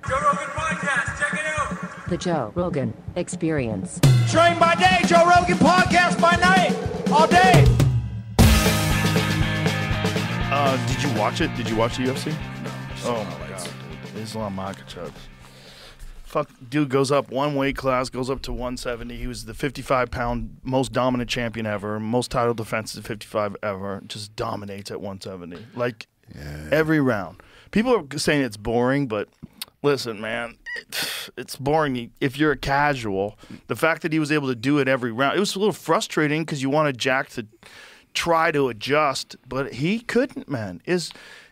Joe Rogan Podcast, check it out. The Joe Rogan Experience. Train by day, Joe Rogan Podcast by night, all day. Did you watch it? Did you watch the UFC? No. Oh my God, dude. Islam Makhachev. Fuck, dude goes up one weight class, goes up to 170. He was the 55-pound most dominant champion ever, most title defenses at 55 ever. Just dominates at 170. Like, every round. People are saying it's boring, but listen, man, it's boring if you're a casual. The fact that he was able to do it every round, it was a little frustrating because you wanted Jack to try to adjust, but he couldn't, man.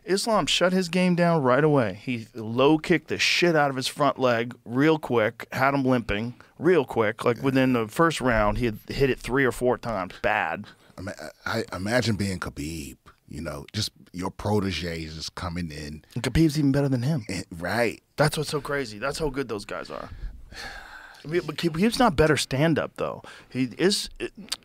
Islam shut his game down right away. He low-kicked the shit out of his front leg real quick, had him limping real quick. Like within the first round, he had hit it 3 or 4 times. Bad. I imagine being Khabib, you know, just your proteges just coming in. And Khabib's even better than him. Right. That's what's so crazy. That's how good those guys are. But Khabib's not better stand-up, though.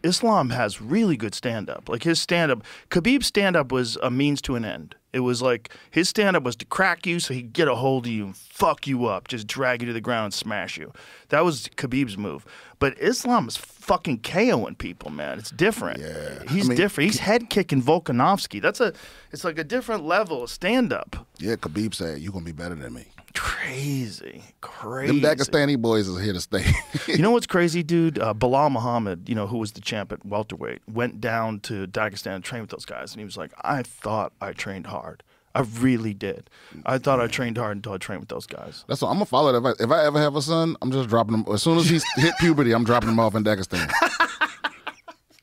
Islam has really good stand-up. Like his stand-up, Khabib's stand-up was a means to an end. It was like his stand-up was to crack you so he'd get a hold of you and fuck you up, just drag you to the ground and smash you. That was Khabib's move. But Islam is fucking KOing people, man. It's different. Yeah. He's different. He's head-kicking Volkanovski. It's like a different level of stand-up. Yeah, Khabib said, you're going to be better than me. Crazy. Them Dagestani boys is here to stay. You know what's crazy, dude? Bilal Muhammad, you know, who was the champ at welterweight, went down to Dagestan and trained with those guys. And he was like, I thought I trained hard. I really did. I thought I trained hard until I trained with those guys. That's what I'm going to follow that. If I ever have a son, I'm just dropping him. As soon as he's hit puberty, I'm dropping him off in Dagestan.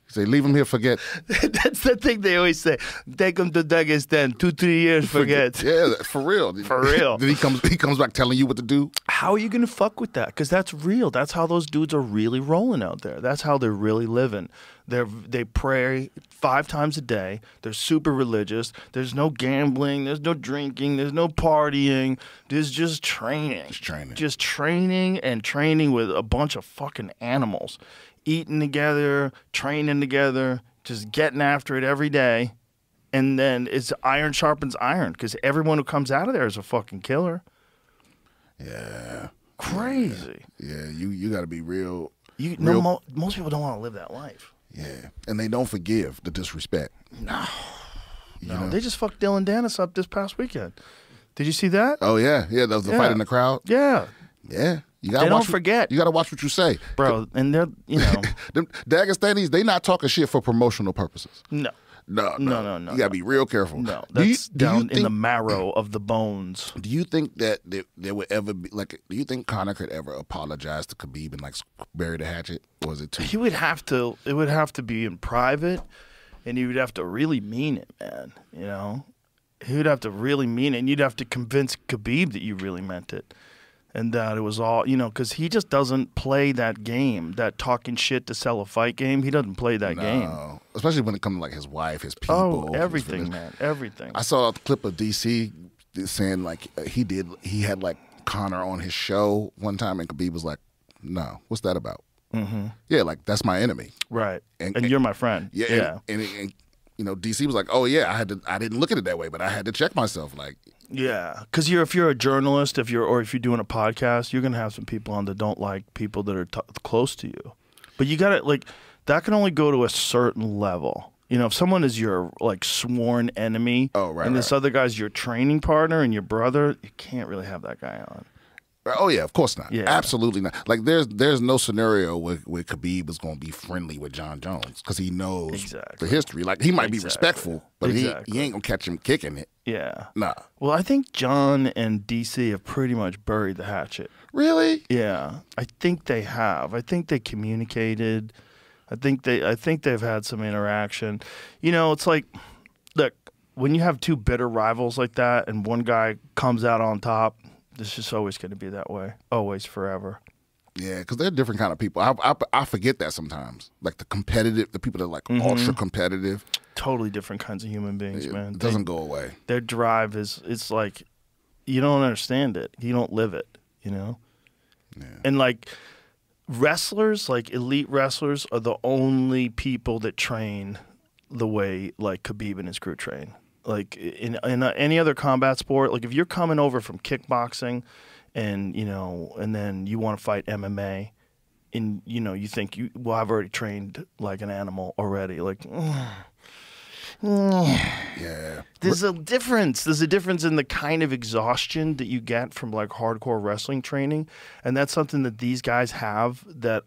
Say, leave him here, forget. That's the thing they always say. Take him to Dagestan, 2-3 years, forget. Yeah, for real. For real. Then he comes back telling you what to do. How are you going to fuck with that? Because that's real. That's how those dudes are really rolling out there. That's how they're really living. They pray 5 times a day. They're super religious. There's no gambling. There's no drinking. There's no partying. There's just training. Just training and training with a bunch of fucking animals. Eating together, training together, just getting after it every day. And then it's iron sharpens iron because everyone who comes out of there is a fucking killer. Yeah. Crazy. Yeah, you got to be real. Most people don't want to live that life. Yeah, and they don't forgive the disrespect. No. You know? They just fucked Dylan Dennis up this past weekend. Did you see that? Oh, yeah. Yeah, that was the fight in the crowd. Yeah. Yeah. You gotta don't forget. You got to watch what you say. Bro, and they're, you know. Them Dagestanis, they not talking shit for promotional purposes. No. No. You got to be real careful. No, that's down in the marrow of the bones. Do you think that there would ever be, like, do you think Conor could ever apologize to Khabib and, like, bury the hatchet? Or is it too? He would have to, it would have to be in private, and he would have to really mean it, man, you know? He would have to really mean it, and you'd have to convince Khabib that you really meant it. And that it was all, you know, because he just doesn't play that game, that talking shit to sell a fight game. He doesn't play that game. Especially when it comes to, like, his wife, his people. Oh, everything, man, everything. I saw a clip of DC saying, like, he had, like, Conor on his show one time, and Khabib was like, no, what's that about? Mm-hmm. Yeah, like, that's my enemy. Right. And you're my friend. Yeah. And you know, DC was like, oh, yeah, I didn't look at it that way, but I had to check myself, like. Yeah, because if you're a journalist, if you're doing a podcast, you're gonna have some people on that don't like people that are close to you. But you gotta, like, that can only go to a certain level. You know, if someone is your, like, sworn enemy, and this other guy's your training partner and your brother, you can't really have that guy on. Oh yeah, of course not. Yeah. Absolutely not. Like there's no scenario where Khabib is going to be friendly with John Jones because he knows the history. Like he might be respectful, but he ain't gonna catch him kicking it. Yeah. Nah. Well, I think John and DC have pretty much buried the hatchet. Really? Yeah, I think they have. I think they communicated. I think they've had some interaction. You know, it's like, look, when you have two bitter rivals like that, and one guy comes out on top. It's just always going to be that way. Always, forever. Yeah, because they're different kind of people. I forget that sometimes. Like the people that are like ultra competitive. Totally different kinds of human beings, man. It doesn't go away. Their drive it's like, you don't understand it. You don't live it, you know? Yeah. And like wrestlers, like elite wrestlers are the only people that train the way like Khabib and his crew train. Like in any other combat sport, like if you're coming over from kickboxing and and then you want to fight MMA, and you think I've already trained like an animal already, like. Yeah. There's a difference. There's a difference in the kind of exhaustion that you get from like hardcore wrestling training, and that's something that these guys have. That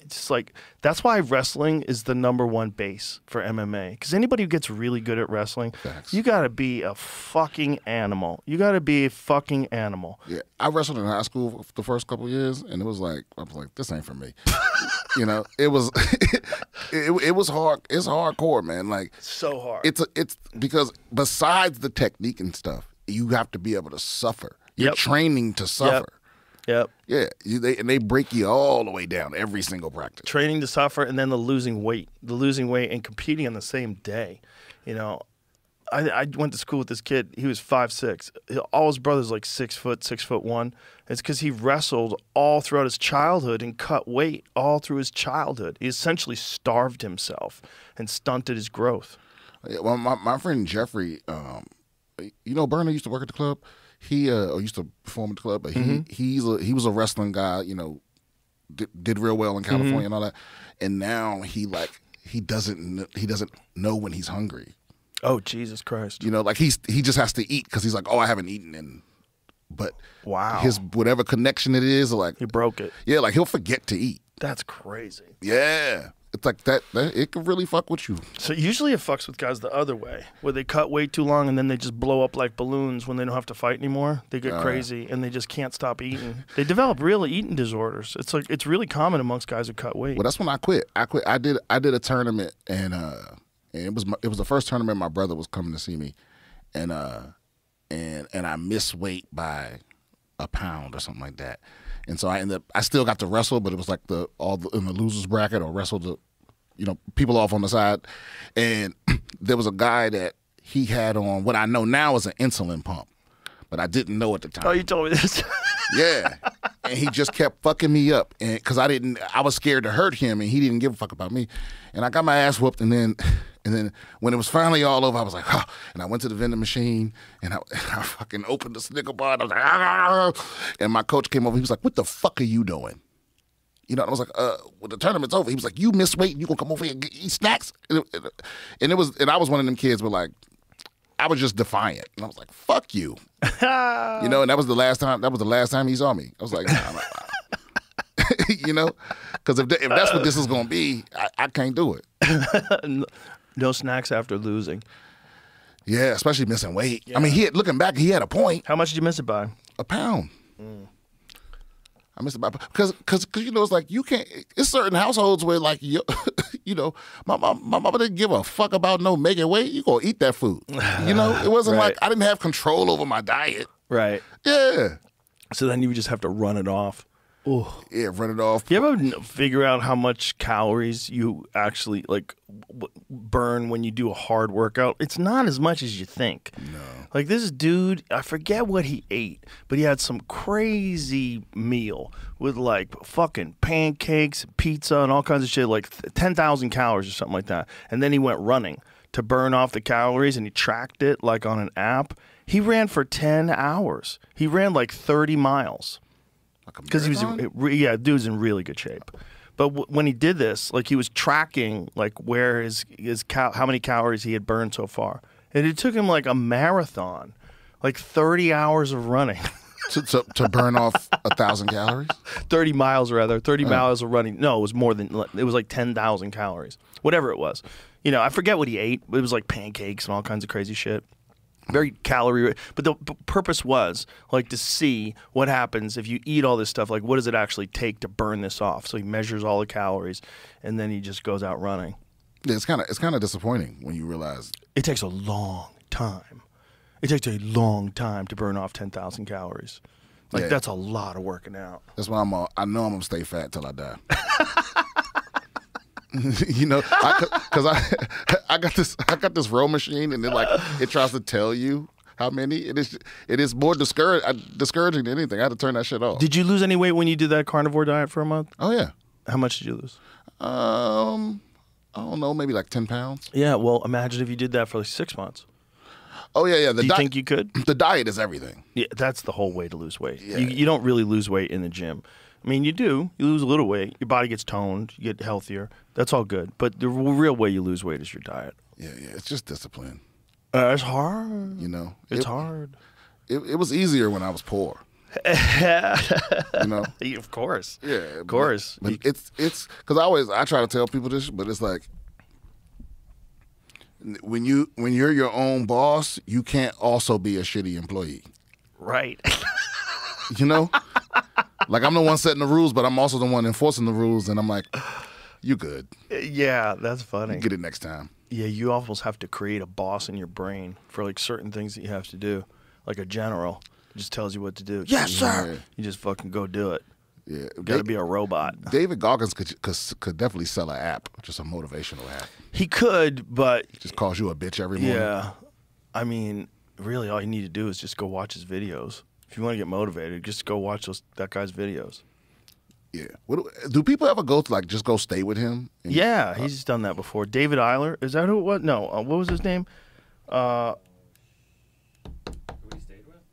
it's like that's why wrestling is the #1 base for MMA. Because anybody who gets really good at wrestling, you got to be a fucking animal. You got to be a fucking animal. Yeah, I wrestled in high school for the first couple of years, and it was like I was like, this ain't for me. It was it was hard. It's hardcore, man. Like So hard. It's because besides the technique and stuff, you have to be able to suffer. You're training to suffer. Yep. Yeah, they break you all the way down every single practice. Training to suffer, and then the losing weight and competing on the same day. I went to school with this kid. He was 5'6". All his brothers like 6 foot, 6'1". It's because he wrestled all throughout his childhood and cut weight all through his childhood. He essentially starved himself and stunted his growth. Yeah, well, my friend Jeffrey, Berner used to work at the club. He used to perform at the club, but he was a wrestling guy. Did real well in California and all that. And now he doesn't know when he's hungry. Oh, Jesus Christ! He just has to eat because he's like, oh, I haven't eaten but wow, his whatever connection it is, like he broke it. Yeah, like he'll forget to eat. That's crazy. Yeah. It's like that it can really fuck with you. So usually it fucks with guys the other way, where they cut way too long and then they just blow up like balloons when they don't have to fight anymore. They get crazy and they just can't stop eating. They develop real eating disorders. It's really common amongst guys who cut weight. Well, that's when I quit. I did a tournament and it was the first tournament my brother was coming to see me, and I missed weight by a pound or something like that. And so I still got to wrestle, but it was like in the losers bracket, or wrestled the, people off on the side. And there was a guy that he had on what I know now is an insulin pump, but I didn't know at the time. Oh, you told me this. Yeah. And he just kept fucking me up, and because I was scared to hurt him, and he didn't give a fuck about me. And I got my ass whooped, and then when it was finally all over, I was like, oh. And I went to the vending machine, and I fucking opened the Snicker bar, and I was like, ah. And my coach came over. He was like, what the fuck are you doing? And I was like, well, the tournament's over. He was like, you missed weight, and you gonna come over here and eat snacks? And I was one of them kids where like, I was just defiant, and I was like, fuck you. And that was the last time he saw me. I was like, nah. Because if that's what this is gonna be, I can't do it. No snacks after losing. Yeah, especially missing weight. Yeah. I mean, looking back, he had a point. How much did you miss it by? A pound. I missed it by because it's like you can't. It's certain households where like my mama didn't give a fuck about no making weight. You gonna eat that food. It wasn't right. like I didn't have control over my diet. Right. Yeah. So then you would just have to run it off. Ooh. Yeah, run it off. You ever figure out how much calories you actually burn when you do a hard workout? It's not as much as you think. No. Like this dude, I forget what he ate, but he had some crazy meal with like fucking pancakes, pizza, and all kinds of shit, like 10,000 calories or something like that. And then he went running to burn off the calories, and he tracked it like on an app. He ran for 10 hours. He ran like 30 miles. Because dude's in really good shape. But when he did this, like he was tracking like where how many calories he had burned so far, and it took him like a marathon, like 30 hours of running to burn off 1,000 calories. 30 miles rather, 30 miles of running. No, it was more than. It was like 10,000 calories, whatever it was. I forget what he ate, but it was like pancakes and all kinds of crazy shit. Very calorie, but the purpose was like to see what happens if you eat all this stuff. Like, what does it actually take to burn this off? So he measures all the calories, and then he just goes out running. Yeah, it's kind of disappointing when you realize it takes a long time. It takes a long time to burn off 10,000 calories. Like that's a lot of working out. That's why I know I'm gonna stay fat till I die. Because I got this row machine, and it tries to tell you how many. It is more discouraging than anything. I had to turn that shit off. Did you lose any weight when you did that carnivore diet for a month? Oh yeah. How much did you lose? I don't know, maybe like 10 pounds. Yeah, well, imagine if you did that for like 6 months. Oh yeah. Do you think you could? The diet is everything. Yeah, that's the whole way to lose weight. Yeah. You don't really lose weight in the gym. I mean, you do. You lose a little weight. Your body gets toned. You get healthier. That's all good. But the real way you lose weight is your diet. Yeah. It's just discipline. It's hard. You know, It's hard. It was easier when I was poor. You know, Of course. yeah, Of course. But it's because I try to tell people this, but it's like when you're your own boss, you can't also be a shitty employee. Right. You know, like I'm the one setting the rules, but I'm also the one enforcing the rules, and I'm like, you good? Yeah, that's funny. You get it next time. Yeah, you almost have to create a boss in your brain for like certain things that you have to do, like a general. Just tells you what to do. Yes, sir. Yeah. You just fucking go do it. Yeah, Got to be a robot. David Goggins could definitely sell an app, just a motivational app. He could, but Just calls you a bitch every morning. yeah, I mean, really, all you need to do is just go watch his videos. If you want to get motivated, just go watch that guy's videos. Yeah. Do people ever go to just go stay with him? Yeah, he's done that before. David Eiler, is that who it was? No, what was his name?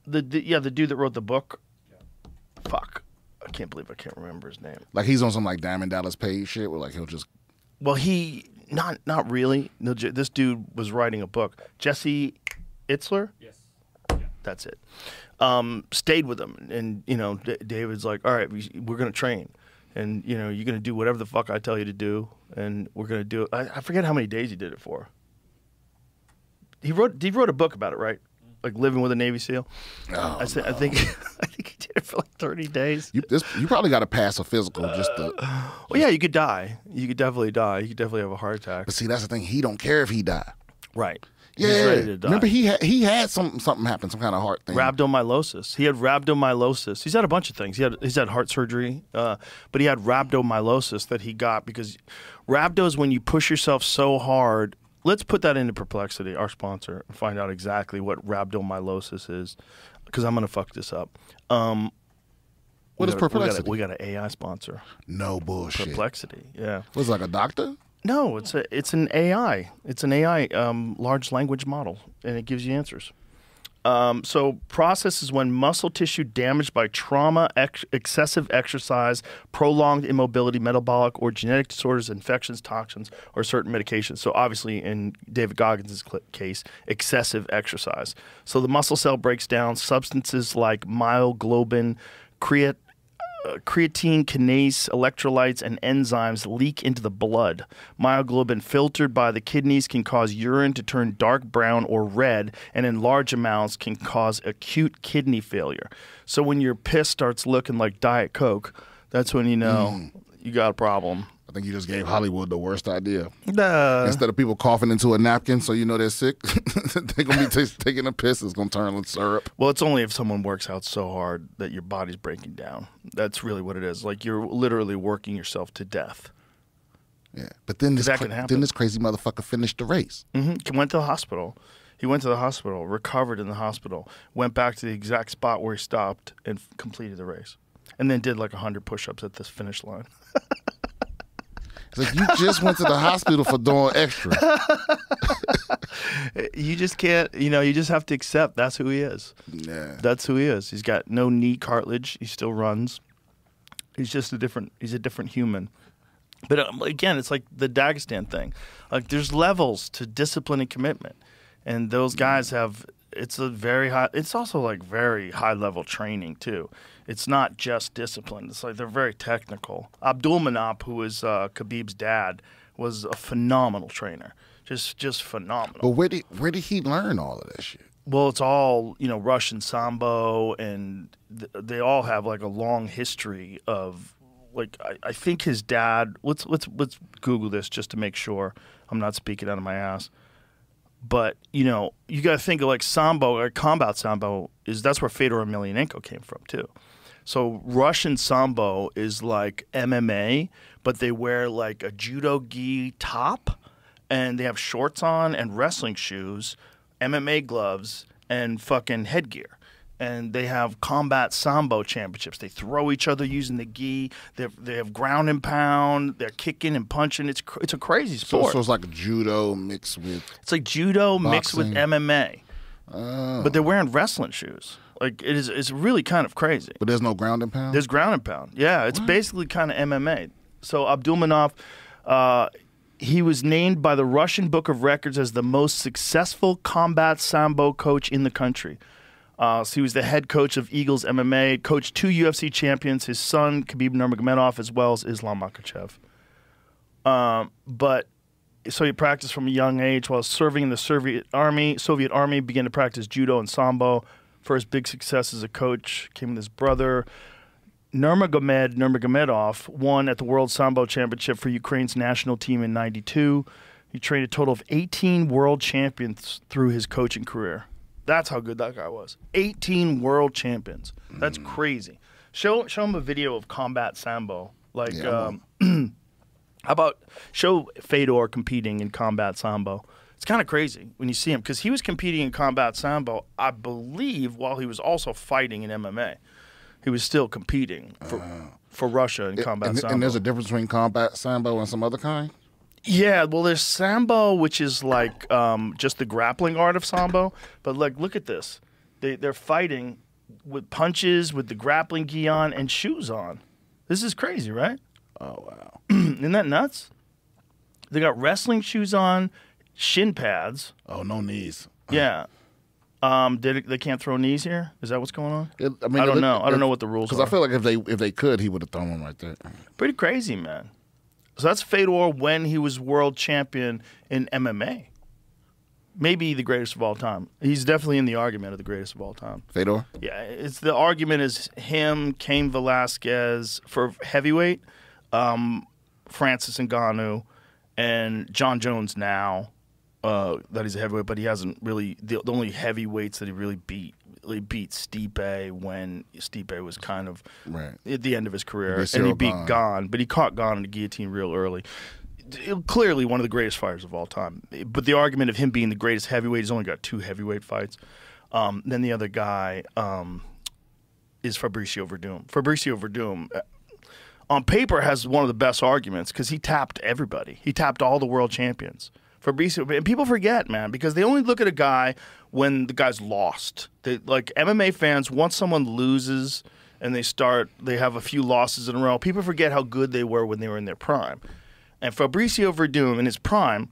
The dude that wrote the book. Fuck, I can't believe I can't remember his name. Like he's on some Diamond Dallas Page shit where he'll just. Well, he not really. No, this dude was writing a book. Jesse Itzler. Yes. Yeah. That's it. Stayed with him, and David's like, all right, we're gonna train, and you're gonna do whatever the fuck I tell you to do, and we're gonna do it. I forget how many days he did it for. He wrote a book about it, right? Like living with a Navy SEAL. Oh, I think he did it for like 30 days. You probably got to pass a physical just to. Well, yeah, you could die. You could definitely die. You could definitely have a heart attack. But see, that's the thing. He don't care if he die. Right. Yeah. He's ready to die. Remember, he had something happen, some kind of heart thing. Rhabdomyolysis. He had rhabdomyolysis. He's had a bunch of things. He's had heart surgery, but he had rhabdomyolysis that he got because rhabdo is when you push yourself so hard. Let's put that into Perplexity, our sponsor, and find out exactly what rhabdomyolysis is, because I'm going to fuck this up. What is Perplexity? We got an AI sponsor. No bullshit. Perplexity, yeah. Was it like a doctor? No, it's an AI. It's an AI large language model, and it gives you answers. So process is when muscle tissue damaged by trauma, excessive exercise, prolonged immobility, metabolic or genetic disorders, infections, toxins, or certain medications. So obviously in David Goggins' case, excessive exercise. So the muscle cell breaks down. Substances like myoglobin, creatine kinase, electrolytes, and enzymes leak into the blood. Myoglobin filtered by the kidneys can cause urine to turn dark brown or red, and in large amounts can cause acute kidney failure. So when your piss starts looking like Diet Coke, that's when you know you got a problem. I think you just gave Hollywood the worst idea. Nah. Instead of people coughing into a napkin so you know they're sick, they're going to be taking a piss. It's going to turn into syrup. Well, it's only if someone works out so hard that your body's breaking down. That's really what it is. Like you're literally working yourself to death. Yeah, but then this crazy motherfucker finished the race. Mm-hmm. Went to the hospital. He went to the hospital, recovered in the hospital, went back to the exact spot where he stopped and completed the race. And then did like 100 push-ups at this finish line. It's like you just went to the hospital for doing extra. You just can't, you just have to accept that's who he is. Yeah. That's who he is. He's got no knee cartilage. He still runs. He's a different human. But again, it's like the Dagestan thing. Like there's levels to discipline and commitment. And those guys have, it's also like very high level training too. It's not just discipline. It's like they're very technical. Abdul Manap, who is Khabib's dad, was a phenomenal trainer. Just phenomenal. But where did he learn all of that shit? Well, it's all, Russian Sambo, and they all have like a long history of like I think his dad. Let's Google this just to make sure I'm not speaking out of my ass. But you got to think of like Sambo or combat Sambo that's where Fedor Emelianenko came from too. So Russian Sambo is like MMA, but they wear like a judo gi top, and they have shorts on and wrestling shoes, MMA gloves, and fucking headgear. And they have combat Sambo championships. They throw each other using the gi. They have ground and pound. They're kicking and punching. It's a crazy sport. So it's like judo mixed with It's like judo mixed with boxing. MMA. But they're wearing wrestling shoes. Like it's really kind of crazy. But there's no ground and pound? There's ground and pound. Yeah, it's basically kind of MMA. So Abdulmanov, he was named by the Russian Book of Records as the most successful combat sambo coach in the country. So he was the head coach of Eagles MMA, coached 2 UFC champions, his son, Khabib Nurmagomedov, as well as Islam Makhachev. So he practiced from a young age while serving in the Soviet Army, began to practice judo and sambo. First big success as a coach came with his brother. Nurmagomedov won at the World Sambo Championship for Ukraine's national team in '92. He trained a total of 18 world champions through his coaching career. That's how good that guy was. 18 world champions. That's crazy. Show him a video of combat sambo. Like, how about show Fedor competing in combat sambo? It's kind of crazy when you see him because he was competing in combat sambo, I believe, while he was also fighting in MMA. He was still competing for Russia in combat sambo. And there's a difference between combat sambo and some other kind? Yeah, well, there's sambo, which is like just the grappling art of sambo. But like, look at this. They're fighting with punches, with the grappling gi on, and shoes on. This is crazy, right? Oh, wow. Isn't that nuts? They got wrestling shoes on, shin pads. Oh, no knees. Yeah. They can't throw knees here? Is that what's going on? I mean, I don't know. I don't know what the rules are. Because I feel like if they could, he would have thrown them right there. Pretty crazy, man. So that's Fedor when he was world champion in MMA. Maybe the greatest of all time. He's definitely in the argument of the greatest of all time. Fedor? Yeah, the argument is him, Cain Velasquez for heavyweight, Francis Ngannou, and John Jones now. That he's a heavyweight, but he hasn't really. The only heavyweights that he really beat Stipe when Stipe was kind of at the end of his career, and he beat Gane, but he caught Gane in the guillotine real early. Clearly one of the greatest fighters of all time. But the argument of him being the greatest heavyweight, he's only got 2 heavyweight fights. Then the other guy is Fabricio Verdum. Fabricio Verdum, on paper, has one of the best arguments because he tapped everybody. He tapped all the world champions. Fabricio, and people forget, man, because they only look at a guy when the guy's lost. Like MMA fans, once someone loses and they have a few losses in a row, people forget how good they were when they were in their prime. And Fabricio Verdum, in his prime,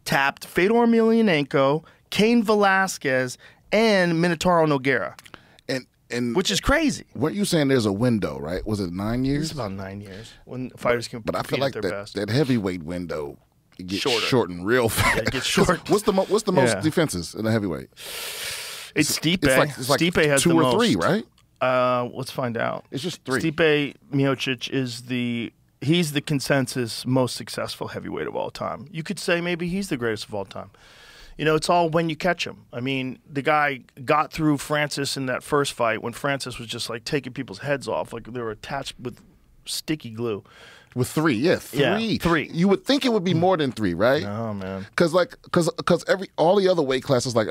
tapped Fedor Emelianenko, Cain Velasquez, and Minotauro Nogueira. Which is crazy. Weren't you saying there's a window, right? Was it 9 years? It's about 9 years when fighters can But I feel like that heavyweight window gets shorter. Shortened real fast. Yeah, it gets short. What's the most defenses in a heavyweight? It's Stipe. It's like Stipe has 2 the or most. 3, right? Let's find out. It's just 3. Stipe Miocic is he's the consensus most successful heavyweight of all time. You could say maybe he's the greatest of all time. You know, it's all when you catch him. I mean, the guy got through Francis in that first fight when Francis was just like taking people's heads off, like they were attached with sticky glue. With 3, yeah, 3. Yeah, 3. You would think it would be more than 3, right? Oh man, because all the other weight classes like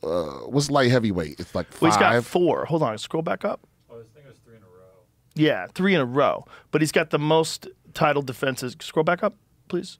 what's light heavyweight? It's like 5. Well, he's got 4. Hold on, scroll back up. Oh, I think it was 3 in a row. Yeah, 3 in a row. But he's got the most title defenses. Scroll back up, please.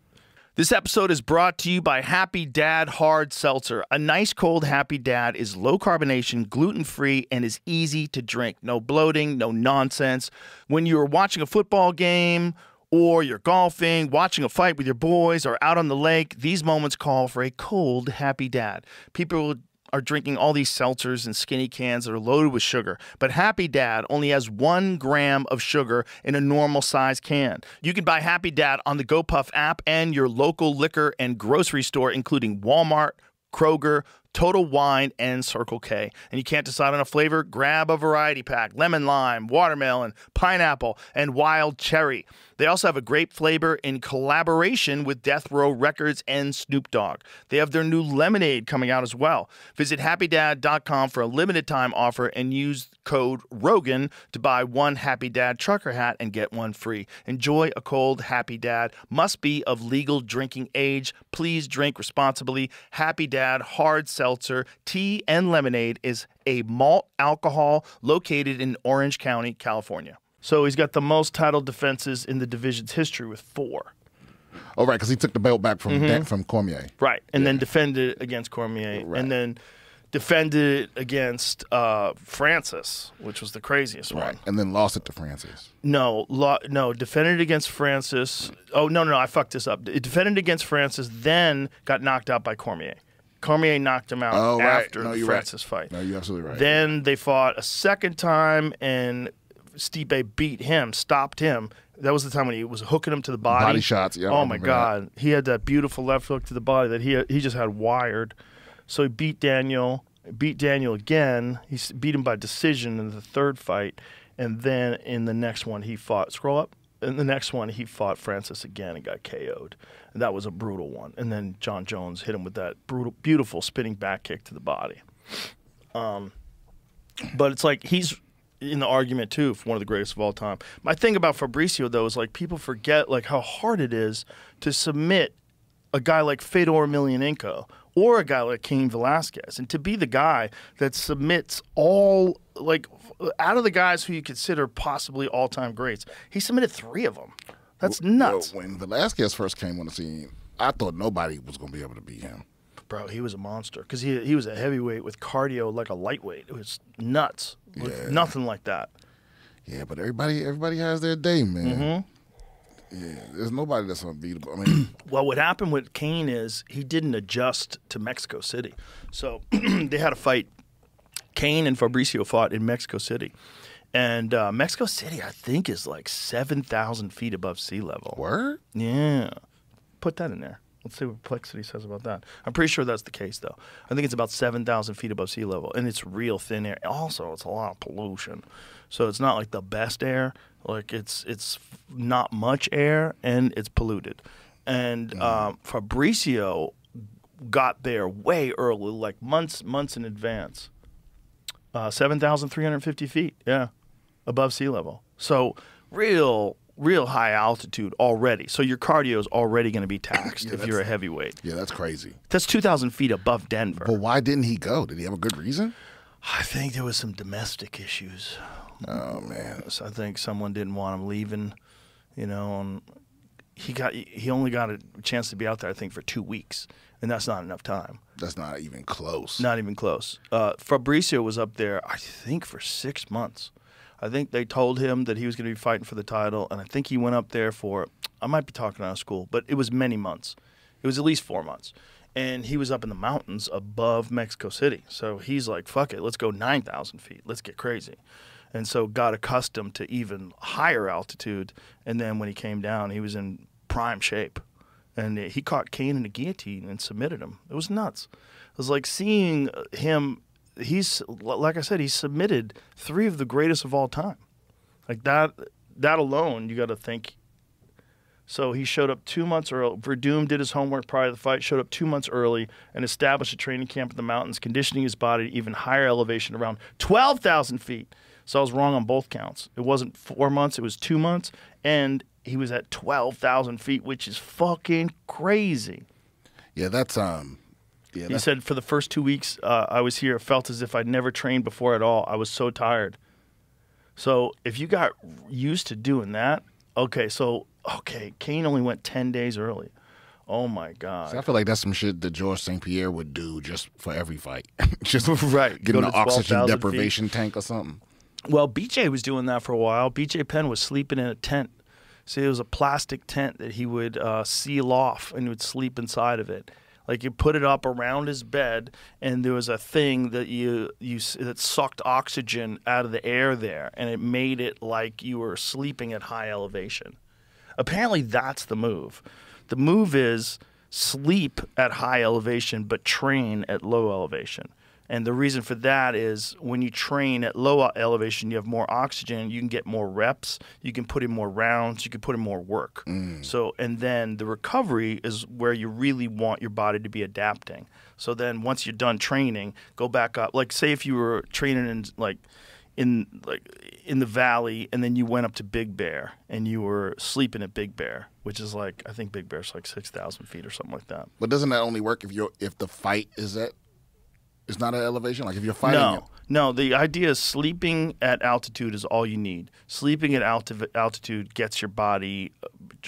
This episode is brought to you by Happy Dad Hard Seltzer. A nice cold Happy Dad is low carbonation, gluten-free, and is easy to drink. No bloating, no nonsense. When you're watching a football game or you're golfing, watching a fight with your boys, or out on the lake, these moments call for a cold Happy Dad. People are drinking all these seltzers and skinny cans that are loaded with sugar. But Happy Dad only has 1 gram of sugar in a normal size can. You can buy Happy Dad on the GoPuff app and your local liquor and grocery store, including Walmart, Kroger, Total Wine, and Circle K. And you can't decide on a flavor? Grab a variety pack. Lemon lime, watermelon, pineapple, and wild cherry. They also have a grape flavor in collaboration with Death Row Records and Snoop Dogg. They have their new lemonade coming out as well. Visit happydad.com for a limited time offer and use code Rogan to buy 1 Happy Dad trucker hat and get 1 free. Enjoy a cold Happy Dad. Must be of legal drinking age. Please drink responsibly. Happy Dad Hard Seltzer, tea, and lemonade is a malt alcohol located in Orange County, California. So he's got the most title defenses in the division's history with 4. Oh, right, because he took the belt back from Cormier. Right, and then defended against Cormier. Right. And then defended it against Francis, which was the craziest one. Right, and then lost it to Francis. No, defended against Francis. Oh, no, I fucked this up. It defended against Francis, then got knocked out by Cormier. Cormier knocked him out after the Francis fight. No, you're absolutely right. Then they fought a second time, and Stipe beat him, stopped him. That was the time when he was hooking him to the body. Body shots, yeah. Oh, my God. He had that beautiful left hook to the body that he just had wired. So he beat Daniel again. He beat him by decision in the third fight. And then in the next one, he fought, scroll up. In the next one, he fought Francis again and got KO'd. And that was a brutal one. And then John Jones hit him with that beautiful spinning back kick to the body. But it's like he's in the argument, too, for one of the greatest of all time. My thing about Fabricio, though, is like people forget like how hard it is to submit a guy like Fedor Emelianenko or a guy like Cain Velasquez, and to be the guy that submits all, like, out of the guys who you consider possibly all-time greats, he submitted 3 of them. That's nuts. When Velasquez first came on the scene, I thought nobody was going to be able to beat him. Bro, he was a monster because he was a heavyweight with cardio like a lightweight. It was nuts. Yeah. Nothing like that. Yeah, but everybody has their day, man. Yeah, there's nobody that's unbeatable. I mean, well, what happened with Cain is he didn't adjust to Mexico City. So they had a fight. Cain and Fabricio fought in Mexico City. And Mexico City, I think, is like 7,000 feet above sea level. Word? Yeah. Put that in there. Let's see what Plexity says about that. I'm pretty sure that's the case, though. I think it's about 7,000 feet above sea level, and it's real thin air. Also, it's a lot of pollution. So it's not like the best air. Like, it's not much air, and it's polluted. And Fabricio got there way early, like months in advance. 7,350 feet, yeah, above sea level. So real high altitude already. So your cardio is already going to be taxed if you're a heavyweight. Yeah, that's crazy. That's 2,000 feet above Denver. But why didn't he go? Did he have a good reason? I think there was some domestic issues. Oh, man. So I think someone didn't want him leaving, you know, and he only got a chance to be out there, I think, for 2 weeks, and that's not enough time. That's not even close. Not even close. Fabricio was up there, I think, for 6 months. I think they told him that he was going to be fighting for the title, and I think he went up there for, I might be talking out of school, but it was many months. It was at least 4 months. And he was up in the mountains above Mexico City. So he's like, fuck it, let's go 9,000 feet. Let's get crazy. And so got accustomed to even higher altitude. And then when he came down, he was in prime shape. And he caught Cain in a guillotine and submitted him. It was nuts. It was like seeing him. He's, like I said, he submitted 3 of the greatest of all time. Like that alone, you got to think. So he showed up 2 months early. Verdum did his homework prior to the fight, showed up 2 months early, and established a training camp in the mountains, conditioning his body to even higher elevation, around 12,000 feet. So I was wrong on both counts. It wasn't 4 months, it was 2 months, and he was at 12,000 feet, which is fucking crazy. Yeah, that's He said, for the first 2 weeks I was here, it felt as if I'd never trained before at all. I was so tired. So if you got used to doing that, Cain only went 10 days early. Oh, my God. See, I feel like that's some shit that Georges St. Pierre would do just for every fight. Just right. Getting an oxygen deprivation tank or something. Well, BJ was doing that for a while. BJ Penn was sleeping in a tent. See, it was a plastic tent that he would seal off, and he would sleep inside of it. Like, you put it up around his bed, and there was a thing that that sucked oxygen out of the air there, and it made it like you were sleeping at high elevation. Apparently, that's the move. The move is sleep at high elevation, but train at low elevation. And the reason for that is when you train at low elevation, you have more oxygen, you can get more reps, you can put in more rounds, you can put in more work. So, and then the recovery is where you really want your body to be adapting. So then once you're done training, go back up. Like, say if you were training in the valley, and then you went up to Big Bear and you were sleeping at Big Bear, which is like, I think Big Bear's like 6,000 feet or something like that. But doesn't that only work if the fight is at? It's not at elevation? Like if you're fighting No, the idea is sleeping at altitude is all you need. Sleeping at altitude gets your body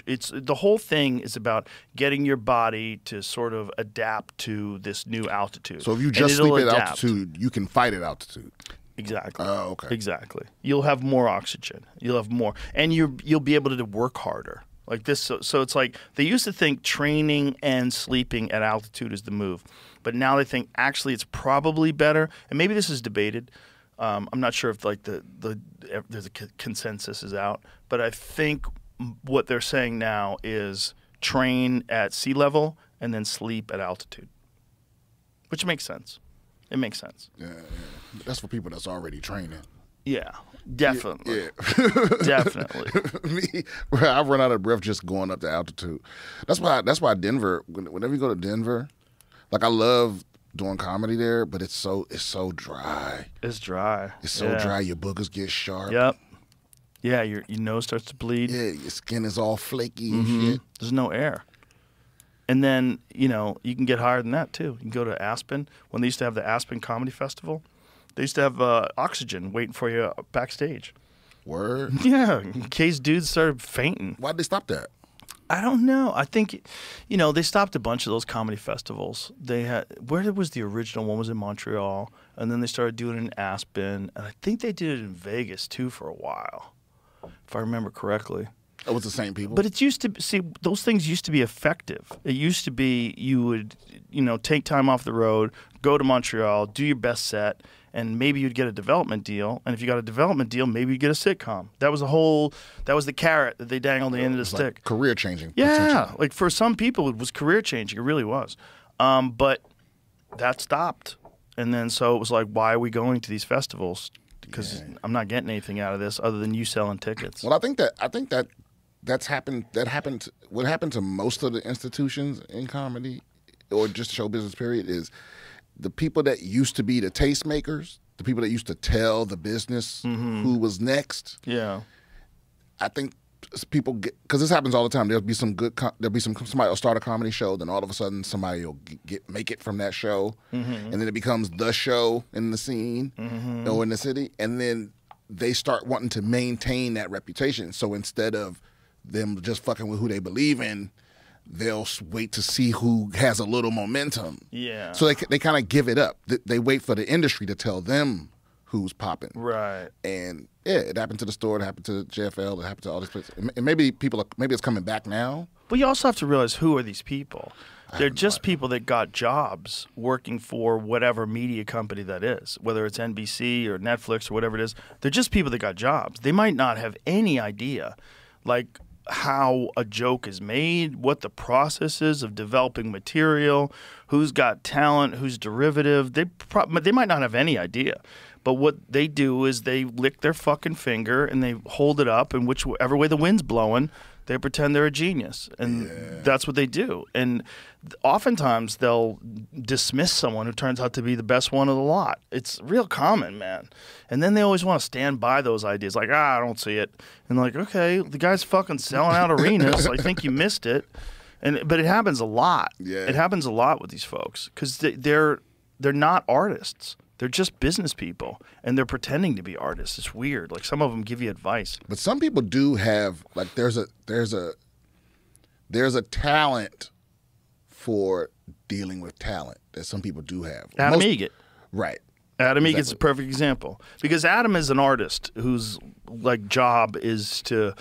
It's the whole thing is about getting your body to sort of adapt to this new altitude. So if you And just it'll sleep at adapt. altitude, you can fight at altitude. Exactly. Oh, okay. Exactly. You'll have more oxygen. You'll have more, and you'll be able to work harder. Like this, so it's like they used to think training and sleeping at altitude is the move, but now they think actually it's probably better. And maybe this is debated. I'm not sure if like there's a consensus is out, but I think what they're saying now is train at sea level and then sleep at altitude, which makes sense. It makes sense. Yeah. That's for people that's already training. Yeah, definitely. Yeah. Definitely. Me, I run out of breath just going up to altitude. That's why Denver. Whenever you go to Denver, like I love doing comedy there, but it's so dry. It's dry. It's so dry. Your boogers get sharp. Yep. Yeah, your nose starts to bleed. Yeah, your skin is all flaky and shit. There's no air. And then, you can get higher than that, too. You can go to Aspen. When they used to have the Aspen Comedy Festival, they used to have oxygen waiting for you backstage. Word? Yeah, in case dudes started fainting. Why'd they stop that? I don't know. I think, they stopped a bunch of those comedy festivals. They had, where was the original one? Was in Montreal. And then they started doing it in Aspen. And I think they did it in Vegas, too, for a while, if I remember correctly. It was the same people. But it used to see those things used to be effective. It used to be you would take time off the road, go to Montreal, do your best set, and maybe you'd get a development deal. And if you got a development deal, maybe you'd get a sitcom. That was the carrot that they dangled at the end of the stick. Like career changing. Yeah, like for some people it was career changing. It really was. But that stopped, and then so it was like, why are we going to these festivals? Because I'm not getting anything out of this other than you selling tickets. Well, I think that. That's happened. That happened. What happened to most of the institutions in comedy, or just show business period, is the people that used to be the tastemakers, the people that used to tell the business who was next. Yeah, I think people get, because this happens all the time. There'll be somebody will start a comedy show, then all of a sudden somebody will make it from that show, and then it becomes the show in the scene or in the city, and then they start wanting to maintain that reputation. So instead of them just fucking with who they believe in, they'll wait to see who has a little momentum. Yeah. So they kind of give it up. They wait for the industry to tell them who's popping. Right. And yeah, it happened to the store. It happened to JFL. It happened to all these places. And maybe it's coming back now. But you also have to realize, who are these people? They're just people that got jobs working for whatever media company that is, whether it's NBC or Netflix or whatever it is. They're just people that got jobs. They might not have any idea, like, how a joke is made, what the process is of developing material, who's got talent, who's derivative. They might not have any idea. But what they do is they lick their fucking finger and they hold it up, and whichever way the wind's blowing, they pretend they're a genius. And that's what they do. And oftentimes they'll dismiss someone who turns out to be the best one of the lot. It's real common, man. And then they always want to stand by those ideas, like, I don't see it. And like, okay, the guy's fucking selling out arenas. I think you missed it. But it happens a lot. Yeah. It happens a lot with these folks because they're not artists. They're just business people, and they're pretending to be artists. It's weird. Like, some of them give you advice. But some people do have, like, there's a talent for dealing with talent that some people do have. Adam Egget. Right. Adam Eget's a perfect example, because Adam is an artist whose like job is to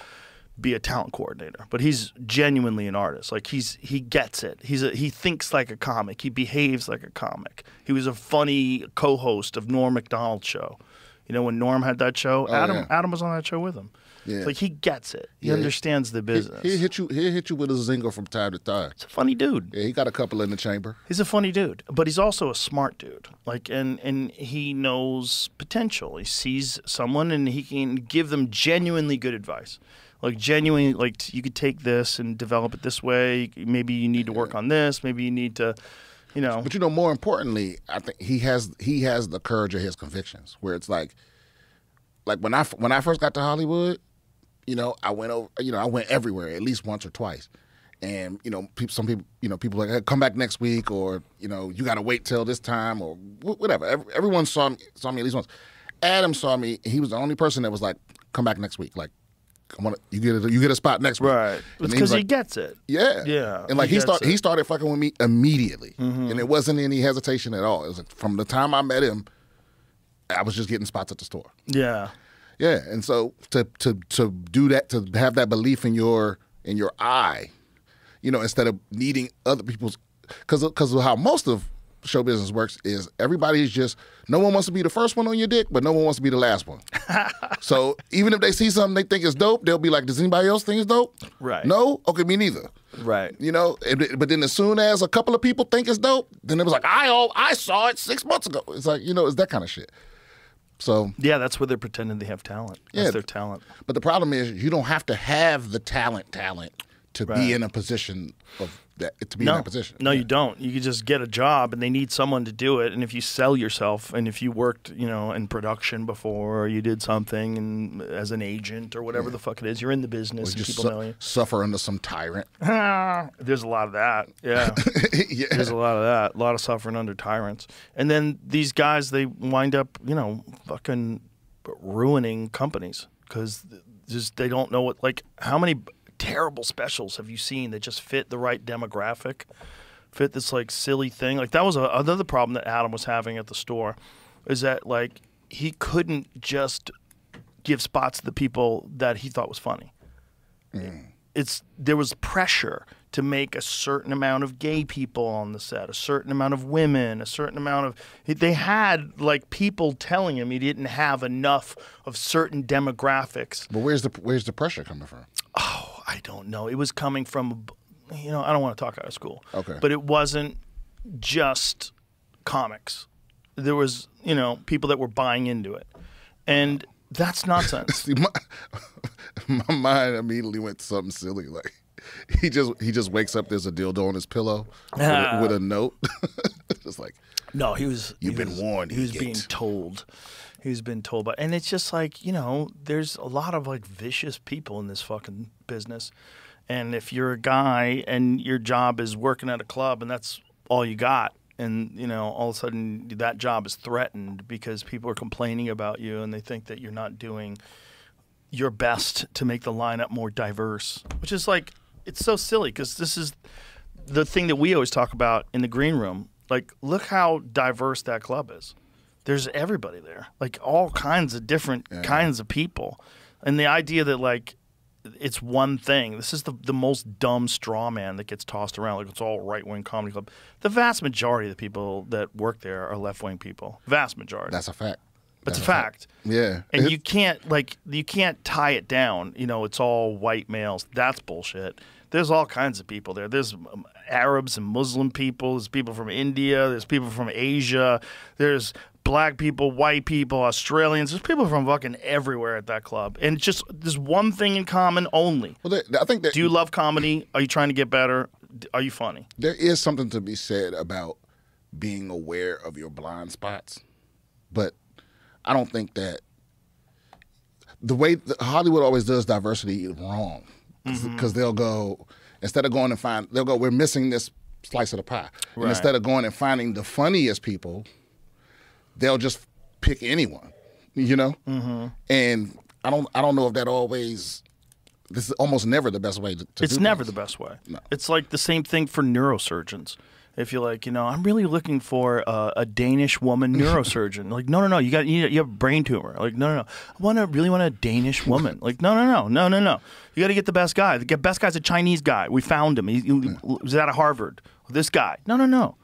be a talent coordinator, but he's genuinely an artist. Like, he gets it. He thinks like a comic. He behaves like a comic. He was a funny co-host of Norm Macdonald's show. You know, when Norm had that show, Adam was on that show with him. Yeah. It's like, he gets it. He understands the business. He'll hit you with a zinger from time to time. He's a funny dude. Yeah, he got a couple in the chamber. He's a funny dude, but he's also a smart dude. Like, and he knows potential. He sees someone and he can give them genuinely good advice. Like, genuinely, like, you could take this and develop it this way. Maybe you need to work on this. Maybe you need to, you know. But, you know, more importantly, I think he has the courage of his convictions, where it's like when I first got to Hollywood, you know, I went everywhere at least once or twice. And, you know, some people like, hey, come back next week, or, you know, you got to wait till this time, or whatever. Everyone saw me at least once. Adam saw me. He was the only person that was like, come back next week. Like, you get a spot next week. Right. It's And because was he gets it. Yeah. Yeah. And like he started fucking with me immediately. Mm-hmm. And it wasn't any hesitation at all. It was like from the time I met him, I was just getting spots at the store. Yeah. Yeah. And so to do that, to have that belief in your eye, you know, instead of needing other people's, because of how most of show business works is everybody's just, no one wants to be the first one on your dick, but no one wants to be the last one. So even if they see something they think is dope, they'll be like, does anybody else think it's dope? Right. No? Okay, me neither. Right. You know, but then as soon as a couple of people think it's dope, then it was like, I saw it 6 months ago. It's like, you know, it's that kind of shit. So yeah, that's where they're pretending they have talent. That's their talent. But the problem is you don't have to have the talent to Right. be in a position of that, to be in that position. No, you don't. You can just get a job, and they need someone to do it. And if you sell yourself, and if you worked, you know, in production before, or you did something and as an agent or whatever the fuck it is, you're in the business, Or and just people know you. suffer under some tyrant. There's a lot of that. Yeah. Yeah. There's a lot of that. A lot of suffering under tyrants. And then these guys, they wind up, you know, fucking ruining companies because just they don't know what, like, how many terrible specials have you seen that just fit the right demographic, fit this, like, silly thing? Like, that was another problem that Adam was having at the store, is that, like, he couldn't just give spots to the people that he thought was funny. There was pressure to make a certain amount of gay people on the set, a certain amount of women, a certain amount of... They had, like, people telling him he didn't have enough of certain demographics. But where's the pressure coming from? Oh, I don't know. It was coming from, you know, I don't want to talk out of school. Okay. But it wasn't just comics. There was, you know, people that were buying into it. And that's nonsense. See, my mind immediately went to something silly. Like he just wakes up, there's a dildo on his pillow with a note. Just like, no, he was. You've been warned. He was being told. He's been told. And it's just like, you know, there's a lot of, like, vicious people in this fucking business. And if you're a guy and your job is working at a club and that's all you got, and, you know, all of a sudden that job is threatened because people are complaining about you and they think that you're not doing your best to make the lineup more diverse, which is like, it's so silly because this is the thing that we always talk about in the green room. Like, look how diverse that club is. There's everybody there, like all kinds of different kinds of people. And the idea that, like, it's one thing. This is the most dumb straw man that gets tossed around. Like, it's all right-wing comedy club. The vast majority of the people that work there are left-wing people. Vast majority. That's a fact. That's a fact. Yeah. And you can't tie it down. You know, it's all white males. That's bullshit. There's all kinds of people there. There's Arabs and Muslim people. There's people from India. There's people from Asia. There's black people, white people, Australians. There's people from fucking everywhere at that club. And it's just, there's one thing in common only. Well, I think that. Do you love comedy? Are you trying to get better? Are you funny? There is something to be said about being aware of your blind spots, but I don't think that the way Hollywood always does diversity is wrong, because they'll go, instead of going and they'll go, we're missing this slice of the pie. Right. And instead of going and finding the funniest people, they'll just pick anyone, you know? And I don't know if that always, this is almost never the best way to do It's never things. the best way. No. It's like the same thing for neurosurgeons. If you're like, you know, I'm really looking for a Danish woman neurosurgeon. Like, no, you have a brain tumor. Like, no. I really want a Danish woman. Like, no. You got to get the best guy. The best guy's a Chinese guy. We found him. He was out of Harvard. This guy. No.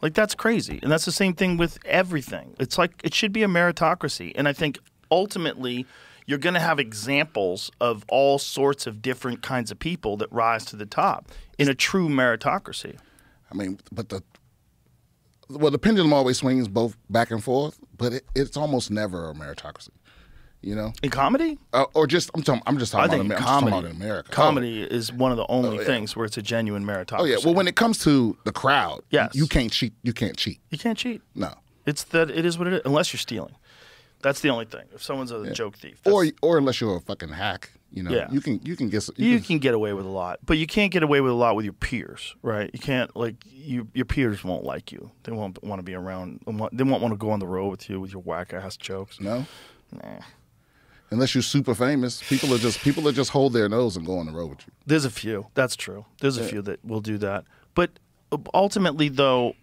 Like, that's crazy. And that's the same thing with everything. It's like, it should be a meritocracy. And I think ultimately you're going to have examples of all sorts of different kinds of people that rise to the top in a true meritocracy. I mean, but the pendulum always swings both back and forth, but it's almost never a meritocracy, you know? In comedy? Or just, I'm just talking about in America. Comedy is one of the only things where it's a genuine meritocracy. Oh yeah. Well, when it comes to the crowd, yes. you can't cheat. You can't cheat. You can't cheat. No. It's that it is what it is, unless you're stealing. That's the only thing. If someone's a joke thief, or unless you're a fucking hack, you know, Yeah. you can get away with a lot, but you can't get away with a lot with your peers, right? You can't, like, your peers won't like you. They won't want to be around. They won't want to go on the road with you with your whack ass jokes. No. Nah. Unless you're super famous, people are just hold their nose and go on the road with you. There's a few. That's true. There's a few that will do that. But ultimately, though,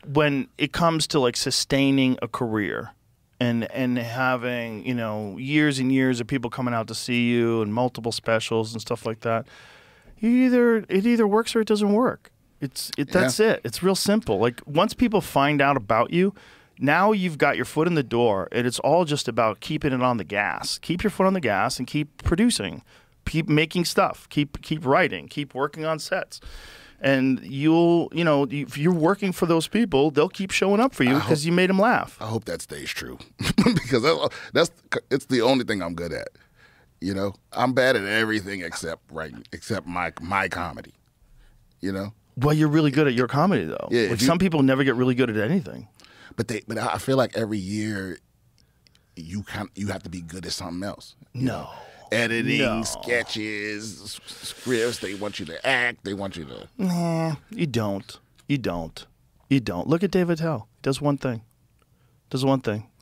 when it comes to like sustaining a career and having, you know, years and years of people coming out to see you and multiple specials and stuff like that, it either works or it doesn't work. That's it. It's real simple. Like once people find out about you, now you've got your foot in the door, and it's all just about keeping it on the gas. Keep your foot on the gas and keep producing, keep making stuff, keep writing, keep working on sets. And if you're working for those people, they'll keep showing up for you because you made them laugh. I hope that stays true because it's the only thing I'm good at. You know, I'm bad at everything except my comedy. You know. Well, you're really good at your comedy though. Yeah, like some people never get really good at anything. But I feel like every year you have to be good at something else. No. Editing, sketches, scripts. They want you to act. They want you to. Nah, you don't. Look at Dave Attell. He does one thing.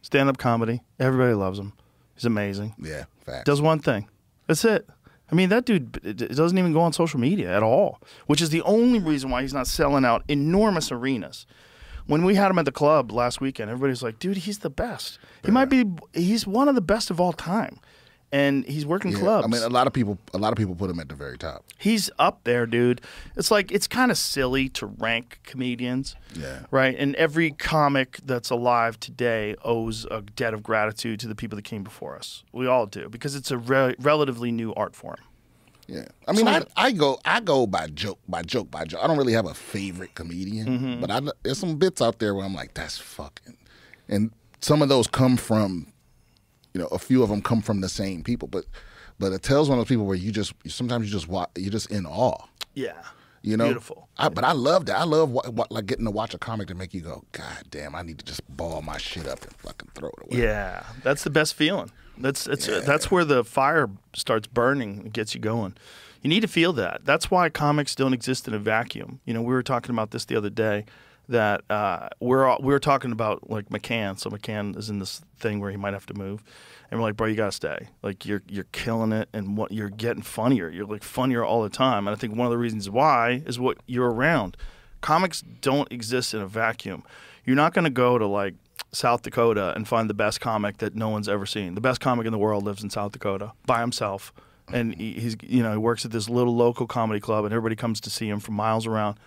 Stand-up comedy. Everybody loves him. He's amazing. Yeah, facts. Does one thing. That's it. I mean, that dude doesn't even go on social media at all, which is the only reason why he's not selling out enormous arenas. When we had him at the club last weekend, everybody's like, dude, he's the best. He's one of the best of all time. And he's working clubs. I mean, a lot of people put him at the very top. He's up there, dude. It's like it's kind of silly to rank comedians, right? And every comic that's alive today owes a debt of gratitude to the people that came before us. We all do because it's a relatively new art form. Yeah, I mean, I go by joke. I don't really have a favorite comedian, but there's some bits out there where I'm like, that's fucking, and some of those come from. You know, a few of them come from the same people, but Attell's one of those people where you're just in awe. Yeah, you know, beautiful. But I love that. I love like getting to watch a comic to make you go, God damn, I need to just ball my shit up and fucking throw it away. Yeah, that's the best feeling. That's where the fire starts burning and gets you going. You need to feel that. That's why comics don't exist in a vacuum. You know, we were talking about this the other day. That we were talking about like McCann. So McCann is in this thing where he might have to move, and we're like, bro, you gotta stay. Like you're killing it, and what you're getting funnier. You're like funnier all the time, and I think one of the reasons why is what you're around. Comics don't exist in a vacuum. You're not gonna go to like South Dakota and find the best comic that no one's ever seen. The best comic in the world lives in South Dakota by himself, and he works at this little local comedy club, and everybody comes to see him from miles around.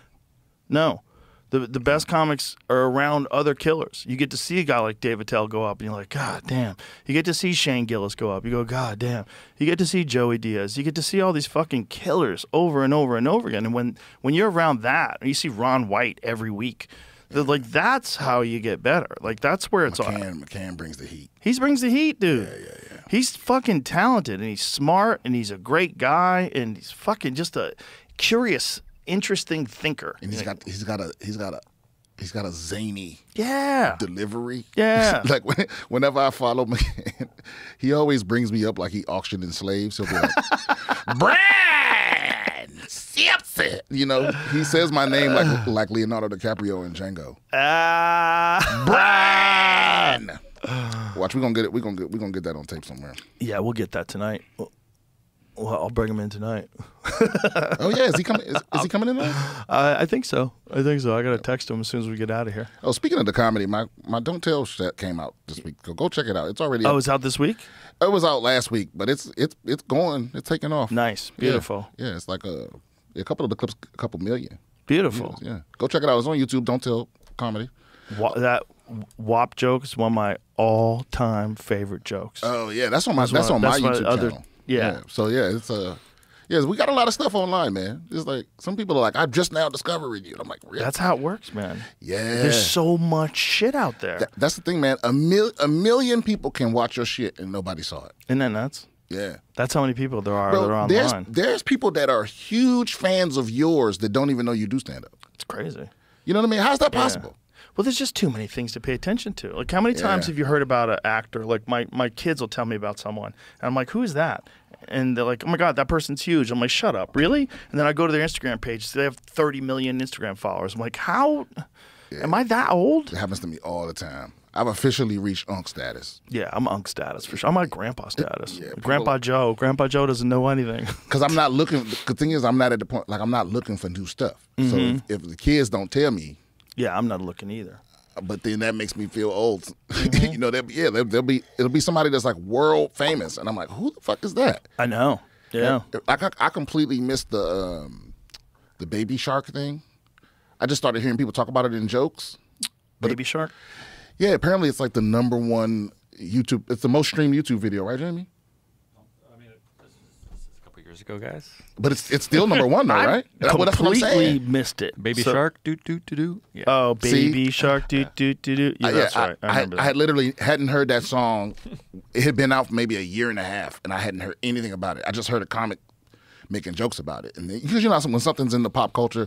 No. The best comics are around other killers. You get to see a guy like Dave Attell go up, and you're like, God damn. You get to see Shane Gillis go up. You go, God damn. You get to see Joey Diaz. You get to see all these fucking killers over and over and over again. And when you're around that, you see Ron White every week, like that's how you get better. Like that's where it's all. McCann brings the heat. He brings the heat, dude. Yeah. He's fucking talented, and he's smart, and he's a great guy, and he's fucking just a curious, interesting thinker. And he's got a zany delivery. Yeah. Like whenever I follow McCann, he always brings me up like he auctioned in slaves. He'll be like, Brian Simpson. You know, he says my name like Leonardo DiCaprio in Django. Brian. Watch, we're gonna get that on tape somewhere. Yeah, we'll get that tonight. Well, I'll bring him in tonight. Oh yeah, is he coming? Is he coming in tonight? I think so. I gotta text him as soon as we get out of here. Oh, speaking of the comedy, my Don't Tell set came out this week. Go check it out. It's already. Oh, it's out this week. It was out last week, but it's going. It's taking off. Nice, beautiful. Yeah, it's like a couple of the clips, a couple million. Beautiful. Yeah, go check it out. It's on YouTube. Don't Tell Comedy. That WAP joke is one of my all-time favorite jokes. Oh yeah, that's on my YouTube channel. Yeah. So yeah, it's we got a lot of stuff online, man. It's like some people are like, I'm just now discovering you. And I'm like, really? That's how it works, man. Yeah. There's so much shit out there. That's the thing, man. A million people can watch your shit and nobody saw it. Isn't that nuts? Yeah. That's how many people there are Bro, that are online. There's people that are huge fans of yours that don't even know you do stand up. It's crazy. You know what I mean? How's that possible? Well, there's just too many things to pay attention to. Like, how many times have you heard about an actor? Like, my kids will tell me about someone, and I'm like, who is that? And they're like, oh my God, that person's huge. I'm like, shut up, really? And then I go to their Instagram page. So they have 30 million Instagram followers. I'm like, how? Am I that old? It happens to me all the time. I've officially reached unk status. Yeah, I'm unk status for sure. I'm like grandpa status. Yeah, Grandpa Joe. Grandpa Joe doesn't know anything. Because I'm not looking. The thing is, I'm not at the point. Like, I'm not looking for new stuff. So if the kids don't tell me, Yeah, I'm not looking either. but then that makes me feel old. You know, it'll be somebody that's like world famous, and I'm like, who the fuck is that? I know. Yeah. I completely missed the Baby Shark thing. I just started hearing people talk about it in jokes. Baby Shark? Yeah, apparently it's like the #1 YouTube. It's the most streamed YouTube video, right, Jamie? I mean, this is a couple years ago, guys. But it's still #1 though, right? That's what I'm Completely saying. missed it. Baby So- Shark, do. Yeah. Oh, Baby See? Shark, do. Yeah, that's right. I remember I that. had literally hadn't heard that song. It had been out for maybe a year and a half, and I hadn't heard anything about it. I just heard a comic making jokes about it, and because when something's in the pop culture,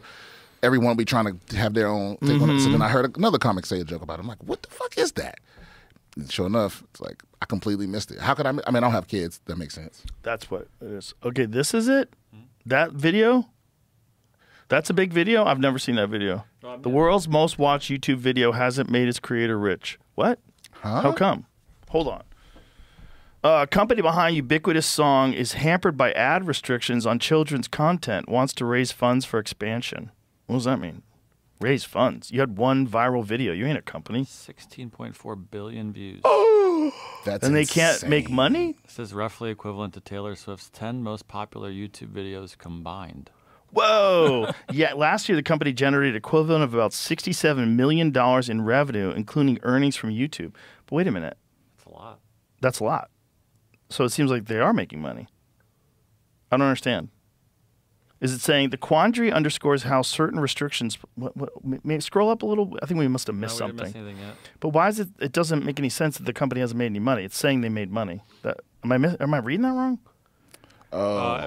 everyone will be trying to have their own take on it. So then I heard another comic say a joke about it. I'm like, what the fuck is that? And sure enough, it's like I completely missed it. How could I mean, I don't have kids. That makes sense. That's what it is. Okay, this is it? That video? That's a big video? I've never seen that video. The world's most watched YouTube video hasn't made its creator rich. What? Huh? How come? Hold on. Company behind ubiquitous song is hampered by ad restrictions on children's content, wants to raise funds for expansion. What does that mean? Raise funds? You had one viral video. You ain't a company. 16.4 billion views. That's And they can't make insane. money? This is roughly equivalent to Taylor Swift's 10 most popular YouTube videos combined. Whoa. Yeah, last year the company generated equivalent of about $67 million in revenue, including earnings from YouTube. But wait a minute. That's a lot. That's a lot. So it seems like they are making money. I don't understand. Is it saying the quandary underscores how certain restrictions? May scroll up a little. I think we must have missed No, we didn't something. miss anything yet. But why is it? It doesn't make any sense that the company hasn't made any money. It's saying they made money. That am I reading that wrong?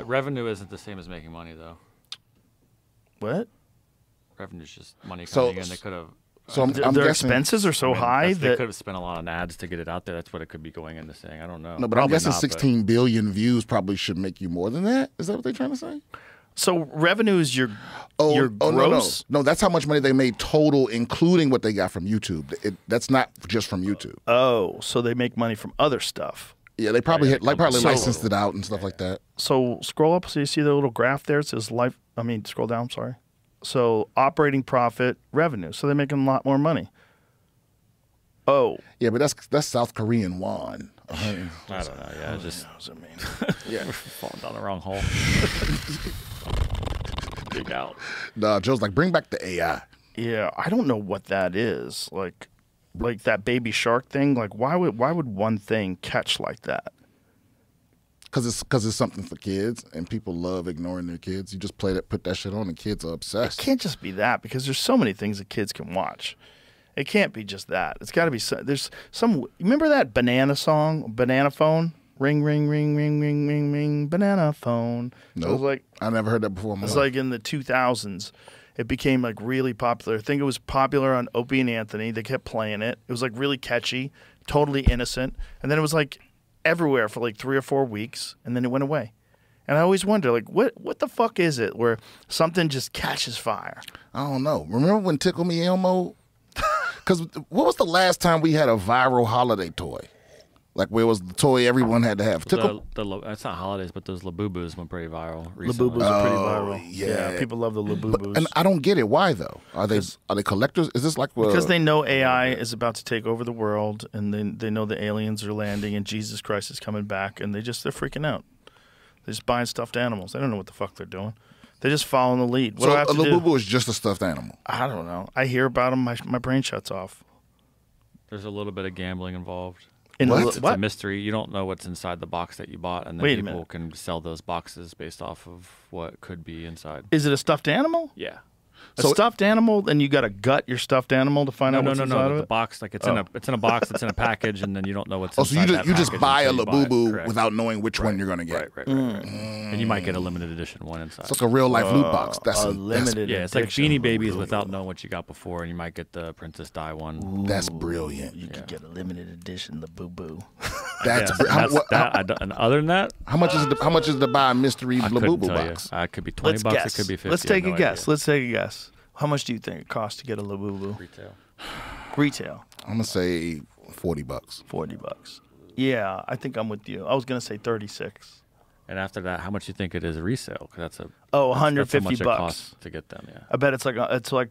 Revenue isn't the same as making money, though. What? Revenue's just money So- coming in. They could have. So I'm Their guessing. expenses are so high They that could have spent a lot on ads to get it out there. That's what it could be going into saying. I don't know. No, but I'm Probably guessing not, but- 16 billion views probably should make you more than that. Is that what they're trying to say? so revenue is your No, gross. no, that's how much money they made total, including what they got from YouTube. That's not just from YouTube. Oh, so they make money from other stuff. Yeah, they probably probably So- licensed it out and stuff like that. So scroll up so you see the little graph there. It says life. I mean, scroll down. Sorry. So operating profit, revenue. So they're making a lot more money. Oh, Yeah, but that's South Korean won. I don't know. Yeah, just what does it mean? yeah, falling down the wrong hole. Dig out. Nah, Joe's like, bring back the AI. Yeah, I don't know what that is. Like that baby shark thing. Like, why would one thing catch like that? Because it's something for kids, and people love ignoring their kids. You just put that shit on, and kids are It obsessed. can't just be that because there's so many things that kids can watch. It can't be just that. It's got to be there's some. Remember that banana song, Banana Phone? Ring, ring, ring, ring, ring, ring, ring, banana phone. So it was Nope. like I never heard that before in my it's life. like in the 2000s. It became like really popular. I think it was popular on Opie and Anthony. They kept playing it. It was like really catchy, totally innocent, and then it was like everywhere for like 3 or 4 weeks, and then it went away. And I always wonder, like, what the fuck is it where something just catches fire? I don't know. Remember when Tickle Me Elmo? Because what was the last time we had a viral holiday toy? Like where it was the toy everyone had to have. Tickle. It's not holidays, but those Labubus went pretty viral recently. Labubus are pretty viral. yeah. People love the Labubus. And I don't get it. Why though? Are they collectors? Is this like Because they know AI is about to take over the world, and they know the aliens are landing, and Jesus Christ is coming back, and they're freaking out. They're just buying stuffed animals. They don't know what the fuck they're doing. They're just following the lead. What so do I have a to do? Labubu is just a stuffed animal. I don't know. I hear about them. My brain shuts off. There's a little bit of gambling involved. In What? It's a mystery. You don't know what's inside the box that you bought, and then Wait a people minute. can sell those boxes based off of what could be inside. Is it a stuffed animal? Yeah. A So- stuffed animal, then you got to gut your stuffed animal to find out what's inside of The it? box, like it's in a box, it's in a package, and then you don't know what's Oh, so inside you that just package buy a until you buy it. Labubu Correct. without knowing which one you're gonna get. Right. And you might get a limited edition one inside. It's like a real life loot box. That's limited. Yeah, it's like addiction. Beanie Babies without knowing what you got before, and you might get the Princess Di one. That's brilliant. You could get a limited edition, the boo boo. That's, Yeah, how, that's what- that. And other than that, how much is it? How much is it to buy a mystery I couldn't Labubu tell box? you. It could be 20 Let's bucks. guess. It could be 50. Let's I have take a no guess. idea. Let's take a guess. How much do you think it costs to get a Labubu? Retail. Retail. I'm gonna say $40. $40. Yeah, I think I'm with you. I was gonna say 36. And after that, how much do you think it is a resale? Because that's a Oh, that's how much $150 it costs to get them. Yeah. I bet it's like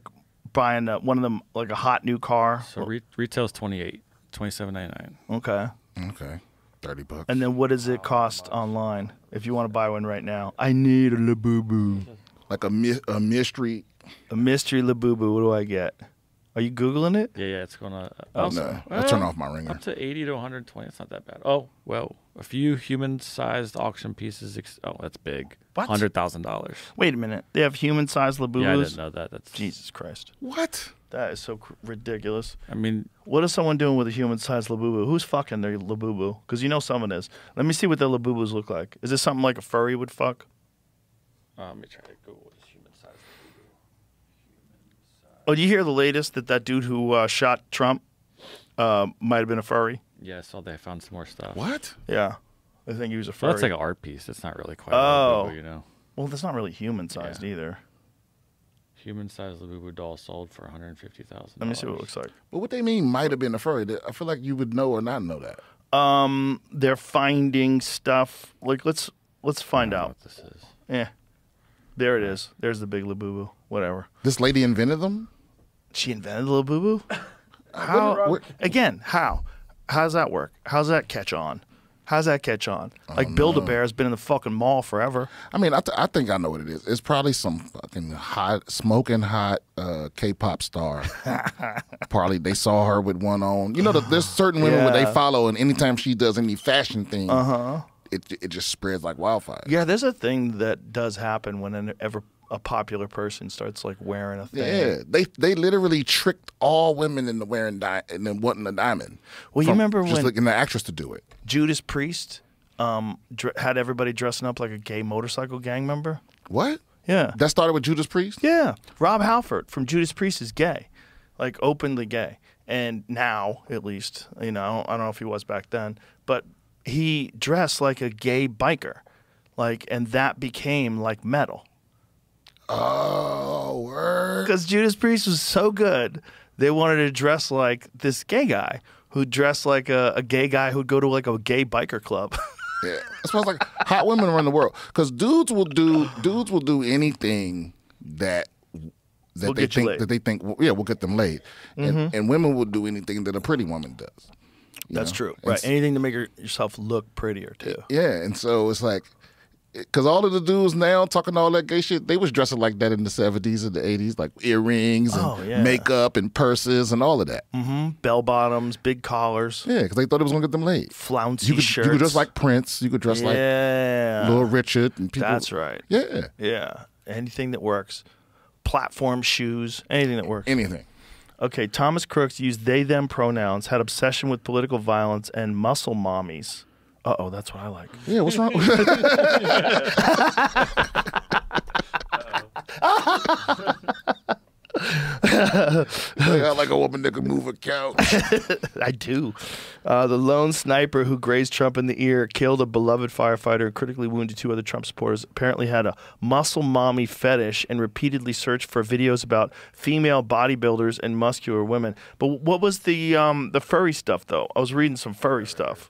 buying one of them, like a hot new car. So retail's $27.99. Okay. Okay, $30. And then what does it cost online if you want to buy one right now? I need a Labubu. Like a mystery. A mystery Labubu. What do I get? Are you Googling it? Yeah, it's gonna. Oh, no, I'll turn off my ringer. Up to 80 to 120. It's not that bad. Oh, well, a few human-sized auction pieces. That's big. What? $100,000. Wait a minute. They have human-sized Labubus? Yeah, I didn't know that. That's Jesus Christ. What? That is so ridiculous. I mean, What is someone doing with a human-sized Labubu? Who's fucking their Labubu? Because you know someone is. Let me see what their Labubus look like. Is this something like a furry would fuck? let me try to Google what is human-sized. Oh, do you hear the latest that dude who shot Trump might have been a furry? Yeah, I saw they found some more stuff. What? Yeah. I think he was a So furry. that's like an art piece. It's not really quite Oh. a Labubu, you know. Well, that's not really human-sized Yeah. either. Human-sized Labubu doll sold for $150,000. Let me see what it looks like. But what they mean might have been a furry. I feel like you would know or not know that. They're finding stuff. Like, let's find I don't know out. what this is. Yeah. There it is. There's the big Labubu. Whatever. This lady invented them? She invented the Labubu? How? Again, how? How's that work? How's that catch on? How's that catch on? Like, Build-A-Bear has been in the fucking mall forever. I mean, I think I know what it is. It's probably some fucking smoking hot K-pop star. Probably they saw her with one on. You know, there's certain women where they Yeah. follow, and anytime she does any fashion thing, it just spreads like wildfire. Yeah, there's a thing that does happen whenever a popular person starts, like, wearing a thing. Yeah, they literally tricked all women into wearing and then wanting a diamond. Well, you remember just when looking the actress to do it. Judas Priest had everybody dressing up like a gay motorcycle gang member? What? Yeah. That started with Judas Priest? Yeah. Rob Halford from Judas Priest is gay, like openly gay. And now, at least, you know, I don't know if he was back then, but he dressed like a gay biker. Like, and that became like metal. Oh, word. Because Judas Priest was so good, they wanted to dress like this gay guy who dressed like a gay guy who'd go to like a gay biker club. Yeah, it smells like hot women run the world. Because dudes will do anything that Will get you laid. they think will get them laid, and women will do anything that a pretty woman does. you That's know? true. And Right. Anything to make yourself look prettier, too. Yeah, and so it's like, because all of the dudes now talking all that gay shit, they was dressing like that in the 70s and the 80s, like earrings and makeup and purses and all of that. Bell bottoms, big collars, Yeah, because they thought it was going to get them laid. flouncy shirts. You could dress like Prince. You could dress like Little Richard. And people. That's right. Yeah. Yeah. Anything that works. Platform shoes, anything that works. Anything. Okay, Thomas Crooks used they, them pronouns, had obsession with political violence, and muscle mommies. Uh-oh, that's what I like. Yeah, what's wrong? I like a woman that can move a couch. I do. The lone sniper who grazed Trump in the ear, killed a beloved firefighter, and critically wounded 2 other Trump supporters, apparently had a muscle mommy fetish and repeatedly searched for videos about female bodybuilders and muscular women. But what was the furry stuff, though? I was reading some furry stuff.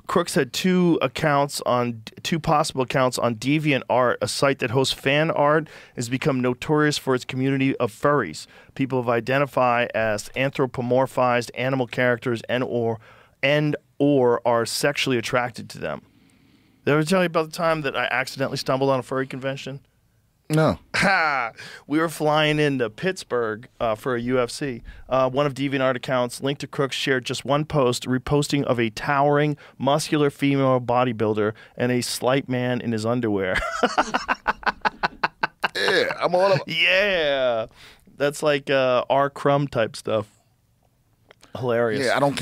Crooks had 2 possible accounts on DeviantArt, a site that hosts fan art, has become notorious for its community of furries. People have identified as anthropomorphized animal characters and or are sexually attracted to them. Did I ever tell you about the time that I accidentally stumbled on a furry convention? No. Ha! We were flying into Pittsburgh for a UFC. One of DeviantArt accounts linked to Crooks shared just one post, reposting of a towering, muscular female bodybuilder and a slight man in his underwear. Yeah, I'm all about. Yeah, that's like R. Crumb type stuff. Hilarious. Yeah, I don't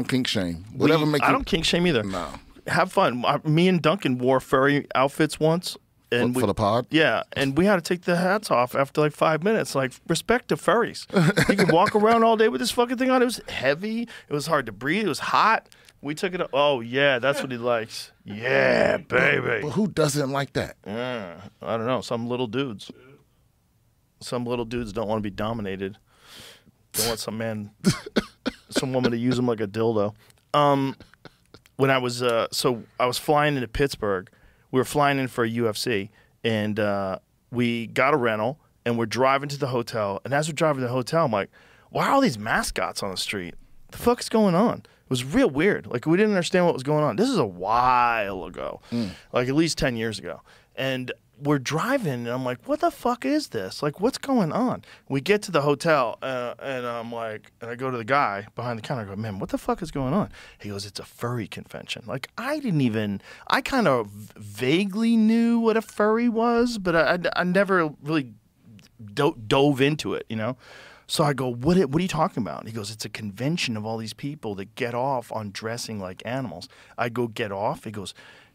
kink shame. Whatever make you. I don't kink shame either. No. Have fun. Me and Duncan wore furry outfits once. And For the pod? Yeah, and we had to take the hats off after like 5 minutes. Like, respect to furries. You can walk around all day with this fucking thing on. It was heavy. It was hard to breathe. It was hot. We took it. Oh, yeah, that's what he likes. Yeah, baby. But who doesn't like that? I don't know. Some little dudes. Some little dudes don't want to be dominated. Don't want some woman to use them like a dildo. When I was I was flying into Pittsburgh. We were flying in for a UFC, and we got a rental, and we're driving to the hotel. And as we're driving to the hotel, I'm like, why are all these mascots on the street? The fuck's going on? It was real weird. Like, we didn't understand what was going on. This is a while ago, like at least 10 years ago. And we're driving, and I'm like, what the fuck is this? Like, what's going on? We get to the hotel, and I'm like, and I go to the guy behind the counter. I go, man, what the fuck is going on? He goes, it's a furry convention. Like, I kind of vaguely knew what a furry was, but I never really dove into it, you know? So I go, what are you talking about? He goes, it's a convention of all these people that get off on dressing like animals. I go, get off? He goes,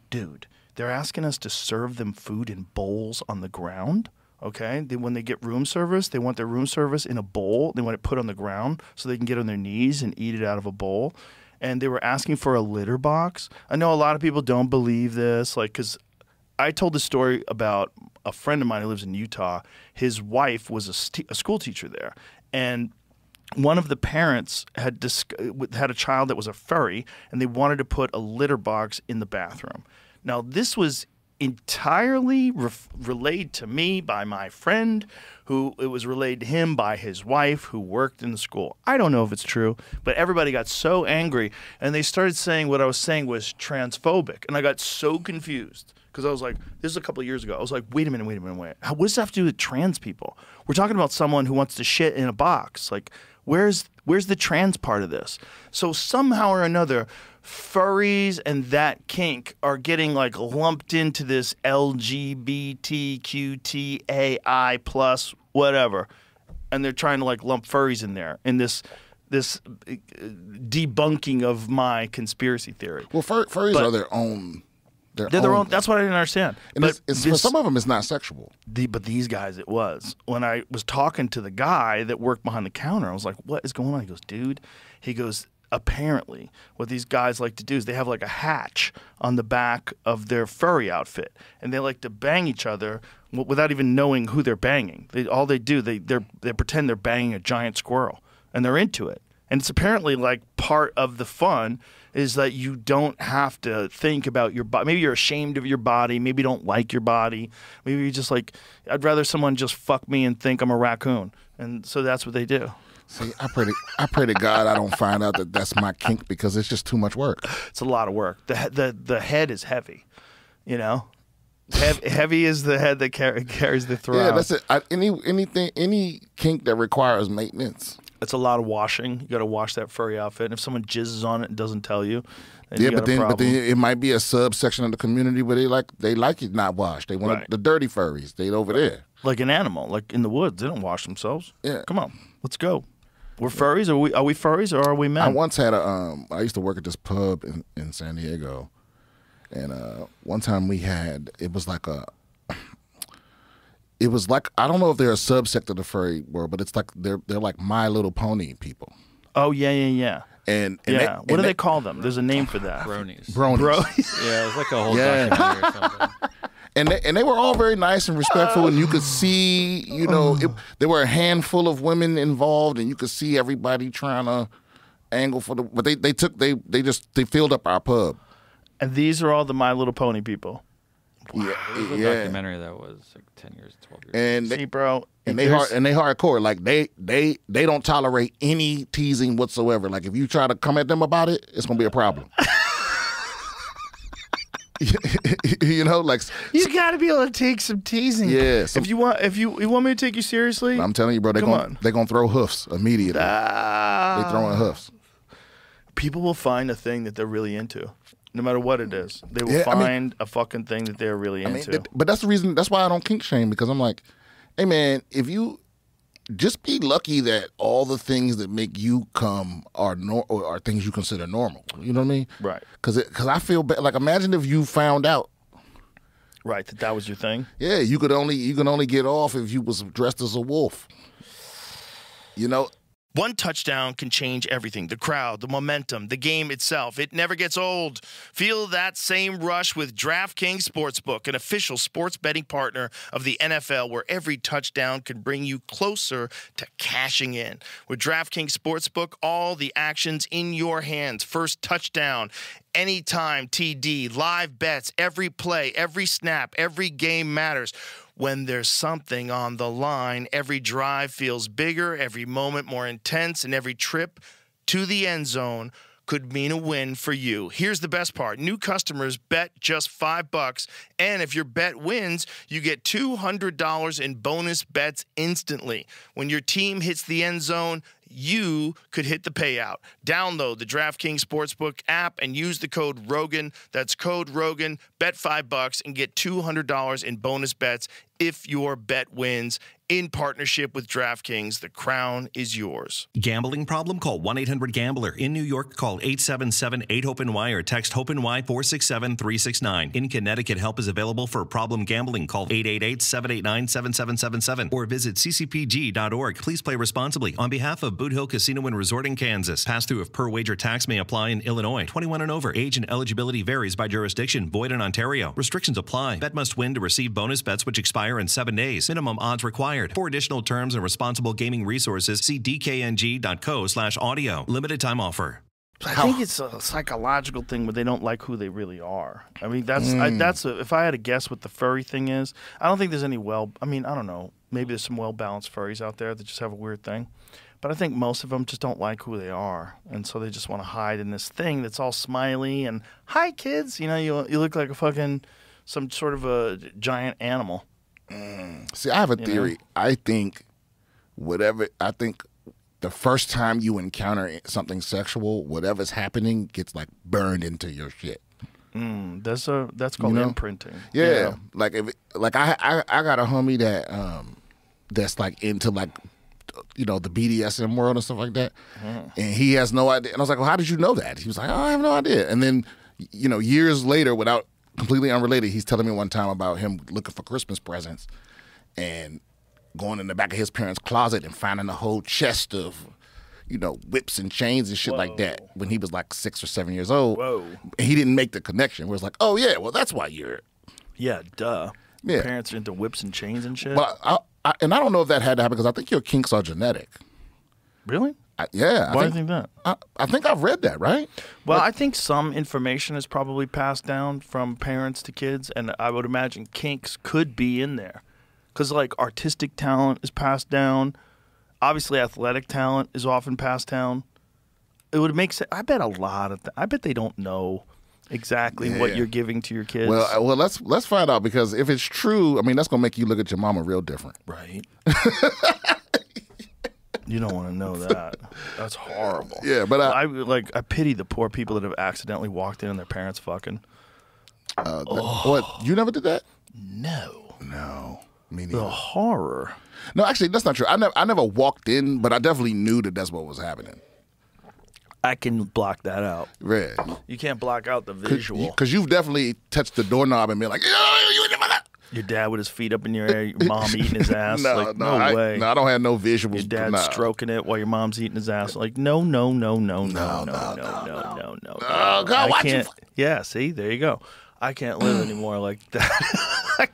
dude, they're asking us to serve them food in bowls on the ground, okay? When they get room service, they want their room service in a bowl. They want it put on the ground so they can get on their knees and eat it out of a bowl. And they were asking for a litter box. I know a lot of people don't believe this, like, because I told the story about a friend of mine who lives in Utah. His wife was a school teacher there. And one of the parents had a child that was a furry, and they wanted to put a litter box in the bathroom. Now, this was entirely relayed to me by my friend, who it was relayed to him by his wife, who worked in the school. I don't know if it's true, but everybody got so angry, and they started saying what I was saying was transphobic. And I got so confused. Because I was like, this is a couple of years ago. I was like, wait a minute. What does that have to do with trans people? We're talking about someone who wants to shit in a box. Like, where's the trans part of this? So somehow or another, furries and that kink are getting like lumped into this LGBTQTAI plus whatever. And they're trying to like lump furries in there in this debunking of my conspiracy theory. Well, furries are their own. They're their own. That's what I didn't understand. And but for some of them, it's not sexual. But these guys, it was. When I was talking to the guy that worked behind the counter, I was like, what is going on? He goes, dude. He goes, apparently, what these guys like to do is they have like a hatch on the back of their furry outfit, and they like to bang each other without even knowing who they're banging. All they do, they pretend they're banging a giant squirrel, and they're into it. And it's apparently like part of the fun is that you don't have to think about your body. Maybe you're ashamed of your body. Maybe you don't like your body. Maybe you're just like, I'd rather someone just fuck me and think I'm a raccoon. And so that's what they do. See, I pray to God I don't find out that that's my kink, because it's just too much work. It's a lot of work. The head is heavy, you know? Heavy is the head that carries the throat. Yeah, that's it. Any kink that requires maintenance. It's a lot of washing. You got to wash that furry outfit. And if someone jizzes on it and doesn't tell you, then you got a problem. But then it might be a subsection of the community where they like it not washed. They want the dirty furries. They over there. Like an animal, like in the woods, they don't wash themselves. Yeah, come on, let's go. We're furries. Are we furries or are we men? I once had I used to work at this pub in San Diego, and one time it was like I don't know if they're a subsect of the furry world, but it's like they're like My Little Pony people. Oh yeah. And what do they call them? There's a name for that. Bronies. Yeah, it's like a whole documentary or something. And they were all very nice and respectful, and you could see, you know, there were a handful of women involved, and you could see everybody trying to angle for the. But they filled up our pub. And these are all the My Little Pony people. Yeah, there was a documentary that was like 10 years, 12 years. And see, bro, and they hardcore. Like they don't tolerate any teasing whatsoever. Like if you try to come at them about it, it's gonna be a problem. You know, like you got to be able to take some teasing. Yeah. If you want me to take you seriously, I'm telling you, bro, they're gonna throw hoofs immediately. They throwing hoofs. People will find a thing that they're really into. No matter what it is, they will find a fucking thing that they're really into. But that's the reason. That's why I don't kink shame, because I'm like, hey man, if you just be lucky that all the things that make you come are things you consider normal. You know what I mean? Right. Because I feel bad. Like imagine if you found out. Right, that was your thing. Yeah, you can only get off if you was dressed as a wolf. You know. One touchdown can change everything. The crowd, the momentum, the game itself. It never gets old. Feel that same rush with DraftKings Sportsbook, an official sports betting partner of the NFL, where every touchdown can bring you closer to cashing in. With DraftKings Sportsbook, all the action's in your hands. First touchdown, anytime TD, live bets, every play, every snap, every game matters. When there's something on the line, every drive feels bigger, every moment more intense, and every trip to the end zone could mean a win for you. Here's the best part. New customers bet just $5, and if your bet wins, you get $200 in bonus bets instantly. When your team hits the end zone, you could hit the payout. Download the DraftKings Sportsbook app and use the code Rogan. That's code Rogan. Bet $5 and get $200 in bonus bets if your bet wins. In partnership with DraftKings, the crown is yours. Gambling problem? Call 1-800-GAMBLER. In New York, call 877-8-HOPE-NY or text HOPE-NY 467-369. In Connecticut, help is available for problem gambling. Call 888-789-7777 or visit ccpg.org. Please play responsibly. On behalf of Boot Hill Casino and Resort in Kansas, pass-through of per-wager tax may apply in Illinois. 21 and over. Age and eligibility varies by jurisdiction. Void in Ontario. Restrictions apply. Bet must win to receive bonus bets which expire in 7 days. Minimum odds required. For additional terms and responsible gaming resources, see dkng.co/audio. Limited time offer. I think it's a psychological thing where they don't like who they really are. I mean, if I had to guess what the furry thing is, I don't think there's any I don't know. Maybe there's some well-balanced furries out there that just have a weird thing. But I think most of them just don't like who they are. And so they just want to hide in this thing that's all smiley and, hi, kids. You know, you look like some sort of a giant animal. See, I have a theory. I think the first time you encounter something sexual, whatever's happening gets like burned into your shit. That's called imprinting. Yeah. Like I got a homie that that's like into like the BDSM world and stuff like that. And he has no idea. And I was like, well, how did you know that? He was like, oh, I have no idea. And then years later, without completely unrelated, he's telling me one time about him looking for Christmas presents and going in the back of his parents' closet and finding a whole chest of, whips and chains and shit like that when he was like 6 or 7 years old. Whoa. And he didn't make the connection where it's like, oh, yeah, well, that's why you're... Yeah, duh. Yeah. Parents are into whips and chains and shit? But I don't know if that had to happen because I think your kinks are genetic. Really? Why do you think that? I think I've read that, right? Well, I think some information is probably passed down from parents to kids, and I would imagine kinks could be in there. Because, like, artistic talent is passed down. Obviously, athletic talent is often passed down. It would make sense. I bet a lot of I bet they don't know exactly what you're giving to your kids. Well, let's find out, because if it's true, I mean, that's going to make you look at your mama real different. Right. You don't want to know that. That's horrible. Yeah, but I pity the poor people that have accidentally walked in and their parents fucking. What? You never did that? No. Me neither. The horror. No, actually, that's not true. I never walked in, but I definitely knew that that's what was happening. I can block that out. Right. You can't block out the visual. Because you've definitely touched the doorknob and been like, Your dad with his feet up in your air, your mom eating his ass. No way. No, I don't have no visuals. Your dad stroking it while your mom's eating his ass. Like, no. Oh, God, watch it. Yeah, see, there you go. I can't live anymore like that. I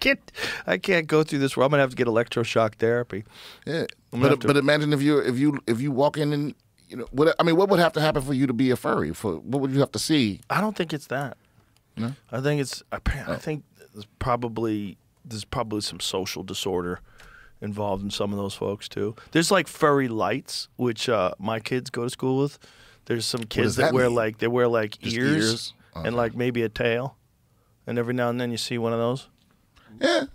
can't go through this. I'm gonna have to get electroshock therapy. Yeah, but imagine if you walk in and what would have to happen for you to be a furry? What would you have to see? I don't think it's that. No, I think it's. I think there's probably some social disorder involved in some of those folks too. There's like furry lights, which my kids go to school with. There's some kids that wear ears and like maybe a tail, and every now and then you see one of those. Yeah.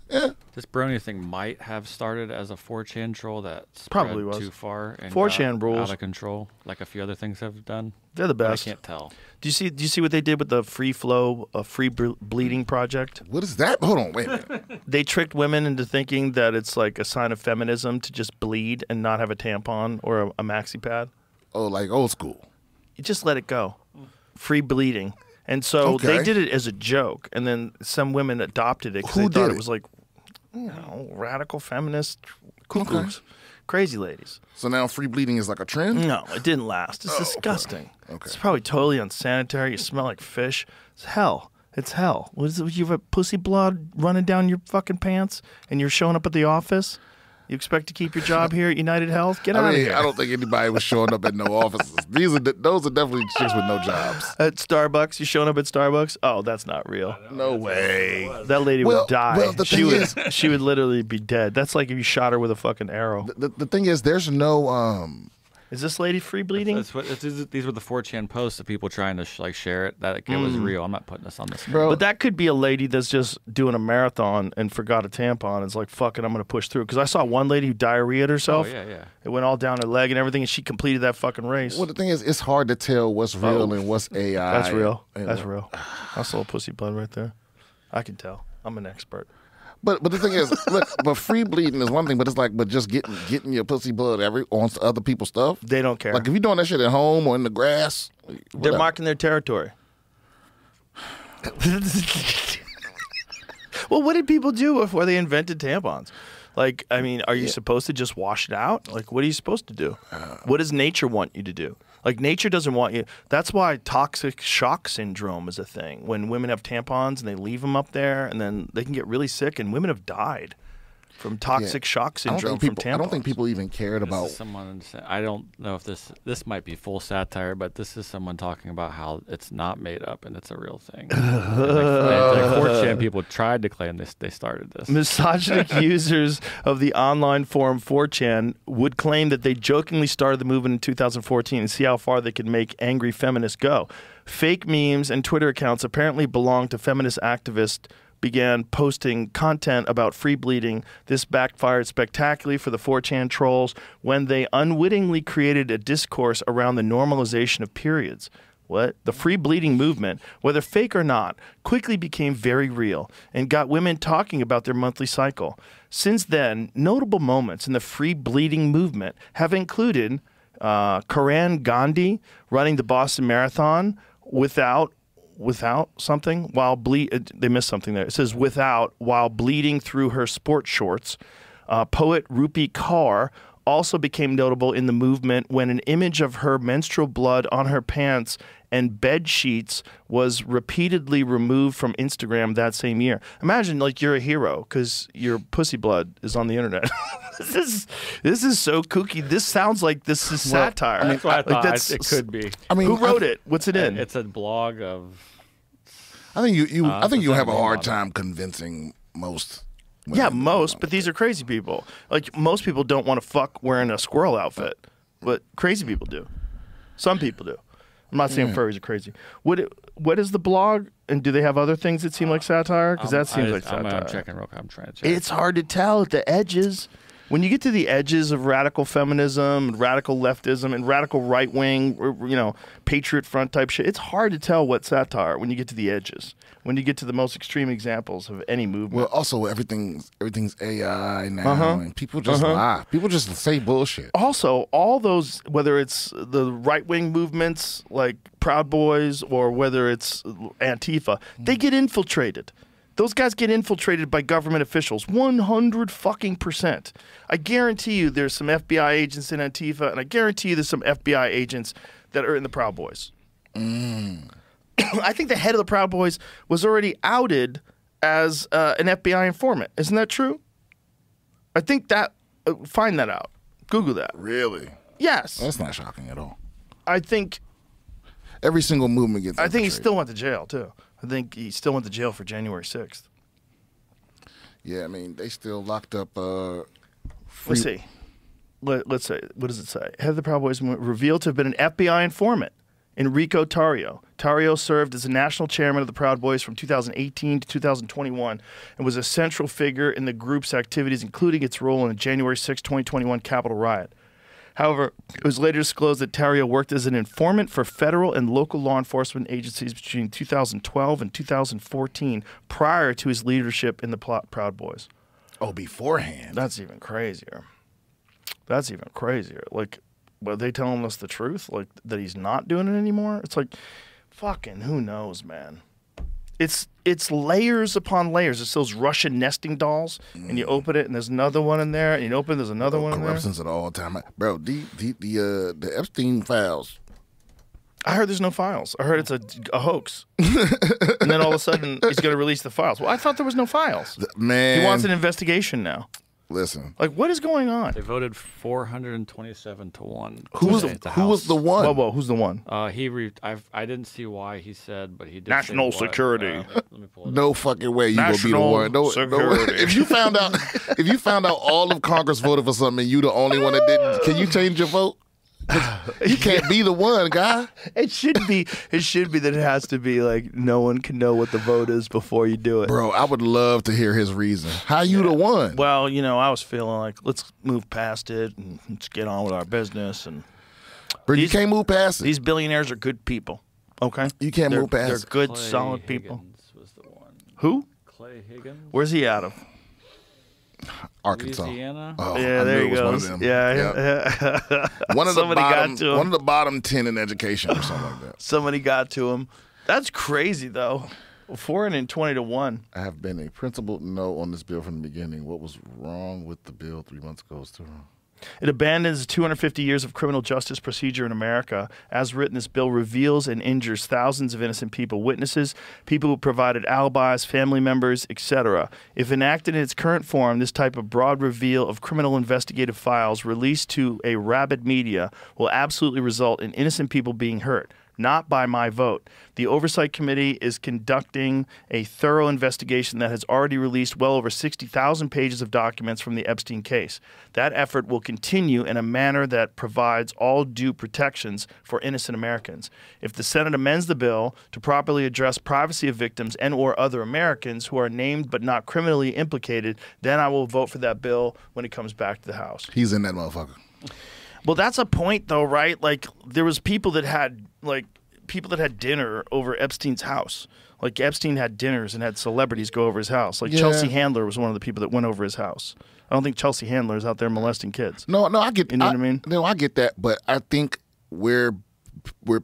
This brony thing might have started as a 4chan troll that Probably spread was. too far and 4chan got rules out of control, like a few other things have done. They're the But best. I can't tell. Do you see what they did with the free flow, free bleeding project? What is that? Hold on, wait a minute. They tricked women into thinking that it's like a sign of feminism to just bleed and not have a tampon or a maxi pad. Oh, like old school. You just let it go. Free bleeding. And so they did it as a joke, and then some women adopted it because they thought it was like, radical feminist cuckoos. Crazy ladies. So now free bleeding is like a trend? No, it didn't last. It's disgusting. Okay. It's probably totally unsanitary. You smell like fish. It's hell. It's hell. What is it? You have pussy blood running down your fucking pants and you're showing up at the office? You expect to keep your job here at United Health? Get out of here. I don't think anybody was showing up at no offices. Those are definitely chicks with no jobs. At Starbucks? You showing up at Starbucks? Oh, that's not real. No way. That lady would die. Well, the thing is, she would literally be dead. That's like if you shot her with a fucking arrow. the thing is, there's no Is this lady free bleeding? These were the 4chan posts of people trying to share it. That it was real. I'm not putting this on this. Bro. But that could be a lady that's just doing a marathon and forgot a tampon. It's like, fuck it, I'm going to push through. Because I saw one lady who diarrheaed herself. Oh, yeah. It went all down her leg and everything, and she completed that fucking race. Well, the thing is, it's hard to tell what's real and what's AI. That's real. That's know. real. I saw pussy blood right there. I can tell. I'm an expert. But the thing is, look, but free bleeding is one thing, but it's like, but just getting your pussy blood on other people's stuff. They don't care. Like if you're doing that shit at home or in the grass, They're whatever. marking their territory. Well, what did people do before they invented tampons? Like, I mean, are you supposed to just wash it out? Like, what are you supposed to do? What does nature want you to do? Like, nature doesn't want you. That's why toxic shock syndrome is a thing. When women have tampons and they leave them up there, and then they can get really sick, and women have died from toxic shock syndrome from tampons. I don't think people even cared about. I don't know if this might be full satire, but this is someone talking about how it's not made up and it's a real thing. like 4chan people tried to claim they started this. Misogynic users of the online forum 4chan would claim that they jokingly started the movement in 2014 and see how far they could make angry feminists go. Fake memes and Twitter accounts apparently belong to feminist activists began posting content about free bleeding. This backfired spectacularly for the 4chan trolls when they unwittingly created a discourse around the normalization of periods. What? The free bleeding movement, whether fake or not, quickly became very real and got women talking about their monthly cycle. Since then, notable moments in the free bleeding movement have included Karan Gandhi running the Boston Marathon without something while they missed something there. It says without while bleeding through her sports shorts. Poet Rupi Kaur also became notable in the movement when an image of her menstrual blood on her pants and bed sheets was repeatedly removed from Instagram that same year. Imagine like you're a hero because your pussy blood is on the internet. This is so kooky. This sounds like this is satire. I mean, that's what I thought. That's, It could be. I mean, who wrote it? What's it in? It's a blog of. I think I think you'll have a role hard model. time convincing most. Yeah, women. most, but these are crazy people. Like, most people don't want to fuck wearing a squirrel outfit, but crazy people do. Some people do. I'm not saying furries are crazy. What is the blog, and do they have other things that seem like satire? Because that seems like satire. I'm checking real quick. I'm trying to check. It's hard to tell at the edges. When you get to the edges of radical feminism, and radical leftism, and radical right-wing, Patriot Front type shit, it's hard to tell what's satire when you get to the edges. When you get to the most extreme examples of any movement. Well, also everything's AI now, and people just lie. People just say bullshit. Also, all those, whether it's the right-wing movements like Proud Boys or whether it's Antifa, they get infiltrated. Those guys get infiltrated by government officials, 100%. I guarantee you there's some FBI agents in Antifa, and I guarantee you there's some FBI agents that are in the Proud Boys. I think the head of the Proud Boys was already outed as an FBI informant. Isn't that true? I think that, find that out. Google that. Really? Yes. That's not shocking at all. I think Every single movement gets. he infiltrated. still went to jail, too. I think he still went to jail for January 6th. Yeah, I mean, they still locked up. Let's see. Let's say, what does it say? Head of the Proud Boys revealed to have been an FBI informant, Enrico Tario. Tario served as the national chairman of the Proud Boys from 2018 to 2021 and was a central figure in the group's activities, including its role in the January 6, 2021 Capitol riot. However, it was later disclosed that Tario worked as an informant for federal and local law enforcement agencies between 2012 and 2014, prior to his leadership in the Proud Boys. Oh, beforehand. That's even crazier. That's even crazier. Like, were they telling us the truth? Like, that he's not doing it anymore? It's like, fucking, who knows, man? It's layers upon layers. It's those Russian nesting dolls, and you open it, and there's another one in there, and you open, there's another one in there. Corruption's at all time, bro. The Epstein files. I heard there's no files. I heard it's a hoax, and then all of a sudden he's going to release the files. Well, I thought there was no files. Man, He wants an investigation now. Listen, Like, what is going on? They voted 427 to 1. who was the one? Whoa, who's the one? I didn't see why he said, but he did. National say what. security. Let me pull it up. No fucking way you gonna be the National one. No, security. if you found out all of Congress voted for something and you the only one that didn't, can you change your vote? 'Cause you can't be the one, guy. It should be that it has to be like no one can know what the vote is before you do it. Bro, I would love to hear his reason. How you the one? Well, I was feeling like let's move past it and let's get on with our business. And Bro, you can't move past it. these billionaires are good people. Okay, You can't move past They're it. good, Clay solid people. Higgins was the one. Who? Clay Higgins. Where's he out of? Arkansas. Louisiana. Oh, Yeah, I there knew he it was one goes. of them. Yeah. One of Somebody got to him. One of the bottom 10 in education or something like that. Somebody got to him. That's crazy though. 420 to 1. I have been a principled no on this bill from the beginning. What was wrong with the bill 3 months ago is too wrong. It abandons 250 years of criminal justice procedure in America. As written, this bill reveals and injures thousands of innocent people, witnesses, people who provided alibis, family members, etc. If enacted in its current form, this type of broad reveal of criminal investigative files released to a rabid media will absolutely result in innocent people being hurt. Not by my vote. The Oversight Committee is conducting a thorough investigation that has already released well over 60,000 pages of documents from the Epstein case. That effort will continue in a manner that provides all due protections for innocent Americans. If the Senate amends the bill to properly address privacy of victims and or other Americans who are named but not criminally implicated, then I will vote for that bill when it comes back to the House. He's in that motherfucker. Well, that's a point, though, right? Like, there was people that had dinner over Epstein's house. Like, Epstein had dinners and had celebrities go over his house. Like, Yeah. Chelsea Handler was one of the people that went over his house. I don't think Chelsea Handler is out there molesting kids. No, I get. You know what I mean? No, I get that, but I think we're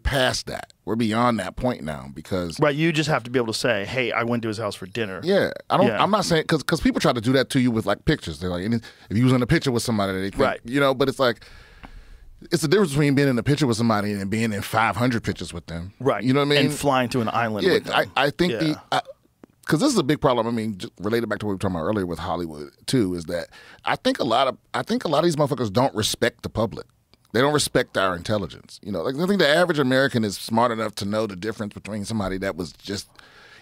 past that. We're beyond that point now because. Right, you just have to be able to say, hey, I went to his house for dinner. Yeah, I don't. Yeah. I'm not saying because people try to do that to you with like pictures. They're like, if you was in a picture with somebody, they think, Right. But it's like. It's the difference between being in a picture with somebody and being in 500 pictures with them. Right. You know what I mean? And flying to an island Yeah, with them. I think Yeah. because this is a big problem. I mean, just related back to what we were talking about earlier with Hollywood too, is that I think a lot of these motherfuckers don't respect the public. They don't respect our intelligence. Like I think the average American is smart enough to know the difference between somebody that was just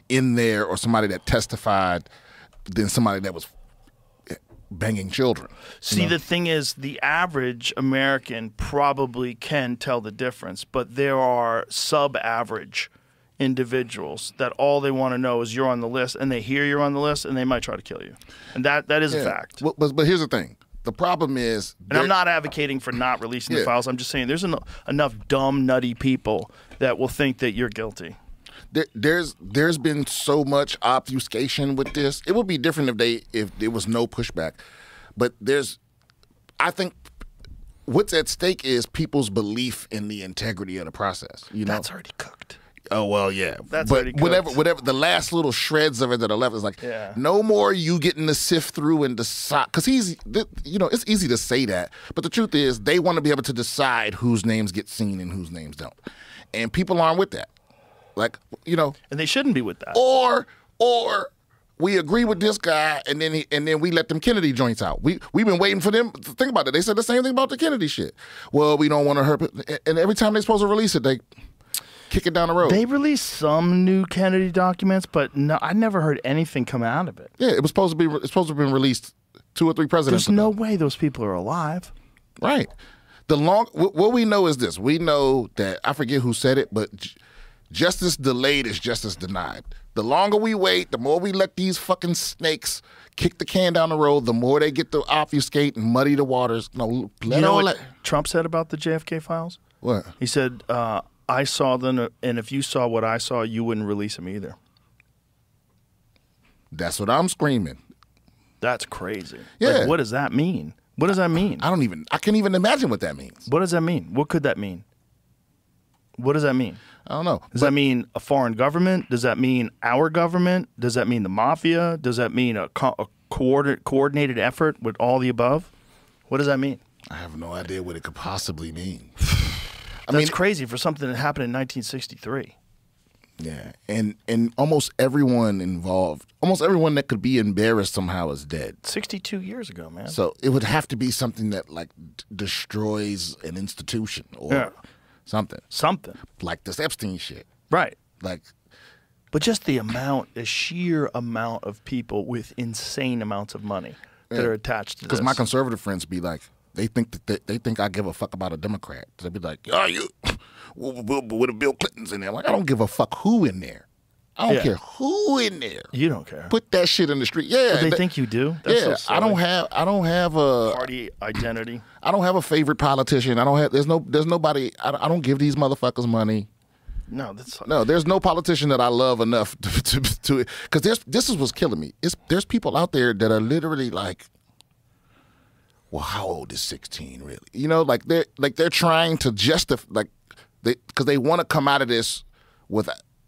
in there or somebody that testified than somebody that was banging children. See, the thing is, the average American probably can tell the difference, but there are sub-average individuals that all they want to know is you're on the list, and they hear you're on the list, and they might try to kill you. And that is a fact. Well, but here's the thing. The problem is... And I'm not advocating for not releasing the files. I'm just saying there's enough dumb, nutty people that will think that you're guilty. There's been so much obfuscation with this. It would be different if there was no pushback, but I think what's at stake is people's belief in the integrity of the process. That's already cooked. Oh well, yeah. That's but already cooked. whatever the last little shreds of it that are left is like, no more you getting to sift through and decide. Because it's easy to say that, but the truth is they want to be able to decide whose names get seen and whose names don't, and people aren't with that. Like, and they shouldn't be with that. Or we agree with this guy, and then we let them Kennedy joints out. We've been waiting for them. Think about it. They said the same thing about the Kennedy shit. Well, we don't want to hurt. And every time they're supposed to release it, they kick it down the road. They released some new Kennedy documents, but no, I never heard anything come out of it. Yeah, it's supposed to have been released 2 or 3 presidents. There's no way those people are alive. Right. What we know is this. We know that I forget who said it, but. Justice delayed is justice denied. The longer we wait, the more we let these fucking snakes kick the can down the road, the more they get to obfuscate and muddy the waters. No, You know what Trump said about the JFK files? What? He said, I saw them, and if you saw what I saw, you wouldn't release them either. That's what I'm screaming. That's crazy. Yeah. Like, what does that mean? What does that mean? I can't even imagine what that means. What does that mean? What could that mean? What does that mean? I don't know. Does that mean a foreign government? Does that mean our government? Does that mean the mafia? Does that mean a coordinated effort with all the above? What does that mean? I have no idea what it could possibly mean. That's crazy for something that happened in 1963. Yeah, and almost everyone involved, almost everyone that could be embarrassed somehow is dead. 62 years ago, man. So it would have to be something that like destroys an institution or something. Something. Like this Epstein shit. Right. Like, but just the sheer amount of people with insane amounts of money that are attached to this. Because my conservative friends be like, they think I give a fuck about a Democrat. They'd be like, oh, you, with the Bill Clintons in there. I'm like, I don't give a fuck who in there. I don't care who in there. You don't care. Put that shit in the street. Yeah. But they think you do? That's so silly. I don't have a party identity. I don't have a favorite politician. there's nobody, I don't give these motherfuckers money. No, there's no politician that I love enough to because this is what's killing me. There's people out there that are literally like, well, how old is 16 really? You know, like they're trying to justify because they want to come out of this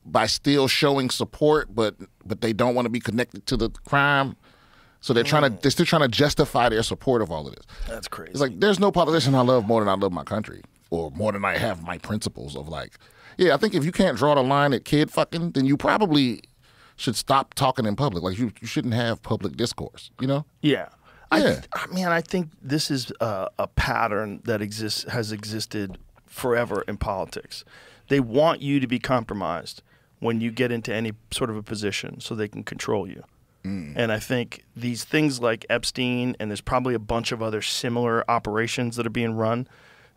by still showing support, but they don't want to be connected to the crime. So they're still trying to justify their support of all of this. That's crazy. It's like there's no politician I love more than I love my country, or more than I have my principles of like. Yeah, I think if you can't draw the line at kid fucking, then you probably should stop talking in public. Like you shouldn't have public discourse. You know? Yeah. Yeah. I think this is a pattern that has existed forever in politics. They want you to be compromised when you get into any sort of a position so they can control you. And I think these things like Epstein, and there's probably a bunch of other similar operations that are being run,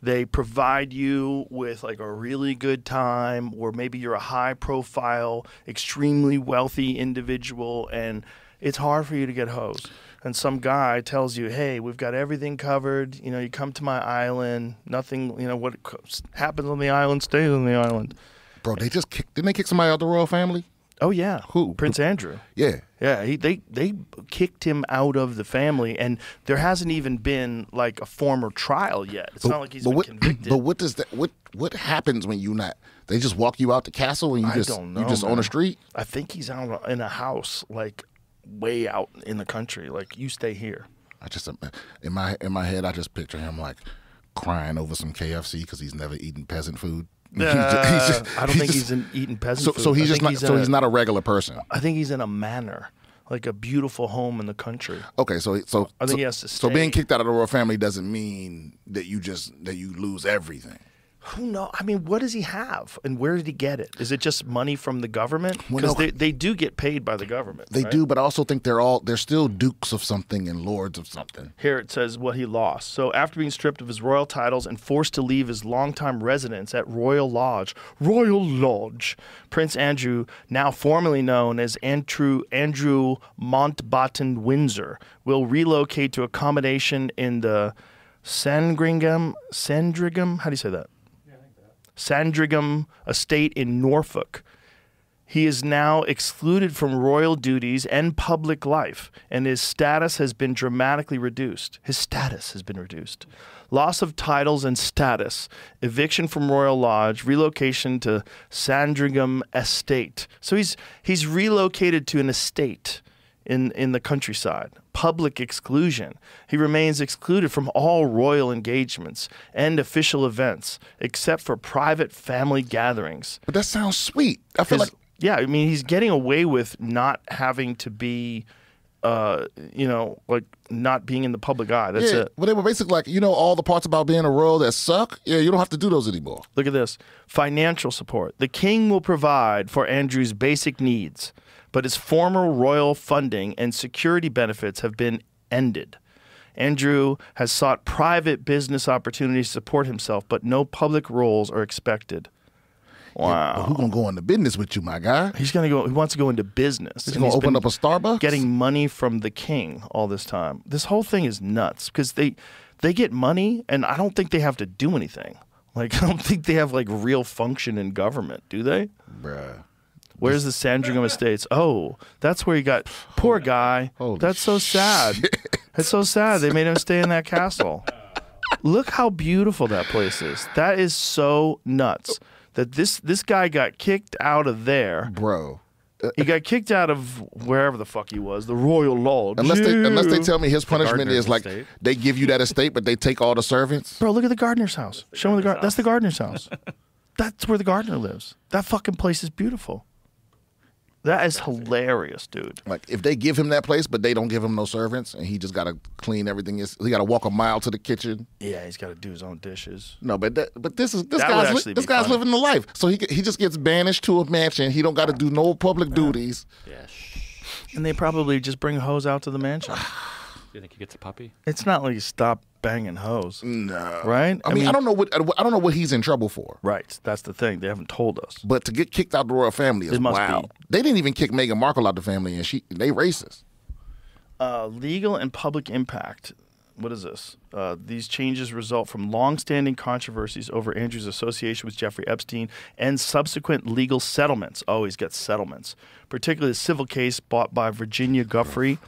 they provide you with like a really good time, or maybe you're a high profile, extremely wealthy individual, and it's hard for you to get hosed. And some guy tells you, hey, we've got everything covered. You know, you come to my island. Nothing, you know, what happens on the island stays on the island. Bro, didn't they kick somebody out the royal family? Oh, yeah. Who? Prince Andrew. Yeah. Yeah, they kicked him out of the family, and there hasn't even been like a formal trial yet. It's not like he's been convicted. But what does that? What happens when you not? They just walk you out the castle and you don't know, you just man. on the street? I think he's out in a house, like way out in the country. Like, you stay here. I just in my head, I just picture him like crying over some KFC because he's never eaten peasant food. I don't think he's eating peasant food. So he's he's not a regular person. I think he's in a manor, like a beautiful home in the country. Okay, so I think he has to stay. So being kicked out of the royal family doesn't mean that you lose everything. Who knows? I mean, what does he have, and where did he get it? Is it just money from the government? Because they do get paid by the government. They do, but I also think they're still dukes of something and lords of something. Here it says what he lost. So after being stripped of his royal titles and forced to leave his longtime residence at Royal Lodge, Prince Andrew, now formerly known as Andrew Mountbatten Windsor, will relocate to accommodation in the Sandringham, how do you say that? Sandringham estate in Norfolk. He is now excluded from royal duties and public life, and his status has been dramatically reduced. Loss of titles and status, eviction from Royal Lodge, relocation to Sandringham Estate. So he's relocated to an estate in the countryside. Public exclusion. He remains excluded from all royal engagements and official events, except for private family gatherings. But that sounds sweet. I feel like... Yeah, I mean, he's getting away with not having to be, like not being in the public eye. That's it. But they were basically like, all the parts about being a royal that suck, you don't have to do those anymore. Look at this. Financial support. The king will provide for Andrew's basic needs, but his former royal funding and security benefits have been ended. Andrew has sought private business opportunities to support himself, but no public roles are expected. Wow. Yeah, who's going to go into business with you, my guy? He wants to go into business. He's going to open up a Starbucks? Getting money from the king all this time. This whole thing is nuts because they get money, and I don't think they have to do anything. Like, I don't think they have, like, real function in government, do they? Bruh. Where's the Sandringham Estates? Oh, that's where he got... Poor guy. That's so sad. It's so sad. They made him stay in that castle. Look how beautiful that place is. That is so nuts. that this guy got kicked out of there. Bro. He got kicked out of wherever the fuck he was, the Royal Lodge. Unless they tell me his punishment gardener's is like estate. they give you that estate, but they take all the servants. Bro, look at the gardener's house. Show me the gardener. That's the gardener's house. That's where the gardener lives. That fucking place is beautiful. That is hilarious, dude. Like if they give him that place, but they don't give him no servants, and he just got to clean everything. He got to walk a mile to the kitchen. Yeah, he's got to do his own dishes. No, but this That would guy's actually be funny. living the life. So he just gets banished to a mansion. He don't got to do no public duties. Yeah. And they probably just bring a hose out to the mansion. Do you think he gets a puppy? It's not like you stop banging hoes. No, Right? I mean, I don't know what he's in trouble for. Right. That's the thing. They haven't told us. But to get kicked out the royal family is It must wow. be. They didn't even kick Meghan Markle out the family, and they racist. Legal and public impact. What is this? These changes result from long-standing controversies over Andrew's association with Jeffrey Epstein and subsequent legal settlements. Oh, he's got settlements. Particularly a civil case bought by Virginia Guffrey,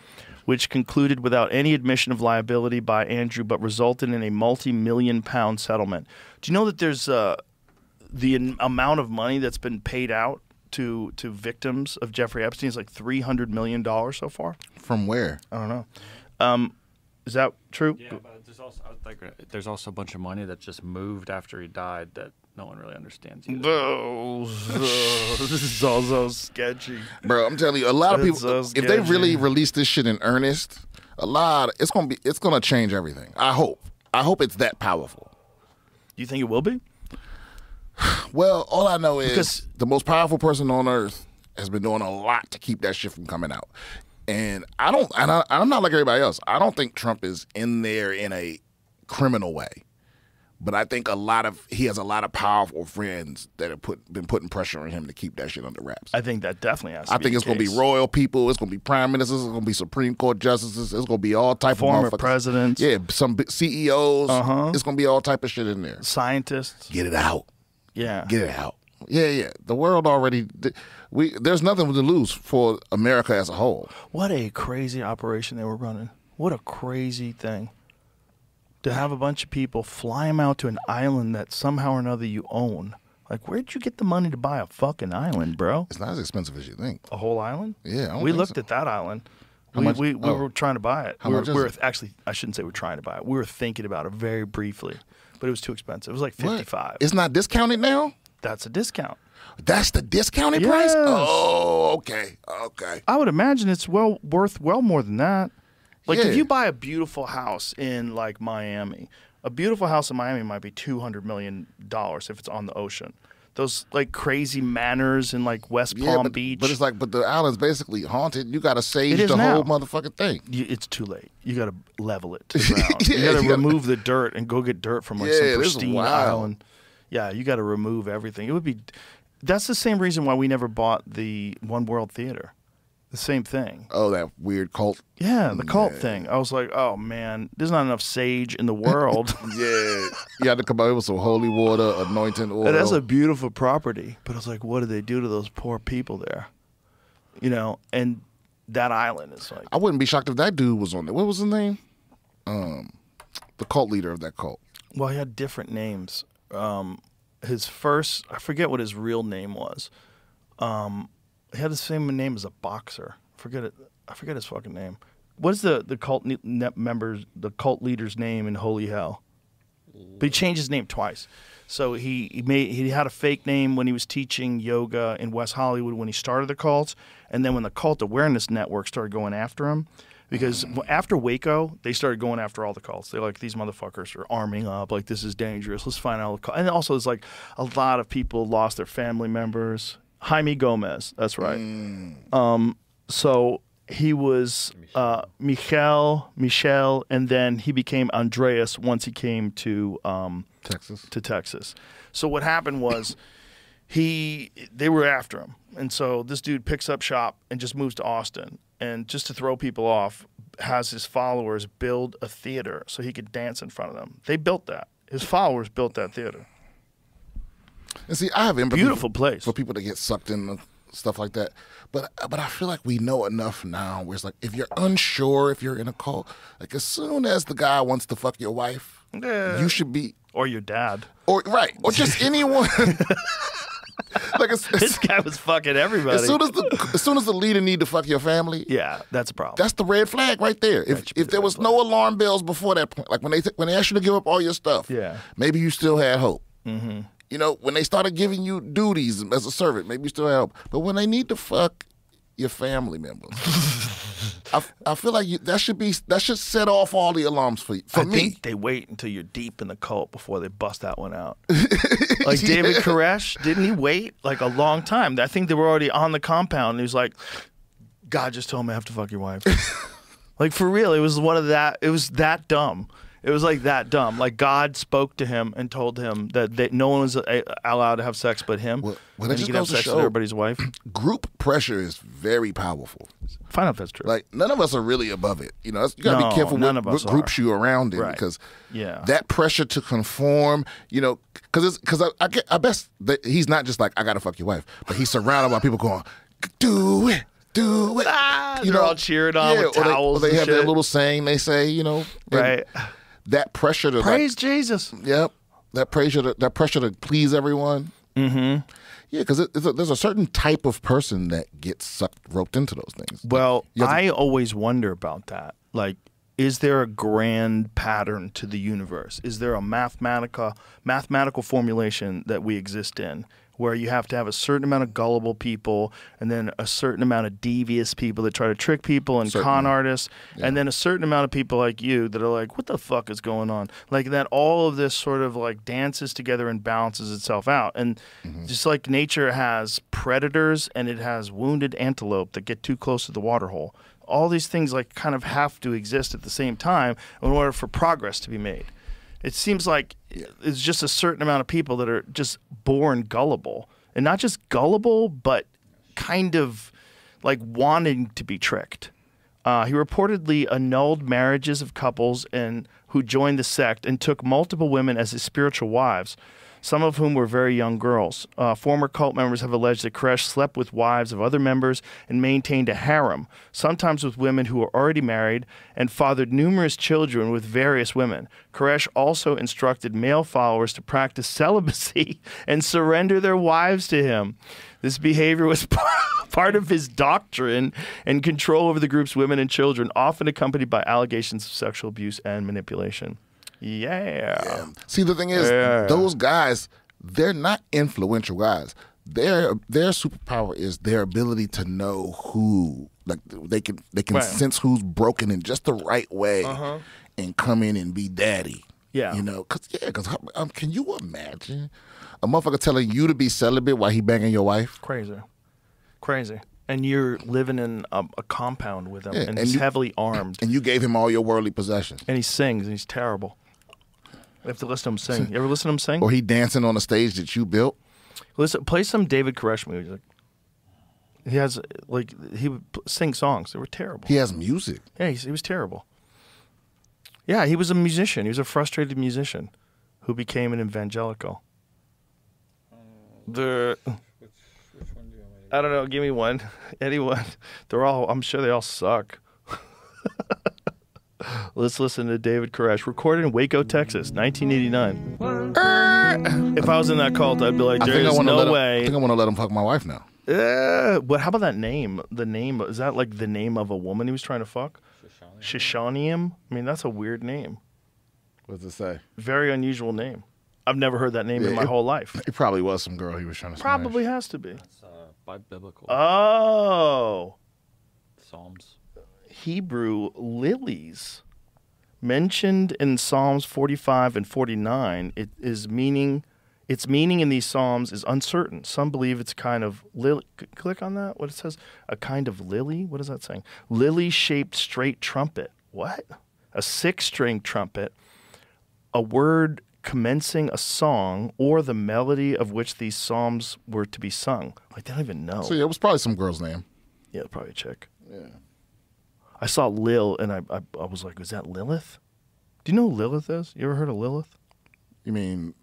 which concluded without any admission of liability by Andrew, but resulted in a multi-million-pound settlement. Do you know that there's the amount of money that's been paid out to victims of Jeffrey Epstein is like $300 million so far? From where? I don't know. Is that true? Yeah, but there's also a bunch of money that just moved after he died that no one really understands either. This is all so sketchy. Bro, I'm telling you, a lot of It's people, so if they sketchy. really release this shit in earnest, it's gonna change everything. I hope it's that powerful. Do you think it will be? Well, all I know is Because- the most powerful person on earth has been doing a lot to keep that shit from coming out. And I'm not like everybody else. I don't think Trump is in there in a criminal way. But I think he has a lot of powerful friends that have been putting pressure on him to keep that shit under wraps. I think that definitely has to I be think the it's going to be case. royal people. It's going to be prime ministers. It's going to be Supreme Court justices. It's going to be all type Former of motherfuckers. presidents. Yeah, some CEOs. Uh-huh. It's going to be all type of shit in there. Scientists. Get it out. Yeah. Get it out. Yeah. The world already. There's nothing to lose for America as a whole. What a crazy operation they were running. What a crazy thing. To have a bunch of people fly them out to an island that somehow or another you own. Like, where'd you get the money to buy a fucking island, bro? It's not as expensive as you think. A whole island? Yeah, I don't we think looked so. at that island. How We much? we Oh. were trying to buy it. How much is it? Actually, I shouldn't say we're trying to buy it. We were thinking about it very briefly, but it was too expensive. It was like What? $55. It's not discounted now? That's a discount. That's the discounted Yes. price? Oh, okay. I would imagine it's worth more than that. Like Yeah. if you buy a beautiful house in like Miami, a beautiful house in Miami might be $200 million if it's on the ocean. Those like crazy manors in like West Palm Beach. But it's like, but the island's basically haunted. You got to sage It is the now. whole motherfucking thing. It's too late. You got to level it to the ground. Yeah, you got to you gotta- remove the dirt and go get dirt from like Yeah, some this is pristine wild. island. Yeah, you got to remove everything. It would be. That's the same reason why we never bought the One World Theater. The same thing. Oh, that weird cult. Yeah, the cult thing. I was like, oh man, there's not enough sage in the world. Yeah. You had to come out with some holy water, anointing oil. And that's a beautiful property. But I was like, what did they do to those poor people there? You know, and that island is like. I wouldn't be shocked if that dude was on there. What was his name? The cult leader of that cult. Well, he had different names. His first, I forget what his real name was. He had the same name as a boxer. I forget his fucking name. What is the cult the cult leader's name in Holy Hell? But he changed his name twice. So he had a fake name when he was teaching yoga in West Hollywood when he started the cult, and then when the Cult Awareness Network started going after him, because after Waco they started going after all the cults. They're like, these motherfuckers are arming up. Like, this is dangerous. Let's find out all the cults. And also, it's like a lot of people lost their family members. Jaime Gomez, that's right. So he was Michel, and then he became Andreas once he came to Texas. So what happened was they were after him. And so this dude picks up shop and just moves to Austin. And just to throw people off, has his followers build a theater so he could dance in front of them. They built that. His followers built that theater. And see, I have empathy Beautiful place. for people that get sucked in stuff like that. But I feel like we know enough now where it's like, if you're unsure if you're in a cult, like as soon as the guy wants to fuck your wife, you should be, Or your dad. or just anyone. Like This guy was fucking everybody. as soon as the leader need to fuck your family, yeah, that's a problem. that's the red flag right there. If there was no alarm bells before that point, like when they asked you to give up all your stuff, Yeah. maybe you still had hope. Mm-hmm. You know, when they started giving you duties as a servant, maybe you still had hope. But when they need to fuck your family members, I feel like that should set off all the alarms for me. I think they wait until you're deep in the cult before they bust that one out. Like David Koresh, didn't he wait like a long time? I think they were already on the compound, and he was like, "God just told me I have to fuck your wife." Like for real, it was one of that. It was that dumb. It was like that dumb. Like God spoke to him and told him that no one was allowed to have sex but him. Well, and that he just could have goes to sex show with everybody's wife. Group pressure is very powerful. Find out if that's true. Like none of us are really above it. You know, you gotta No, be careful none what of us groups are. you around in Right. because Yeah. that pressure to conform. You know, because I bet that he's not just like I gotta fuck your wife, but he's surrounded by people going, do it. Do it. They're all cheering on with towels Or they and have that shit. little saying they say, you know. and Right. That pressure to Praise Jesus. Yep. That pressure to please everyone. Mm-hmm. Yeah, because there's a certain type of person that gets roped into those things. Well, You have to- I always wonder about that. Like, is there a grand pattern to the universe? Is there a mathematical formulation that we exist in where you have to have a certain amount of gullible people and then a certain amount of devious people that try to trick people and con artists and then a certain amount of people like you that are like, what the fuck is going on? Like that all of this sort of like dances together and balances itself out. And just like nature has predators and it has wounded antelope that get too close to the water hole. All these things like kind of have to exist at the same time in order for progress to be made. It seems like it's just a certain amount of people that are just born gullible. And not just gullible, but kind of like wanting to be tricked. He reportedly annulled marriages of couples and who joined the sect and took multiple women as his spiritual wives, some of whom were very young girls. Former cult members have alleged that Koresh slept with wives of other members and maintained a harem, sometimes with women who were already married, and fathered numerous children with various women. Koresh also instructed male followers to practice celibacy and surrender their wives to him. This behavior was part of his doctrine and control over the group's women and children, often accompanied by allegations of sexual abuse and manipulation. Yeah. See, the thing is, those guys, they're not influential guys. Their superpower is their ability to know who, like they can Right. sense who's broken in just the right way and come in and be daddy. Yeah. You know, because can you imagine a motherfucker telling you to be celibate while he banging your wife? Crazy. And you're living in a compound with him, Yeah, and and he's you- heavily armed, And you gave him all your worldly possessions. and he sings, and he's terrible. You have to listen to him sing. You ever listen to him sing? Or he dancing on a stage that you built. Listen, play some David Koresh music. He has he would sing songs. They were terrible. He has music. Yeah, he was terrible. Yeah, he was a musician. He was a frustrated musician who became an evangelical. I don't know. Give me one. Anyone. I'm sure they all suck. Let's listen to David Koresh, recorded in Waco, Texas, 1989. If I was in that cult, I'd be like, there's no way. I think I want to let him fuck my wife now. But how about that name? The name, is that like the name of a woman he was trying to fuck? Shishanium? I mean, that's a weird name. What does it say? Very unusual name. I've never heard that name in my whole life. It probably was some girl he was trying to Probably smash. has to be. It's by biblical Oh. Psalms. Hebrew lilies. Mentioned in Psalms 45 and 49, its meaning in these Psalms is uncertain. Some believe it's a kind of lily. Click on that, what it says. A kind of lily? What is that saying? Lily-shaped straight trumpet. What? A 6-string trumpet. A word commencing a song or the melody of which these Psalms were to be sung. Like, they don't even know. So yeah, it was probably some girl's name. Yeah, probably a chick. Yeah. I saw Lil, and I was like, is that Lilith? Do you know who Lilith is? You ever heard of Lilith? You mean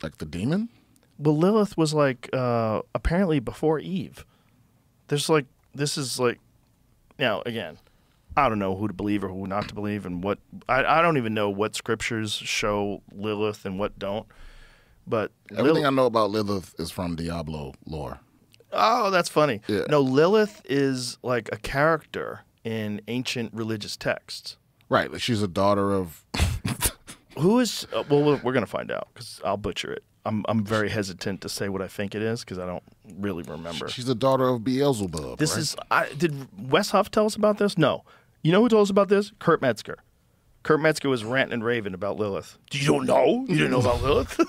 like the demon? Well, Lilith was like, apparently before Eve. This is like, now, again, I don't know who to believe or who not to believe, and what I don't even know what scriptures show Lilith and what don't. But Everything I know about Lilith is from Diablo lore. Oh, that's funny. Yeah. No, Lilith is like a character in ancient religious texts. Right, like she's a daughter of. Who is? Well, we're gonna find out because I'll butcher it. I'm very hesitant to say what I think it is because I don't really remember. She's the daughter of Beelzebub. This right? is. Did Wes Huff tell us about this? No. You know who told us about this? Kurt Metzger. Kurt Metzger was ranting and raving about Lilith. You don't know? You didn't know about Lilith?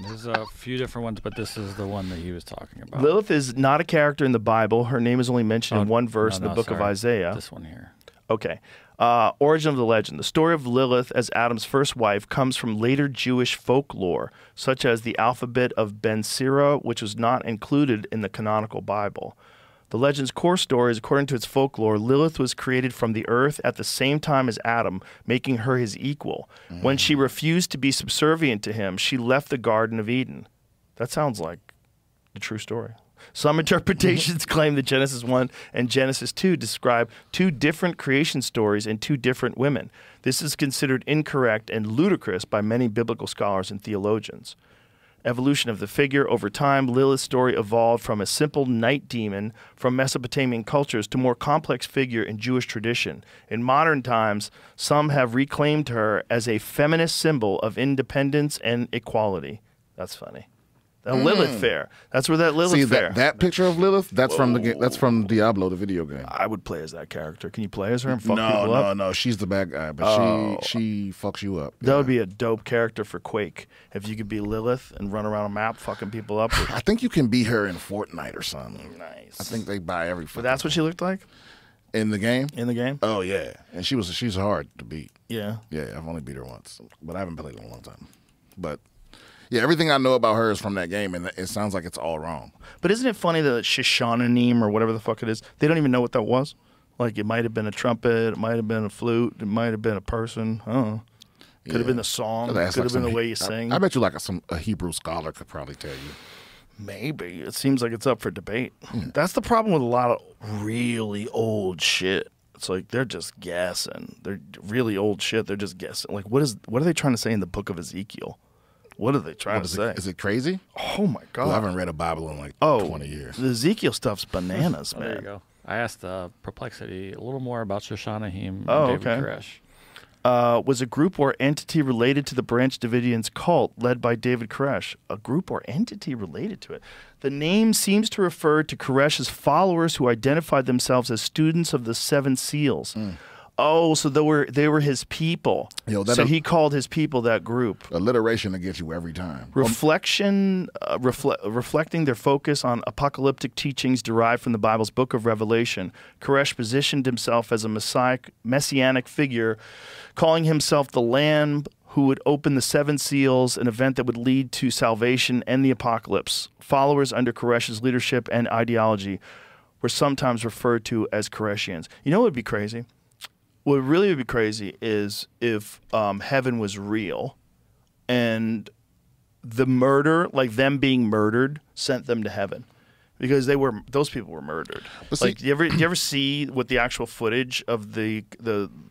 There's a few different ones, but this is the one that he was talking about. Lilith is not a character in the Bible. Her name is only mentioned in one verse in the book of Isaiah. This one here. Okay. Origin of the legend. The story of Lilith as Adam's first wife comes from later Jewish folklore, such as the alphabet of Ben Sira, which was not included in the canonical Bible. The legend's core story is, according to its folklore, Lilith was created from the earth at the same time as Adam, making her his equal. When she refused to be subservient to him, she left the Garden of Eden. That sounds like the true story. Some interpretations claim that Genesis 1 and Genesis 2 describe two different creation stories and two different women. This is considered incorrect and ludicrous by many biblical scholars and theologians. Evolution of the figure. Over time, Lilith's story evolved from a simple night demon from Mesopotamian cultures to a more complex figure in Jewish tradition. In modern times, some have reclaimed her as a feminist symbol of independence and equality. That's funny. A Lilith fair. That's where that Lilith fair. That picture of Lilith, that's from that's from Diablo, the video game. I would play as that character. Can you play as her and fuck people up? No, she's the bad guy, but she fucks you up. That would be a dope character for Quake. If you could be Lilith and run around a map fucking people up. I think you can be her in Fortnite or something. Nice. I think they buy every. But that's what she looked like in the game. in the game? Oh yeah, and she's hard to beat. Yeah. Yeah, I've only beat her once, but I haven't played in a long time. But yeah, everything I know about her is from that game, and it sounds like it's all wrong. But isn't it funny that Shoshananim or whatever the fuck it is, they don't even know what that was? Like, it might have been a trumpet, it might have been a flute, it might have been a person. I don't know. Could have been the song, could have been the way you sing. I bet you like a Hebrew scholar could probably tell you. Maybe. It seems like it's up for debate. That's the problem with a lot of really old shit. It's like they're just guessing. They're really old shit. They're just guessing. Like, what are they trying to say in the book of Ezekiel? What are they trying to say? Is it crazy? Oh, my God. Well, I haven't read a Bible in like 20 years. The Ezekiel stuff's bananas, man. There you go. I asked Perplexity a little more about Shoshanaim and David Koresh. Was a group or entity related to the Branch Davidians cult led by David Koresh. A group or entity related to it. The name seems to refer to Koresh's followers who identified themselves as students of the Seven Seals. Oh, so they were his people. So he called his people that group. Alliteration to get you every time. Reflecting their focus on apocalyptic teachings derived from the Bible's book of Revelation, Koresh positioned himself as a messianic figure, calling himself the Lamb who would open the seven seals, an event that would lead to salvation and the apocalypse. Followers under Koresh's leadership and ideology were sometimes referred to as Koreshians. You know what would be crazy? What really would be crazy is if heaven was real and the murder, like them being murdered, sent them to heaven. Because those people were murdered. Like, do you ever see what the actual footage of the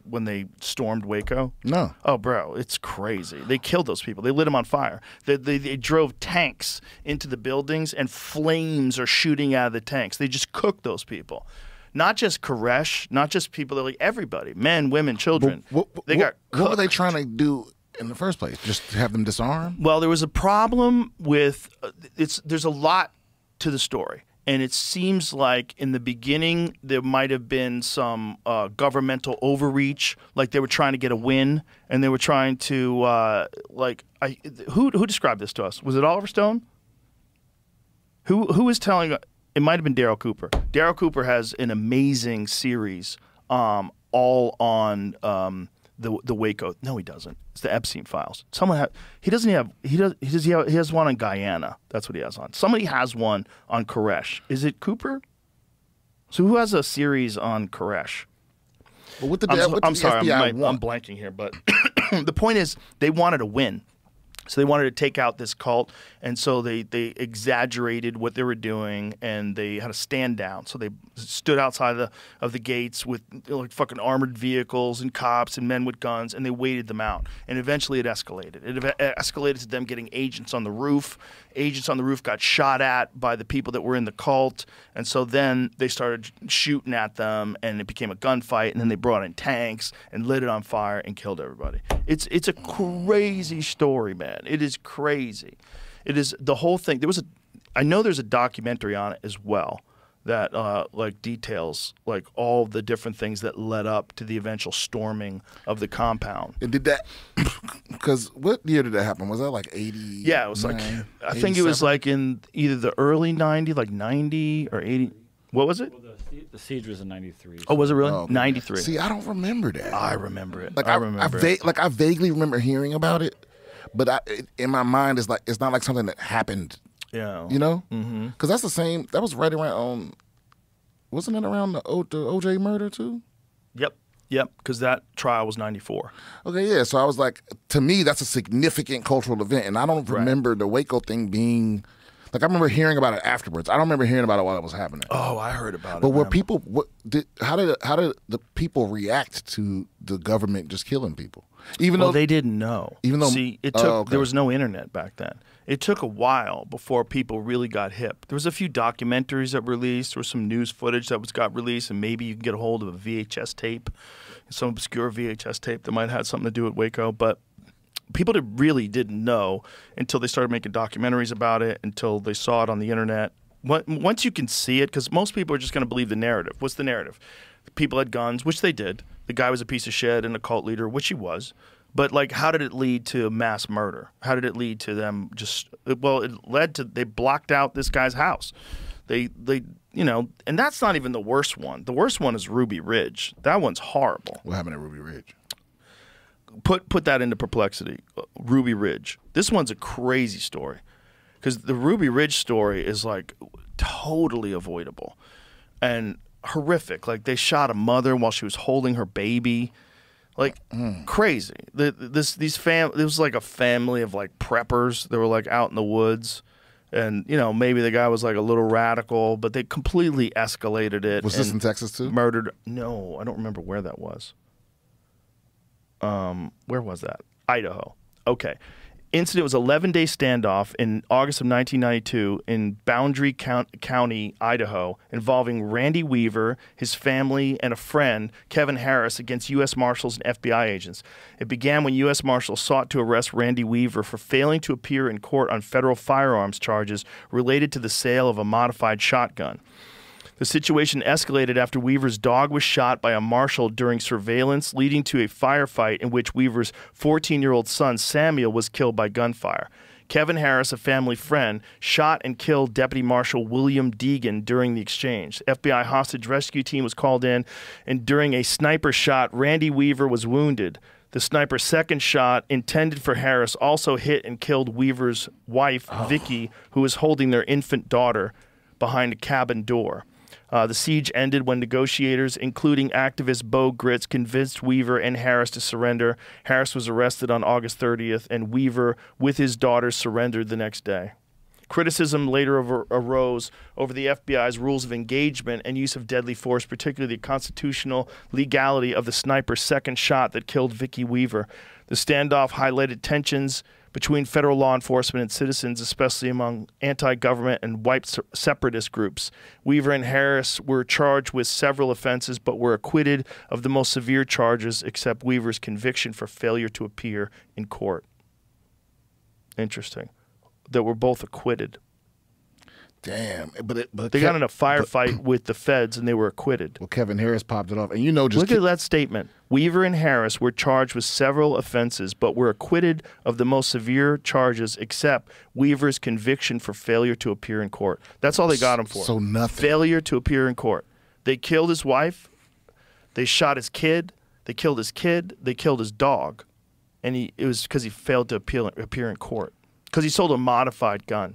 when they stormed Waco? No. Oh, bro, it's crazy. They killed those people. They lit them on fire. They drove tanks into the buildings, and flames are shooting out of the tanks. They just cooked those people. Not just Koresh, not just people, like everybody, men, women, children. They got cooked. What were they trying to do in the first place? Just have them disarm? Well, there was a problem with there's a lot to the story, and it seems like in the beginning there might have been some governmental overreach, like they were trying to get a win, and they were trying to who described this to us? Was it Oliver Stone? Who was telling? It might have been Daryl Cooper. Daryl Cooper has an amazing series, all on the Waco. No, he doesn't. It's the Epstein Files. He has one on Guyana. That's what he has on. Somebody has one on Koresh. Is it Cooper? So who has a series on Koresh? Well, I'm sorry, I'm blanking here, but the point is they wanted to win. So they wanted to take out this cult, and so they exaggerated what they were doing, and they had a stand down. So they stood outside of the gates with like fucking armored vehicles and cops and men with guns, and they waited them out. And eventually it escalated. It escalated to them getting agents on the roof. Agents on the roof got shot at by the people that were in the cult, and so then they started shooting at them, and it became a gunfight, and then they brought in tanks and lit it on fire and killed everybody. It's a crazy story, man. It is crazy. It is the whole thing. I know there's a documentary on it as well that like details like all the different things that led up to the eventual storming of the compound. And did that? Because what year did that happen? Was that like 80? Yeah, it was like I think it was like in either the early 90s, like 90 or 80. What was it? Well, the siege was in '93. Oh, was it really? Oh, 93. See, I don't remember that. I remember it. Like I remember it. I vaguely remember hearing about it, but in my mind, it's not like something that happened. Yeah. You know? Because that's the same. That was right around. Wasn't it around the OJ murder too? Yep. Because that trial was 94. Okay, yeah. So I was like, to me, that's a significant cultural event, and I don't remember the Waco thing being. Like I remember hearing about it afterwards. I don't remember hearing about it while it was happening. Oh, I heard about it. But were people? How did the people react to the government just killing people? Even though they didn't know. Even though it took there was no internet back then. It took a while before people really got hip. There was a few documentaries that were released. There was some news footage that got released, and maybe you can get a hold of a VHS tape, some obscure VHS tape that might have had something to do with Waco, but. People really didn't know until they started making documentaries about it, until they saw it on the internet. Once you can see it, because most people are just going to believe the narrative. What's the narrative? People had guns, which they did. The guy was a piece of shit and a cult leader, which he was. But like, how did it lead to mass murder? How did it lead to them just? Well, it led to they blocked out this guy's house. They and that's not even the worst one. The worst one is Ruby Ridge. That one's horrible. What happened at Ruby Ridge? Put that into perplexity. Ruby Ridge. This one's a crazy story because the Ruby Ridge story is like totally avoidable and horrific. Like they shot a mother while she was holding her baby, like crazy. It was like a family of like preppers. They were like out in the woods, and maybe the guy was like a little radical, but they completely escalated it. Was this in Texas too? Murdered? No, I don't remember where that was. Where was that? Idaho. Okay. Incident was 11-day standoff in August of 1992 in Boundary County, Idaho, involving Randy Weaver, his family, and a friend, Kevin Harris, against U.S. Marshals and FBI agents. It began when U.S. Marshals sought to arrest Randy Weaver for failing to appear in court on federal firearms charges related to the sale of a modified shotgun. The situation escalated after Weaver's dog was shot by a marshal during surveillance, leading to a firefight in which Weaver's 14-year-old son, Samuel, was killed by gunfire. Kevin Harris, a family friend, shot and killed Deputy Marshal William Deegan during the exchange. The FBI hostage rescue team was called in, and during a sniper shot, Randy Weaver was wounded. The sniper's second shot, intended for Harris, also hit and killed Weaver's wife, Vicky, who was holding their infant daughter behind a cabin door. The siege ended when negotiators, including activist Bo Gritz, convinced Weaver and Harris to surrender. Harris was arrested on August 30th, and Weaver, with his daughter, surrendered the next day. Criticism later arose over the FBI's rules of engagement and use of deadly force, particularly the constitutional legality of the sniper's second shot that killed Vicky Weaver. The standoff highlighted tensions between federal law enforcement and citizens, especially among anti-government and white separatist groups. Weaver and Harris were charged with several offenses, but were acquitted of the most severe charges, except Weaver's conviction for failure to appear in court. Interesting. That were both acquitted. Damn, but they got in a firefight with the feds and they were acquitted. Well, Kevin Harris popped it off, and look at that statement. Weaver and Harris were charged with several offenses, but were acquitted of the most severe charges, except Weaver's conviction for failure to appear in court. That's all they got him for. So nothing. Failure to appear in court. They killed his wife. They shot his kid. They killed his kid. They killed his dog, and it was because he failed to appear in court because he sold a modified gun.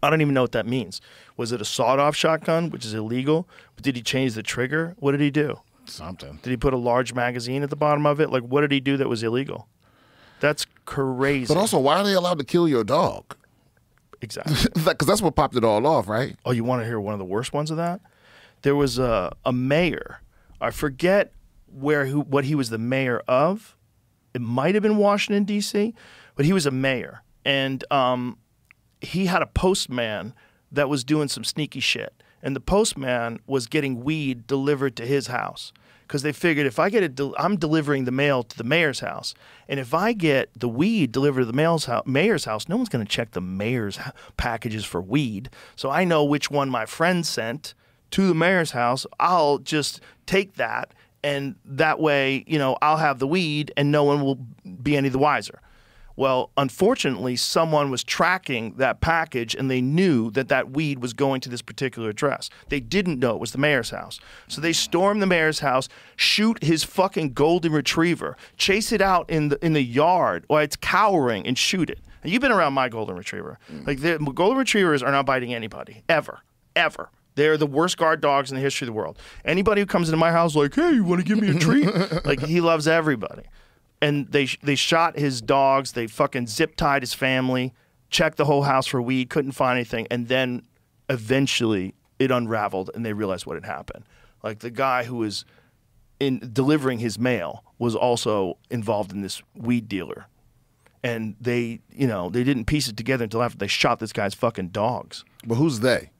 I don't even know what that means. Was it a sawed-off shotgun, which is illegal? But did he change the trigger? What did he do? Something. Did he put a large magazine at the bottom of it? Like, what did he do that was illegal? That's crazy. But also, why are they allowed to kill your dog? Exactly. Because that's what popped it all off, right? Oh, you want to hear one of the worst ones of that? There was a mayor. I forget what he was the mayor of. It might have been Washington, D.C., but he was a mayor. And he had a postman that was doing some sneaky shit. And the postman was getting weed delivered to his house. Because they figured if I get I'm delivering the mail to the mayor's house. And if I get the weed delivered to the mayor's house, no one's going to check the mayor's packages for weed. So I know which one my friend sent to the mayor's house. I'll just take that. And that way, I'll have the weed and no one will be any the wiser. Well, unfortunately, someone was tracking that package and they knew that weed was going to this particular address. They didn't know it was the mayor's house. So they storm the mayor's house, shoot his fucking golden retriever, chase it out in the yard while it's cowering and shoot it. And you've been around my golden retriever. Like, the golden retrievers are not biting anybody, ever, ever. They're the worst guard dogs in the history of the world. Anybody who comes into my house like, hey, you want to give me a treat? Like, he loves everybody. And they shot his dogs. They fucking zip-tied his family, checked the whole house for weed, couldn't find anything. And then eventually it unraveled and they realized what had happened. Like, the guy who was in delivering his mail was also involved in this weed dealer. And they didn't piece it together until after they shot this guy's fucking dogs. But who's they?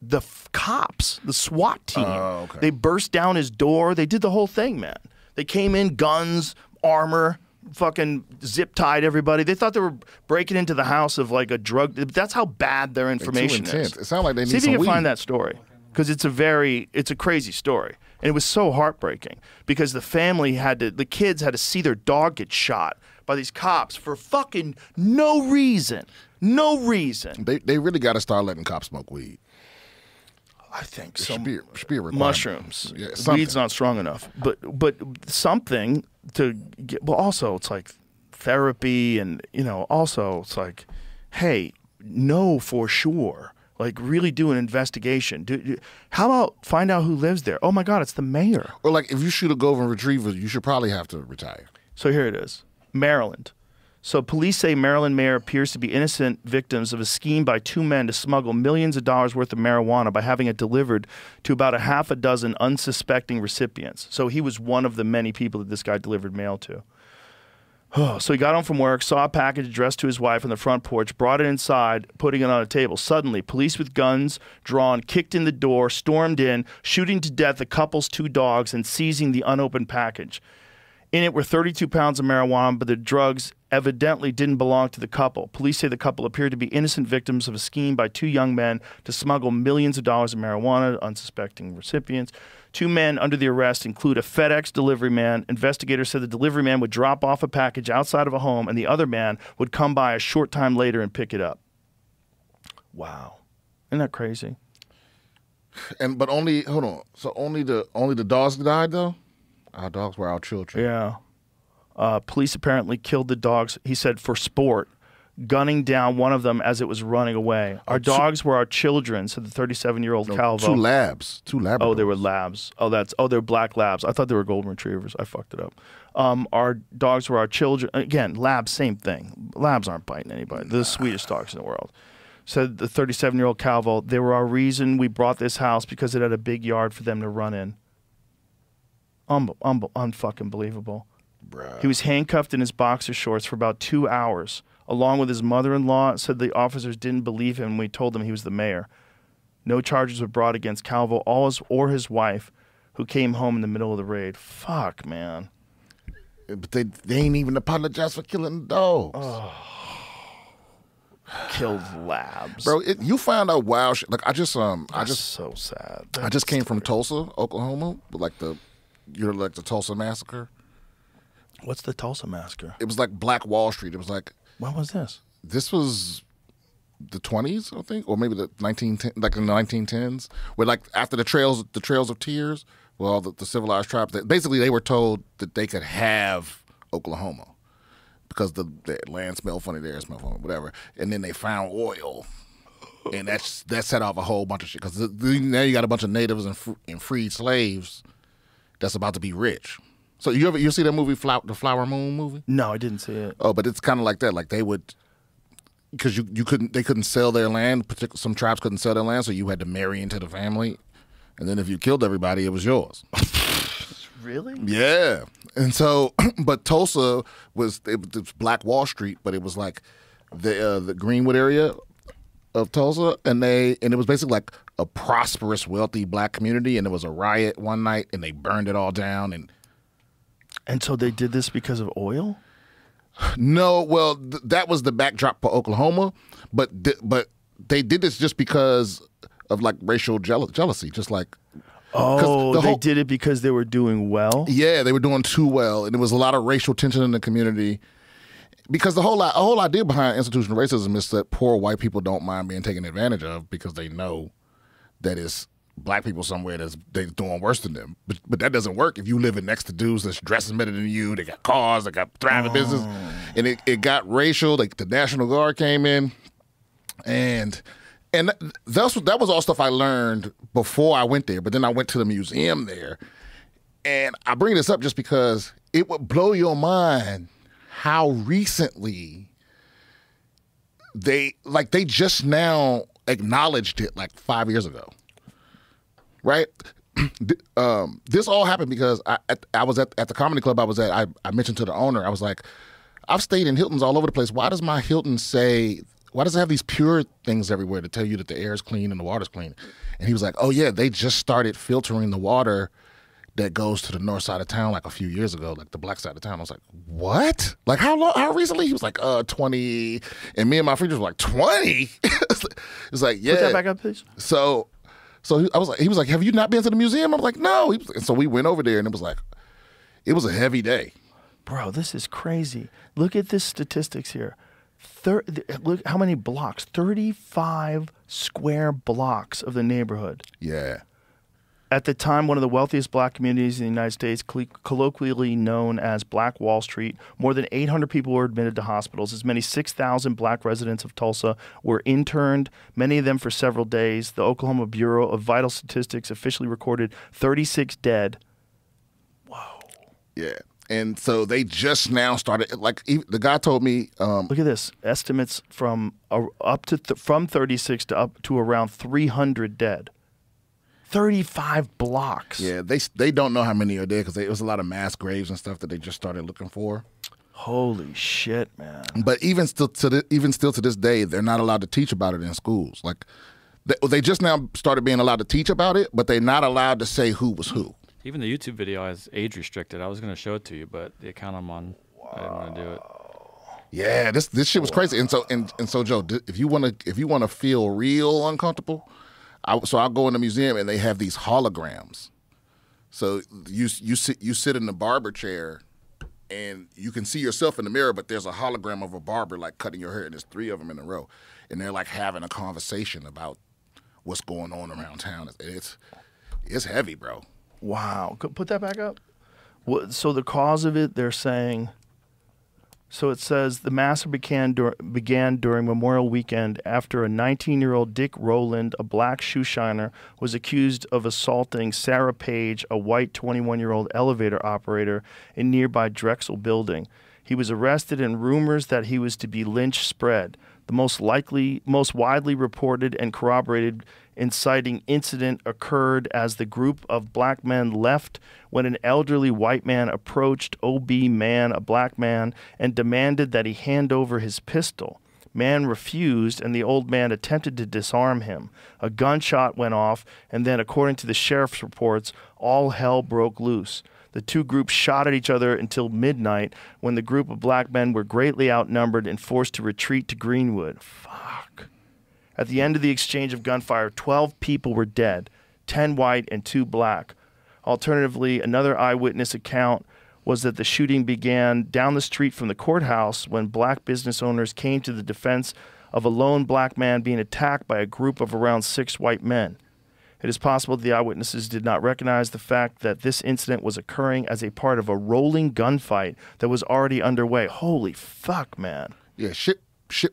The cops, the SWAT team. Oh, okay. They burst down his door. They did the whole thing, man. They came in, guns, armor, fucking zip-tied everybody. They thought they were breaking into the house of like a drug. That's how bad their information is. It sounds like they need See if some you can weed. find that story, because it's a crazy story. And it was so heartbreaking because the kids had to see their dog get shot by these cops for fucking no reason. No reason. They really got to start letting cops smoke weed. I think It so. should be a requirement. Mushrooms. Yeah, something. Weed's not strong enough, but something to get. Well, also it's like therapy, and also it's like, hey, know for sure. Like, really do an investigation. How about find out who lives there? Oh my God, it's the mayor. Or like, if you shoot a golden retriever, you should probably have to retire. So here it is, Maryland. So police say Maryland mayor appears to be innocent victims of a scheme by two men to smuggle millions of dollars worth of marijuana by having it delivered to about a half a dozen unsuspecting recipients. So he was one of the many people that this guy delivered mail to. So he got home from work, saw a package addressed to his wife on the front porch, brought it inside, putting it on a table. Suddenly, police with guns drawn kicked in the door, stormed in, shooting to death the couple's two dogs and seizing the unopened package. In it were 32 pounds of marijuana, but the drugs evidently didn't belong to the couple. Police say the couple appeared to be innocent victims of a scheme by two young men to smuggle millions of dollars of marijuana to unsuspecting recipients. Two men under the arrest include a FedEx delivery man. Investigators said the delivery man would drop off a package outside of a home, and the other man would come by a short time later and pick it up. Wow. Isn't that crazy? But only the dogs died though? Our dogs were our children. Yeah. Police apparently killed the dogs, he said, for sport, gunning down one of them as it was running away. Our dogs were our children, said the 37-year-old Calvo. Two labs. Two labs. Oh, they were labs. They're black labs. I thought they were golden retrievers. I fucked it up. Our dogs were our children. Again, labs, same thing. Labs aren't biting anybody. They're the sweetest dogs in the world. Said the 37-year-old Calvo, they were our reason we brought this house because it had a big yard for them to run in. Unfucking believable. Bruh. He was handcuffed in his boxer shorts for about 2 hours, along with his mother-in-law. Said the officers didn't believe him when we told them he was the mayor. No charges were brought against Calvo or his wife, who came home in the middle of the raid. Fuck, man. But they ain't even apologized for killing the dogs. Killed labs. Bro, you found out wild shit. Like, That's so sad. I just came from Tulsa, Oklahoma, like the Tulsa massacre. What's the Tulsa massacre? It was like Black Wall Street. It was like, When was this? this was the 20s, I think, or maybe the 1910s, where like after the trails of tears, well, the civilized tribes, basically they were told that they could have Oklahoma because the land smelled funny, the air smelled funny, whatever, and then they found oil, and that set off a whole bunch of shit because now you got a bunch of natives and freed slaves that's about to be rich. So you see that movie, the Flower Moon movie? No, I didn't see it. Oh, but it's kind of like that. Like they would, because they couldn't sell their land. Some tribes couldn't sell their land, so you had to marry into the family, and then if you killed everybody, it was yours. Really? Yeah. And so, but Tulsa was Black Wall Street, but it was like the Greenwood area of Tulsa, and it was basically like a prosperous, wealthy black community, and there was a riot one night, and they burned it all down, And so they did this because of oil? No, well, that was the backdrop for Oklahoma, but they did this just because of like racial jealousy, just like. Oh, they did it because they were doing well? Yeah, they were doing too well, and there was a lot of racial tension in the community. Because the whole idea behind institutional racism is that poor white people don't mind being taken advantage of because they know that it's black people somewhere they're doing worse than them. But that doesn't work if you living next to dudes that's dressing better than you. They got cars, they got thriving business, and it got racial. Like the National Guard came in, and that was all stuff I learned before I went there. But then I went to the museum there, and I bring this up just because it would blow your mind how recently they just now acknowledged it like 5 years ago, right? This all happened because I was at the comedy club I was at. I mentioned to the owner, I was like, I've stayed in Hiltons all over the place. Why does my Hilton why does it have these pure things everywhere to tell you that the air is clean and the water's clean? And he was like, oh yeah, they just started filtering the water that goes to the north side of town like a few years ago, like the black side of town. I was like, what? Like how recently? He was like, 20. And me and my friends were like, 20? It's like, yeah. Put that back up, please. So he was like, have you not been to the museum? I was like, no. And so we went over there, and it was a heavy day. Bro, this is crazy. Look at this statistics here. Look how many blocks. 35 square blocks of the neighborhood. Yeah. At the time, one of the wealthiest black communities in the United States, colloquially known as Black Wall Street, more than 800 people were admitted to hospitals. As many as 6,000 black residents of Tulsa were interned, many of them for several days. The Oklahoma Bureau of Vital Statistics officially recorded 36 dead. Whoa. Yeah. And so they just now started, like the guy told me. Look at this. Estimates from from 36 to up to around 300 dead. 35 blocks. Yeah, they don't know how many are there because it was a lot of mass graves and stuff that they just started looking for. Holy shit, man! But even still to this day, they're not allowed to teach about it in schools. Like they just now started being allowed to teach about it, but they're not allowed to say who was who. Even the YouTube video is age restricted. I was going to show it to you, but the account I'm on, I didn't want to do it. Yeah, this shit was crazy. And so Joe, if you want to feel real uncomfortable. I'll go in the museum and they have these holograms. So you sit in the barber chair and you can see yourself in the mirror, but there's a hologram of a barber like cutting your hair, and there's 3 of them in a row, and they're like having a conversation about what's going on around town. It's heavy, bro. Wow, put that back up. So the cause of it, they're saying. So it says the massacre began during Memorial Weekend after a 19-year-old Dick Rowland, a black shoe shiner, was accused of assaulting Sarah Page, a white 21-year-old elevator operator in nearby Drexel building. He was arrested, and rumors that he was to be lynched spread. The most widely reported and corroborated inciting incident occurred as the group of black men left when an elderly white man approached OB Man, a black man, and demanded that he hand over his pistol. Man refused, and the old man attempted to disarm him. A gunshot went off, and then, according to the sheriff's reports, all hell broke loose. The two groups shot at each other until midnight, when the group of black men were greatly outnumbered and forced to retreat to Greenwood. Fuck. At the end of the exchange of gunfire, 12 people were dead, 10 white and 2 black. Alternatively, another eyewitness account was that the shooting began down the street from the courthouse when black business owners came to the defense of a lone black man being attacked by a group of around 6 white men. It is possible that the eyewitnesses did not recognize the fact that this incident was occurring as a part of a rolling gunfight that was already underway. Holy fuck, man. Yeah, shit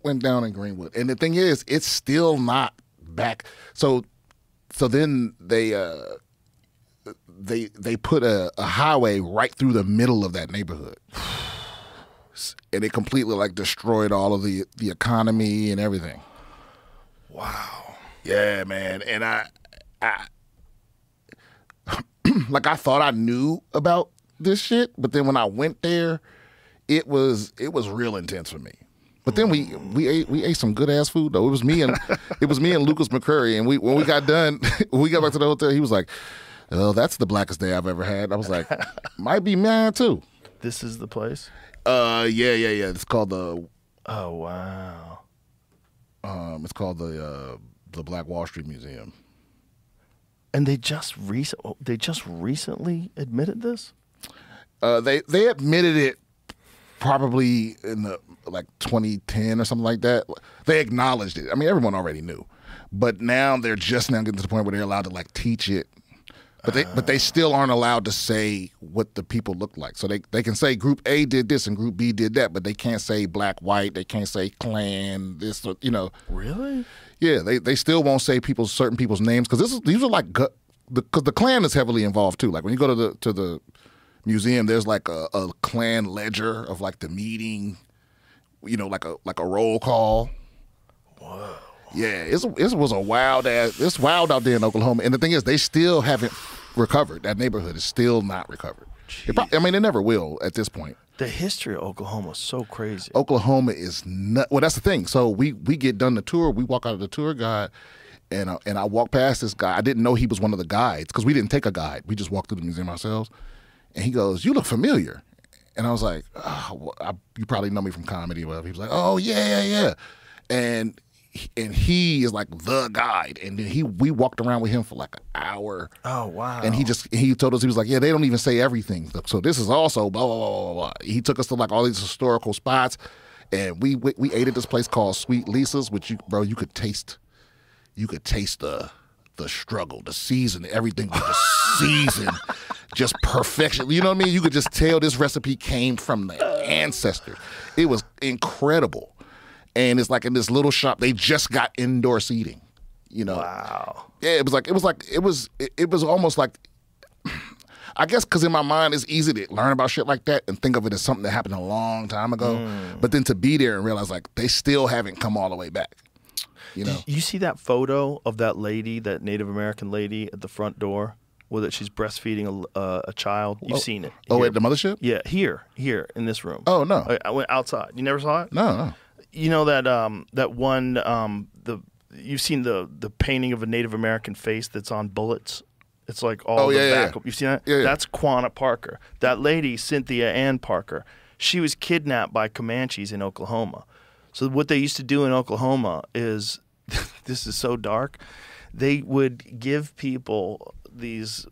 went down in Greenwood. And the thing is, it's still not back. So then they they put a highway right through the middle of that neighborhood, and it completely like destroyed all of the economy and everything. Wow. Yeah, man. And I like I thought I knew about this shit, but then when I went there, it was real intense for me. But then we ate some good ass food though. It was me and Lucas McCurry, and when we got done, when we got back to the hotel, he was like, "Oh, that's the blackest day I've ever had." I was like, "Might be mine too." This is the place? Yeah. It's called the Oh, wow. it's called the Black Wall Street Museum. And they just recently admitted this? They admitted it probably in the like 2010 or something like that. They acknowledged it. I mean, everyone already knew, but now they're just now getting to the point where they're allowed to like teach it. But they still aren't allowed to say what the people look like. So they can say Group A did this and Group B did that, but they can't say black, white. They can't say Klan. This, you know. Really? Yeah, they still won't say certain people's names because these are like because the Klan is heavily involved too. Like when you go to the museum, there's like a Klan ledger of like the meeting, you know, like a roll call. Whoa. Yeah, it was a wild ass. It's wild out there in Oklahoma, and the thing is, they still haven't recovered. That neighborhood is still not recovered. I mean, it never will at this point. The history of Oklahoma is so crazy. Oklahoma is not. Well, that's the thing. So we get done the tour. We walk out of the tour guide, and I walk past this guy. I didn't know he was one of the guides because we didn't take a guide. We just walked through the museum ourselves. And he goes, "You look familiar." And I was like, "Oh, well, you probably know me from comedy or whatever." He was like, "Oh yeah." And he is like the guide, and then we walked around with him for like an hour. Oh wow! And he told us, he was like, "Yeah, they don't even say everything. So this is also blah blah blah blah blah." He took us to like all these historical spots, and we ate at this place called Sweet Lisa's, which you could taste the struggle, the season, everything was just seasoned, just perfection. You know what I mean? You could just tell this recipe came from the ancestors. It was incredible. And it's like in this little shop, they just got indoor seating, you know. Wow. Yeah, it was almost like, I guess because in my mind it's easy to learn about shit like that and think of it as something that happened a long time ago. But then to be there and realize like they still haven't come all the way back, you know. You see that photo of that lady, that Native American lady at the front door? With it, she's breastfeeding a child. You've seen it. Oh, here. at the mothership? Yeah, here in this room. Oh, no. I went outside. You never saw it? No. You know that one you've seen the painting of a Native American face that's on bullets. It's like all back. You've seen that? Yeah. That's Quanah Parker. That lady, Cynthia Ann Parker, she was kidnapped by Comanches in Oklahoma. So what they used to do in Oklahoma is, this is so dark, they would give people these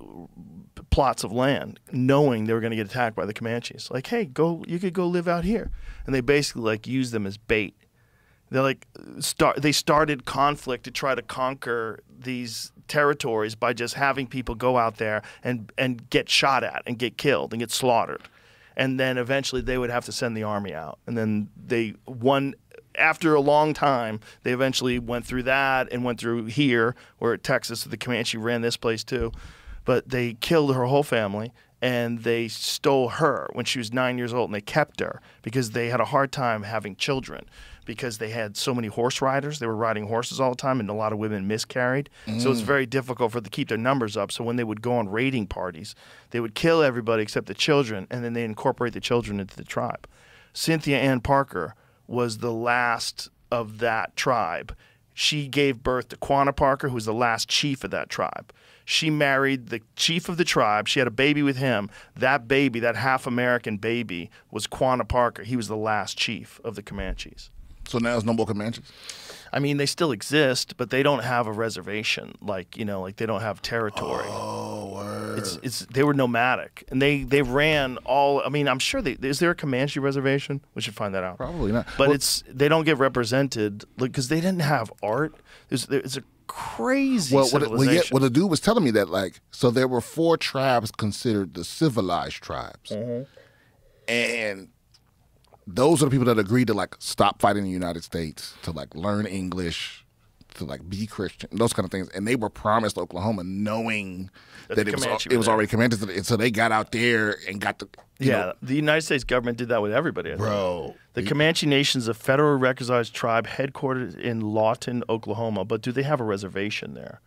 plots of land knowing they were going to get attacked by the Comanches. Like, hey, you could go live out here. And they basically like use them as bait. They're like they started conflict to try to conquer these territories by just having people go out there and get shot at and get killed and get slaughtered. And then eventually they would have to send the army out. And then after a long time, they eventually went through that and went through here, where at Texas, the Comanche ran this place too. But they killed her whole family, and they stole her when she was 9 years old, and they kept her because they had a hard time having children because they had so many horse riders. They were riding horses all the time, and a lot of women miscarried. So it's very difficult for them to keep their numbers up. So when they would go on raiding parties, they would kill everybody except the children, and then they incorporate the children into the tribe. Cynthia Ann Parker was the last of that tribe. She gave birth to Quanah Parker, who was the last chief of that tribe. She married the chief of the tribe. She had a baby with him. That baby, that half-American baby, was Quanah Parker. He was the last chief of the Comanches. So now there's no more Comanches? I mean, they still exist, but they don't have a reservation. Like they don't have territory. Oh, word. They were nomadic, and they ran all. I mean, I'm sure is there a Comanche reservation? We should find that out. Probably not. But they don't get represented because they didn't have art. It's a crazy civilization. Well, the dude was telling me that so there were 4 tribes considered the civilized tribes, and those are the people that agreed to stop fighting the United States, to learn English, to like be Christian, those kind of things, and they were promised Oklahoma, knowing that it was already commanded to, and so they got out there and got the the United States government did that with everybody. I think. Bro. The Comanche Nation is a federally recognized tribe headquartered in Lawton, Oklahoma, but do they have a reservation there?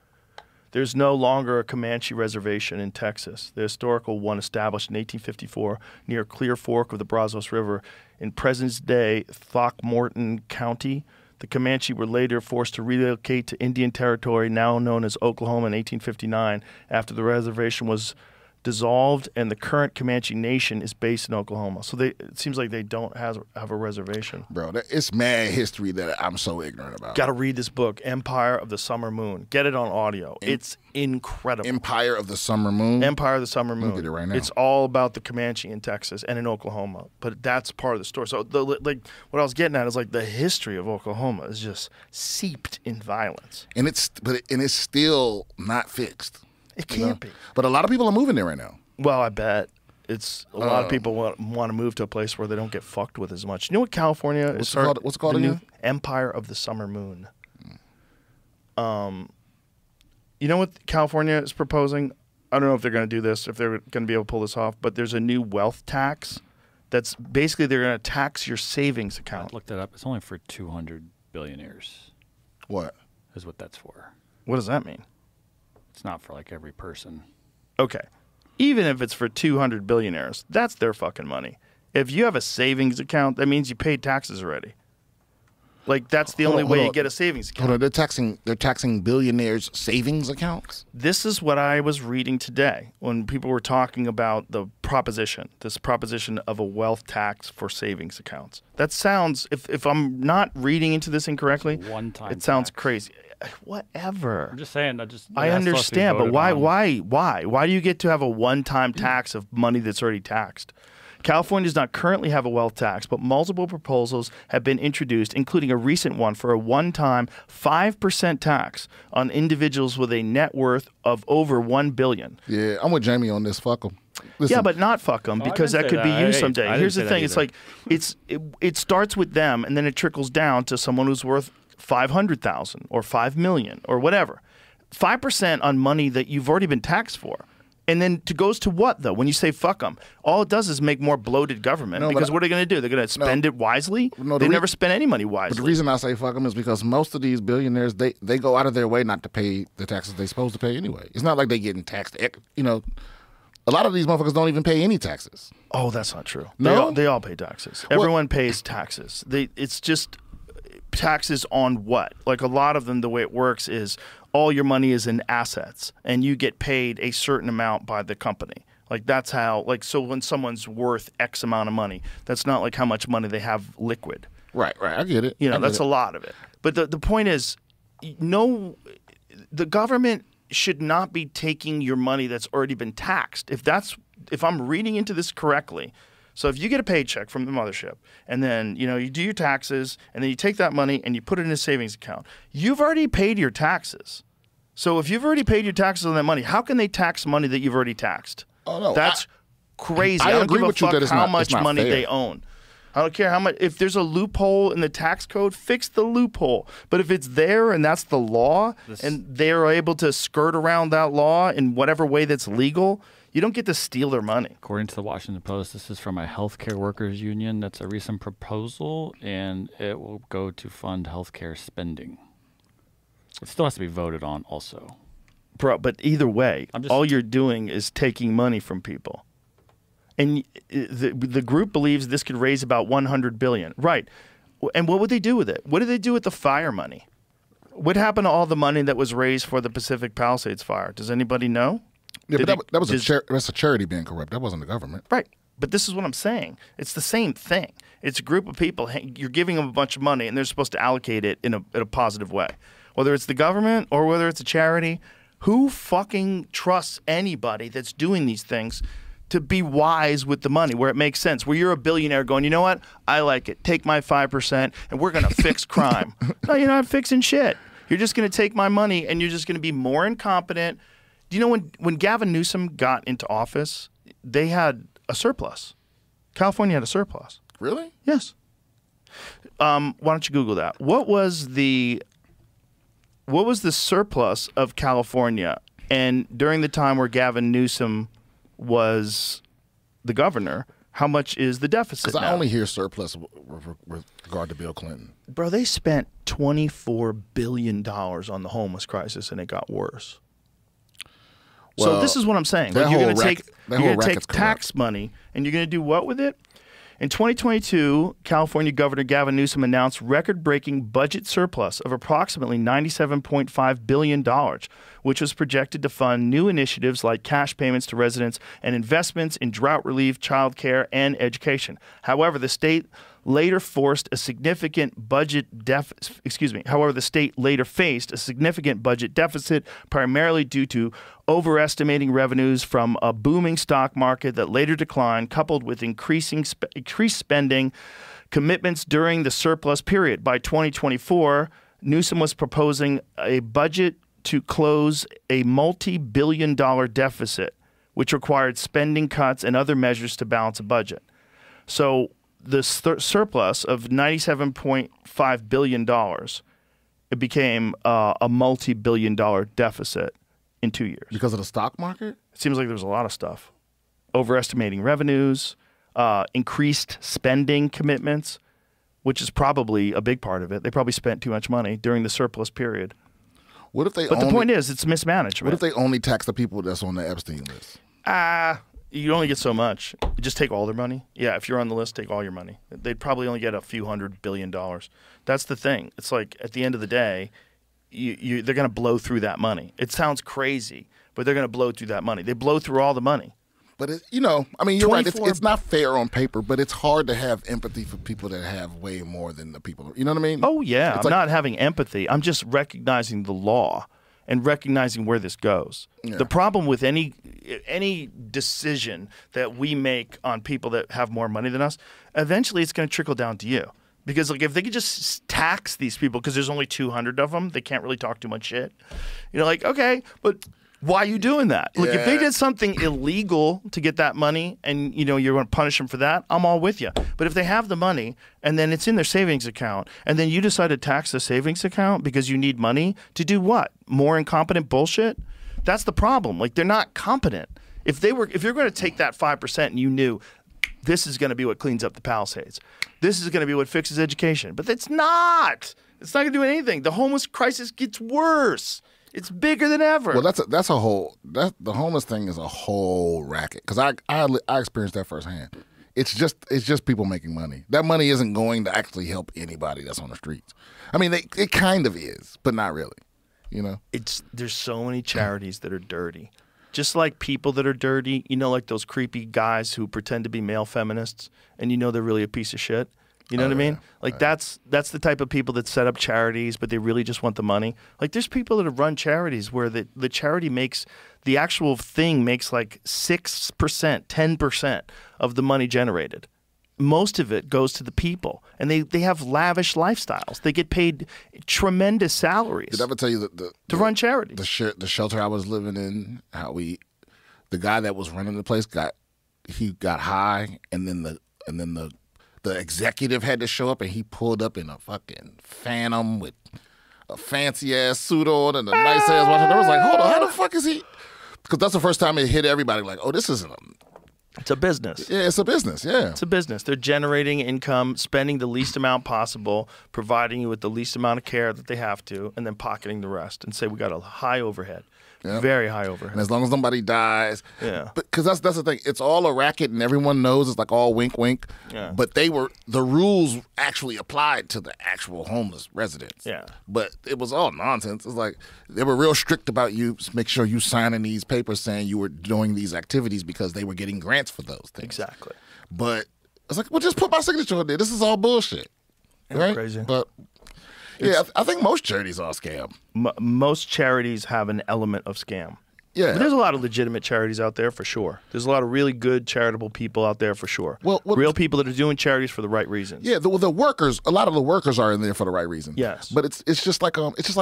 There's no longer a Comanche reservation in Texas. The historical one established in 1854 near Clear Fork of the Brazos River in present-day Throckmorton County. The Comanche were later forced to relocate to Indian Territory, now known as Oklahoma, in 1859, after the reservation was dissolved, and the current Comanche Nation is based in Oklahoma. So it seems like they don't have a reservation. Bro, it's mad history that I'm so ignorant about. Got to read this book, Empire of the Summer Moon. Get it on audio. It's incredible. Empire of the Summer Moon? Empire of the Summer Moon. I'll get it right now. It's all about the Comanche in Texas and in Oklahoma, but that's part of the story. So like what I was getting at is like the history of Oklahoma is just seeped in violence. And it's still not fixed. It can't be. But a lot of people are moving there right now. Well, I bet. It's a lot of people want to move to a place where they don't get fucked with as much. You know what California is? What's it called again? Empire of the Summer Moon. You know what California is proposing? I don't know if they're going to do this, if they're going to be able to pull this off, but there's a new wealth tax that's basically they're going to tax your savings account. I looked it up. It's only for 200 billionaires. What? Is what that's for. What does that mean? It's not for like every person. Okay. Even if it's for 200 billionaires, that's their fucking money. If you have a savings account, that means you paid taxes already. Like that's the only way you get a savings account. Hold on, they're taxing billionaires' savings accounts? This is what I was reading today when people were talking about this proposition of a wealth tax for savings accounts. That sounds, if I'm not reading into this incorrectly, it sounds crazy. Whatever. I'm just saying. I understand, but why? Why do you get to have a one-time tax of money that's already taxed? California does not currently have a wealth tax, but multiple proposals have been introduced, including a recent one for a one-time 5% tax on individuals with a net worth of over $1 billion. Yeah, I'm with Jamie on this. Fuck them. Yeah, but not fuck them, because that could be you someday. Here's the thing: it's like it starts with them, and then it trickles down to someone who's worth $500,000 or $5 million or whatever. 5% on money that you've already been taxed for. And then it goes to what, though? When you say fuck them, all it does is make more bloated government. Because what are they going to do? They're going to spend it wisely? They never spend any money wisely. But the reason I say fuck them is because most of these billionaires, they go out of their way not to pay the taxes they're supposed to pay anyway. It's not like they're getting taxed. You know, a lot of these motherfuckers don't even pay any taxes. Oh, that's not true. No? They all pay taxes. Everyone pays taxes. It's just taxes on what? Like a lot of them, the way it works is all your money is in assets and you get paid a certain amount by the company. Like that's how, like, so when someone's worth X amount of money, that's not like how much money they have liquid. Right. I get it. You know, that's a lot of it. But the point is, no, the government should not be taking your money that's already been taxed. If I'm reading into this correctly, so if you get a paycheck from the mothership and then, you know, you do your taxes and then you take that money and you put it in a savings account, you've already paid your taxes. So if you've already paid your taxes on that money, how can they tax money that you've already taxed? Oh, no. That's crazy. I don't give a fuck how much money they own. I don't care how much. If there's a loophole in the tax code, fix the loophole. But if it's there and that's the law and they're able to skirt around that law in whatever way that's legal, you don't get to steal their money. According to the Washington Post, this is from a healthcare workers union. That's a recent proposal, and it will go to fund healthcare spending. It still has to be voted on also. Bro, but either way, all you're doing is taking money from people. And the group believes this could raise about $100 billion. Right. And what would they do with it? What did they do with the fire money? What happened to all the money that was raised for the Pacific Palisades fire? Does anybody know? Yeah, but that's a charity being corrupt. That wasn't the government. Right. But this is what I'm saying. It's the same thing. It's a group of people. You're giving them a bunch of money, and they're supposed to allocate it in a positive way. Whether it's the government or whether it's a charity, who fucking trusts anybody that's doing these things to be wise with the money where it makes sense, where you're a billionaire going, you know what? I like it. Take my 5%, and we're going to fix crime. No, you're not fixing shit. You're just going to take my money, and you're just going to be more incompetent. Do you know when Gavin Newsom got into office, they had a surplus. California had a surplus. Really? Yes. Why don't you Google that? What was the what was the surplus of California? And during the time where Gavin Newsom was the governor, how much is the deficit Because I now? only hear surplus with regard to Bill Clinton. Bro, they spent $24 billion on the homeless crisis, and it got worse. So Well, this is what I'm saying. that Like, you're whole going to racket- take that you're whole gonna take racket's tax money, and you're going to do what with it? In 2022, California Governor Gavin Newsom announced record-breaking budget surplus of approximately $97.5 billion, which was projected to fund new initiatives like cash payments to residents and investments in drought relief, child care, and education. However, the state later faced a significant budget deficit, primarily due to overestimating revenues from a booming stock market that later declined, coupled with increased spending commitments during the surplus period. By 2024, Newsom was proposing a budget to close a multi-billion-dollar deficit, which required spending cuts and other measures to balance a budget. So the surplus of $97.5 billion, it became a multi-billion-dollar deficit in 2 years. Because of the stock market? It seems like there's a lot of stuff. Overestimating revenues, increased spending commitments, which is probably a big part of it. They probably spent too much money during the surplus period. What if they But only, the point is, it's mismanagement. What if they only tax the people that's on the Epstein list? You only get so much. You just take all their money. Yeah, if you're on the list, take all your money. They'd probably only get a few $100 billion. That's the thing. It's like at the end of the day, they're going to blow through that money. It sounds crazy, but they're going to blow through that money. They blow through all the money. But you're right. 24 It's not fair on paper, but it's hard to have empathy for people that have way more than the people. You know what I mean? Oh yeah, It's I'm like- not having empathy. I'm just recognizing the law and recognizing where this goes. Yeah. The problem with any decision that we make on people that have more money than us, eventually it's going to trickle down to you. Because like if they could just tax these people, because there's only 200 of them, they can't really talk too much shit. Like, okay, but why are you doing that? Like if they Yeah. did something illegal to get that money and you're going to punish them for that, I'm all with you. But if they have the money and then it's in their savings account and then you decide to tax the savings account because you need money to do what? More incompetent bullshit? That's the problem. Like they're not competent. If you're going to take that 5% and you knew this is going to be what cleans up the Palisades, this is going to be what fixes education, but it's not. It's not going to do anything. The homeless crisis gets worse. It's bigger than ever. Well, the homeless thing is a whole racket because I experienced that firsthand. It's just people making money. That money isn't going to actually help anybody that's on the streets. I mean, it kind of is, but not really. There's so many charities that are dirty. Just like people that are dirty, like those creepy guys who pretend to be male feminists and they're really a piece of shit. You know what I mean? Like that's the type of people that set up charities, but they really just want the money. Like there's people that have run charities where the charity makes the actual thing makes like 6%, 10% of the money generated. Most of it goes to the people, and they have lavish lifestyles. They get paid tremendous salaries. Did I ever tell you to run charities? The shelter I was living in, the guy that was running the place got high, and then the executive had to show up, and he pulled up in a fucking Phantom with a fancy ass suit on and a nice ass watch. And I was like, hold on, how the fuck is he? Because that's the first time it hit everybody. Like, oh, this isn't It's a business. Yeah, it's a business. Yeah, it's a business. They're generating income, spending the least amount possible, providing you with the least amount of care that they have to, and then pocketing the rest. And say we got a high overhead, very high overhead. And as long as nobody dies, yeah. Because that's the thing. It's all a racket, and everyone knows it's like all wink, wink. Yeah. But the rules actually applied to the actual homeless residents. Yeah. But it was all nonsense. It's like they were real strict about you. Make sure you signing these papers saying you were doing these activities because they were getting grants for those things. Exactly. But it's like, well, just put my signature on there. This is all bullshit. Right? Crazy. But yeah, I think most charities are a scam. Most charities have an element of scam. Yeah. But there's a lot of legitimate charities out there for sure. There's a lot of really good charitable people out there for sure. Well, real people that are doing charities for the right reasons. Yeah, the workers. A lot of the workers are in there for the right reason. Yes. But it's just like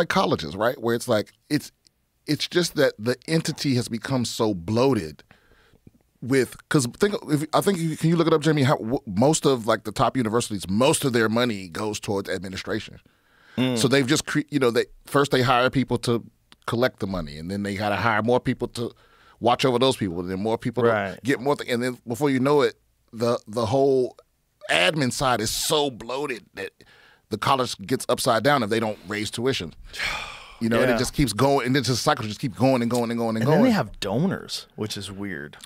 colleges, right? Where it's like it's just that the entity has become so bloated. Can you look it up, Jamie? How most of like the top universities, most of their money goes towards administration. So they've just, they hire people to collect the money, and then they got to hire more people to watch over those people, and then more people to get more. And then before you know it, the whole admin side is so bloated that the college gets upside down if they don't raise tuition. And it just keeps going, and then the cycle just keeps going and going and going and going. And then they have donors, which is weird.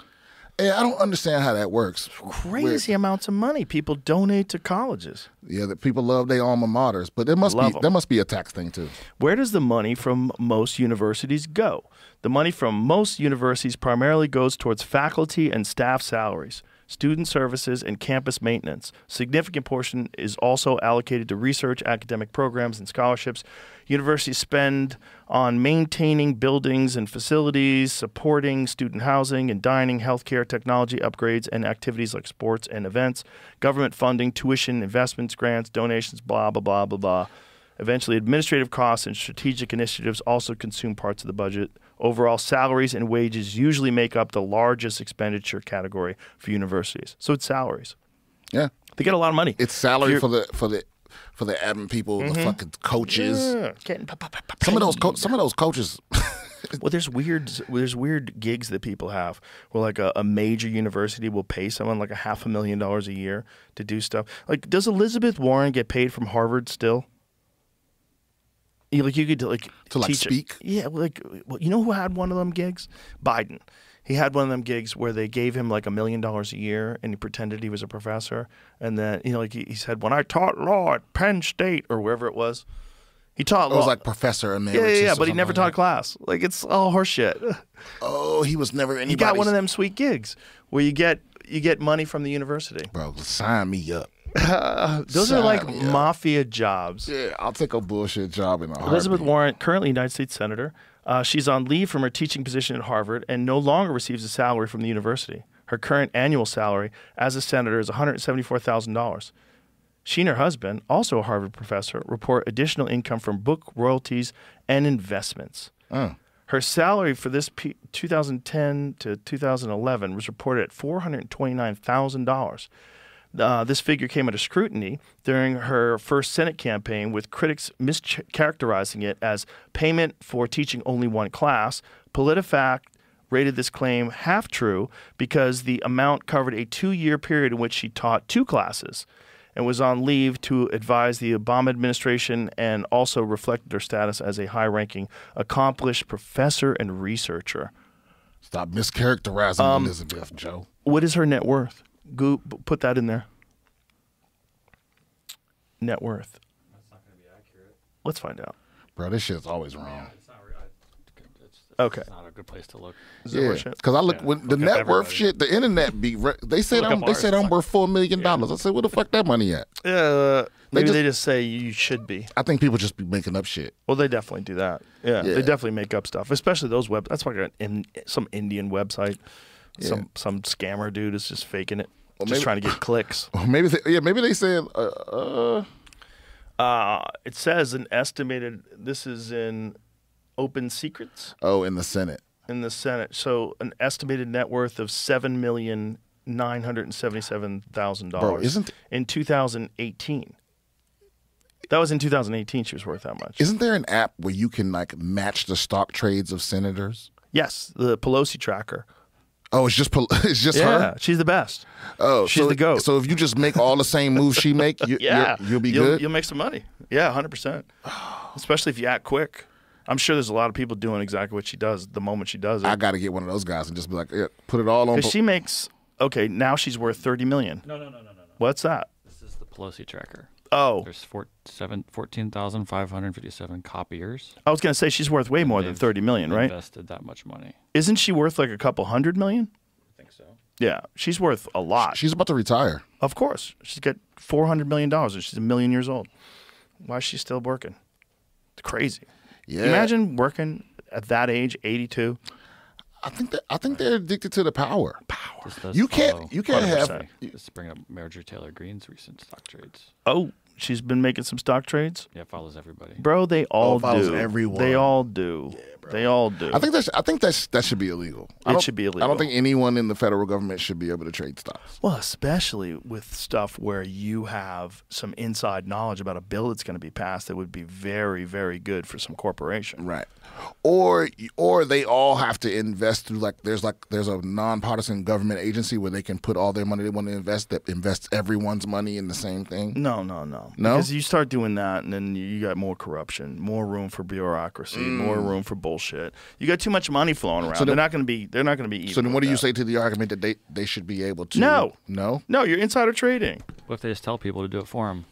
Yeah, I don't understand how that works. Crazy amounts of money people donate to colleges. Yeah, that people love their alma maters, but there must be a tax thing too. Where does the money from most universities go? The money from most universities primarily goes towards faculty and staff salaries, student services, and campus maintenance. Significant portion is also allocated to research, academic programs, and scholarships. Universities spend on maintaining buildings and facilities, supporting student housing and dining, healthcare, technology upgrades, and activities like sports and events, government funding, tuition, investments, grants, donations, blah, blah, blah, blah, blah. Eventually, administrative costs and strategic initiatives also consume parts of the budget. Overall, salaries and wages usually make up the largest expenditure category for universities. So it's salaries. Yeah, they get a lot of money. It's salary for the admin people, the fucking coaches. Some of those coaches. Well, there's weird gigs that people have where like a major university will pay someone like $500,000 a year to do stuff. Like, does Elizabeth Warren get paid from Harvard still? You could teach speak. Yeah, you know who had one of them gigs? Biden. He had one of them gigs where they gave him like $1 million a year, and he pretended he was a professor. And then he said, "When I taught law at Penn State or wherever it was, he taught law." It was like professor emeritus. Yeah, but he never taught a class. Like, it's all horseshit. Oh, he was never anybody. He got one of them sweet gigs where you get money from the university. Bro, sign me up. Those are like mafia jobs. Yeah, I'll take a bullshit job in a heartbeat. Elizabeth Warren, currently United States Senator, she's on leave from her teaching position at Harvard and no longer receives a salary from the university. Her current annual salary as a senator is $174,000. She and her husband, also a Harvard professor, report additional income from book royalties and investments. Her salary for this 2010 to 2011 was reported at $429,000. This figure came under scrutiny during her first Senate campaign, with critics mischaracterizing it as payment for teaching only one class. PolitiFact rated this claim half true because the amount covered a 2-year period in which she taught 2 classes and was on leave to advise the Obama administration, and also reflected her status as a high-ranking, accomplished professor and researcher. Stop mischaracterizing Elizabeth, Joe. What is her net worth? Put that in there. Net worth. That's not going to be accurate. Let's find out. Bro, this shit's always wrong. It's not. Okay. It's not a good place to look. Yeah, because I look when the net worth shit, the internet they said I'm worth $4 million. I said, where the fuck that money at? Maybe they just say you should be. I think people just be making up shit. Well, they definitely do that. Yeah. They definitely make up stuff, especially those web. That's like some Indian website. Yeah. Some scammer dude is just faking it, just trying to get clicks. Maybe they said. It says an estimated. This is in Open Secrets. Oh, in the Senate. In the Senate, so an estimated net worth of $7,977,000. Bro, isn't in 2018? That was in 2018. She was worth that much. Isn't there an app where you can like match the stock trades of senators? Yes, the Pelosi tracker. Oh, it's just her? Yeah, she's the best. Oh, she's the GOAT. So if you just make all the same moves she make, you'll be good? You'll make some money. Yeah, 100%. Especially if you act quick. I'm sure there's a lot of people doing exactly what she does the moment she does it. I got to get one of those guys and just be like, yeah, put it all on. Because she makes, now she's worth $30 million. No. What's that? This is the Pelosi tracker. Oh. There's 14,557 copiers. I was going to say she's worth way more than $30 million, right? Invested that much money. Isn't she worth like a couple $100 million? I think so. Yeah, she's worth a lot. She's about to retire. Of course. She's got $400 million and she's 1 million years old. Why is she still working? It's crazy. Yeah. Imagine working at that age, 82. I think they're addicted to the power. This does You can't follow. have. Let's bring up Marjorie Taylor Greene's recent stock trades. Oh, She's been making some stock trades. Yeah, follows everybody. Bro, they all follows do. everyone. They all do. They all do. I think that should be illegal. It should be illegal. I don't think anyone in the federal government should be able to trade stocks. Well, especially with stuff where you have some inside knowledge about a bill that's going to be passed that would be very, very good for some corporation. Right. Or they all have to invest through there's a nonpartisan government agency where they can put all their money they want to invest that invests everyone's money in the same thing. No. Because you start doing that, and then you got more corruption, more room for bureaucracy, more room for bullshit. You got too much money flowing around. So they're not going to be. Even So then, what do you that. say to the argument that they should be able to? No. No. You're insider trading. What if they just tell people to do it for them?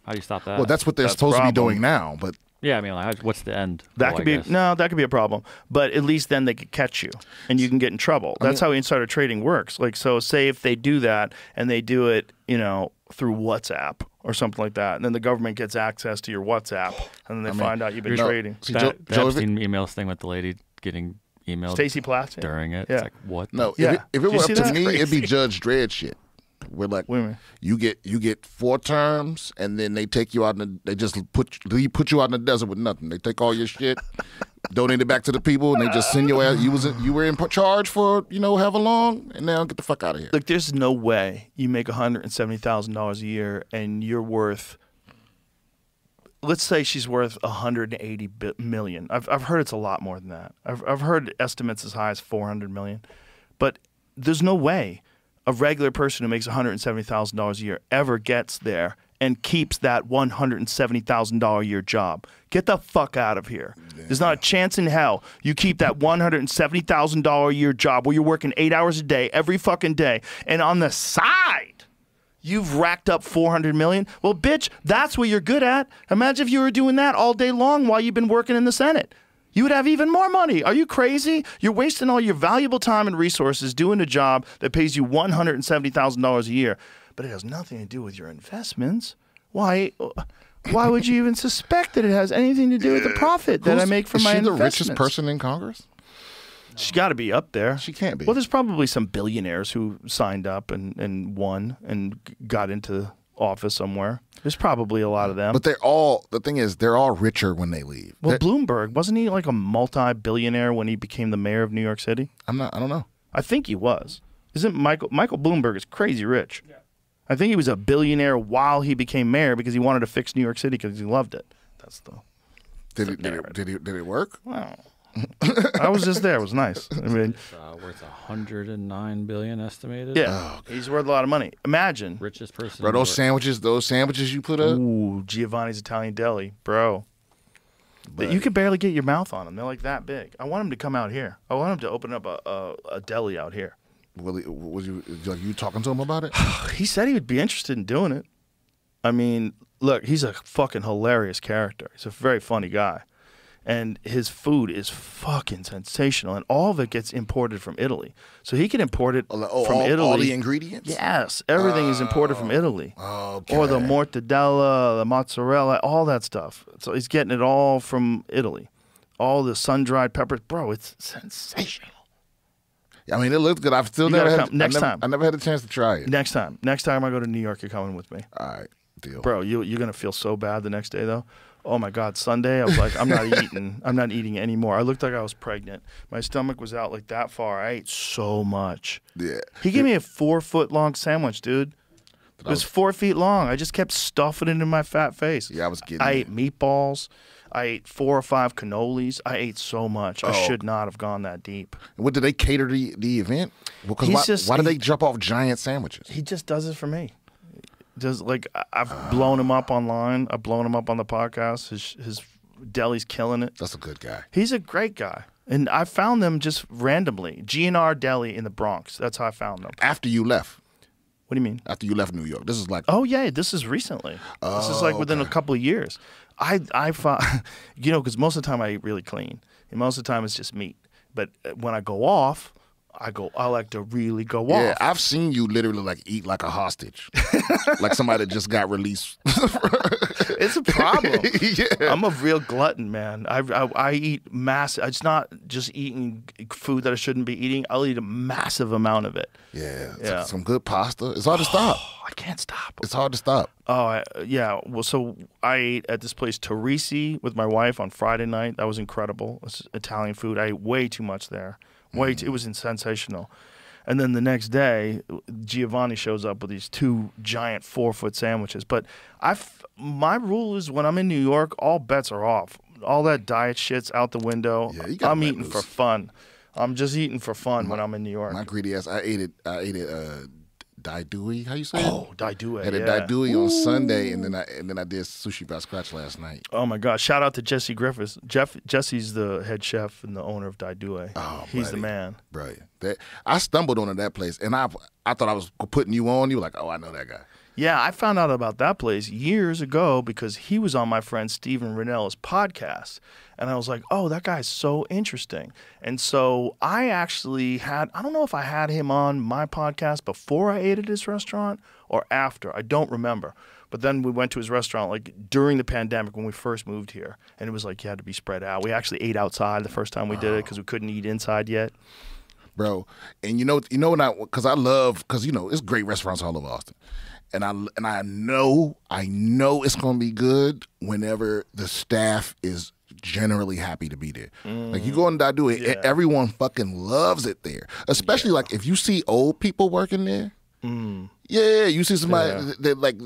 How do you stop that? Well, that's what they're That's supposed to be problem. doing now, but. yeah, I mean, like, what's the end? That goal, could I be guess? that could be a problem. But at least then they could catch you, and you can get in trouble. That's how insider trading works. Like, so say if they do that and they do it, through WhatsApp or something like that, and then the government gets access to your WhatsApp, and then they find out you've been trading. See, That Joe, Epstein emails thing with the lady getting emailed Stacey Platt during it. Yeah. It's like, what? No, Yeah. if it Did you were up see to that? me, it'd be Crazy. Judge Dredd shit. We're like, Wait a minute. you get 4 terms, and then they take you out. They just put you out in the desert with nothing. They take all your shit, donate it back to the people, and they just send your ass. You were in charge for however long, and now get the fuck out of here. Look, there's no way you make $170,000 a year and you're worth. Let's say she's worth $180 million. I've heard it's a lot more than that. I've heard estimates as high as $400 million, but there's no way a regular person who makes $170,000 a year ever gets there and keeps that $170,000 a year job. Get the fuck out of here. There's not a chance in hell you keep that $170,000 a year job where you're working 8 hours a day every fucking day, and on the side you've racked up $400 million. Well, bitch, that's what you're good at. Imagine if you were doing that all day long while you've been working in the Senate. You would have even more money. Are you crazy? You're wasting all your valuable time and resources doing a job that pays you $170,000 a year, but it has nothing to do with your investments. Why would you even suspect that it has anything to do with the profit that I make from my Is she the investments? richest person in Congress? She's got to be up there. She can't be. Well, there's probably some billionaires who signed up and won and got into office somewhere. There's probably a lot of them. But the thing is, they're all richer when they leave. Well, Bloomberg, wasn't he like a multi-billionaire when he became the mayor of New York City? I don't know. I think he was. Isn't Michael Bloomberg is crazy rich. Yeah. I think he was a billionaire while he became mayor because he wanted to fix New York City because he loved it. That's the Did it work? Wow. I was just there. It was nice. I mean, It's worth $109 billion estimated. yeah, he's worth a lot of money. Imagine, Richest person. Bro, in the those sandwiches you put up. ooh, Giovanni's Italian Deli, bro. But- You could barely get your mouth on them. They're like that big. I want him to come out here. I want him to open up a deli out here. Was you talking to him about it? He said he would be interested in doing it. I mean, look, he's a fucking hilarious character. He's a very funny guy. And his food is fucking sensational. And all of it gets imported from Italy. So he can import it from Italy. All the ingredients? Yes. Everything is imported from Italy. Okay. Or the mortadella, the mozzarella, all that stuff. So he's getting it all from Italy. All the sun-dried peppers. Bro, it's sensational. I mean, it looks good. I've still You never gotta had. come next time. I never had a chance to try it. Next time I go to New York, you're coming with me. All right, deal. Bro, you're going to feel so bad the next day, though. Oh, my God. Sunday, I was like, I'm not eating. I'm not eating anymore. I looked like I was pregnant. My stomach was out like that far. I ate so much. Yeah. He gave me a 4-foot-long sandwich, dude. It was 4 feet long. I just kept stuffing it in my fat face. Yeah, I was getting I it. ate meatballs. I ate 4 or 5 cannolis. I ate so much. I should not have gone that deep. What did they cater the event? Because why did they drop off giant sandwiches? He just does it for me. Does like I've blown him up online. I've blown him up on the podcast. His deli's killing it. That's a good guy. He's a great guy. And I found them just randomly. G&R Deli in the Bronx. That's how I found them. After you left. What do you mean? After you left New York. This is like. Oh, yeah. This is recently. This is like within a couple of years. I found, because most of the time I eat really clean. And most of the time it's just meat. But when I go off, I like to really go Yeah, off. I've seen you literally like eat like a hostage, like somebody that just got released. It's a problem. Yeah. I'm a real glutton, man. I eat massive. It's not just eating food that I shouldn't be eating. I'll eat a massive amount of it. Yeah, Yeah. Some good pasta. It's hard to stop. I can't stop. It's hard to stop. Oh, yeah. Well, so I ate at this place, Teresi, with my wife on Friday night. That was incredible. It's Italian food. I ate way too much there. It was sensational. And then the next day, Giovanni shows up with these 2 giant 4-foot sandwiches. But my rule is when I'm in New York, all bets are off. All that diet shit's out the window. Yeah, you gotta I'm let eating loose. for fun. I'm just eating for fun when I'm in New York. My greedy ass. I ate it. Daidui. How you say it? Oh, Daidui. Had a Daidui on Sunday, and then I did sushi by scratch last night. Oh my God! Shout out to Jesse Griffiths. Jesse's the head chef and the owner of Daidui. Oh, he's the buddy. man. Brilliant. I stumbled onto that place, and I thought I was putting you on. You were like, oh, I know that guy. Yeah, I found out about that place years ago because he was on my friend Steven Rinnella's podcast. And I was like, oh, that guy's so interesting. And so I actually I don't know if I had him on my podcast before I ate at his restaurant or after. I don't remember. But then we went to his restaurant like during the pandemic when we first moved here. And it was like you had to be spread out. We actually ate outside the first time we did it because we couldn't eat inside yet. Bro, and you know because it's great restaurants all over Austin. And I know it's gonna be good whenever the staff is generally happy to be there. Like you go and do it, everyone fucking loves it there. Especially like if you see old people working there. Yeah, you see somebody that like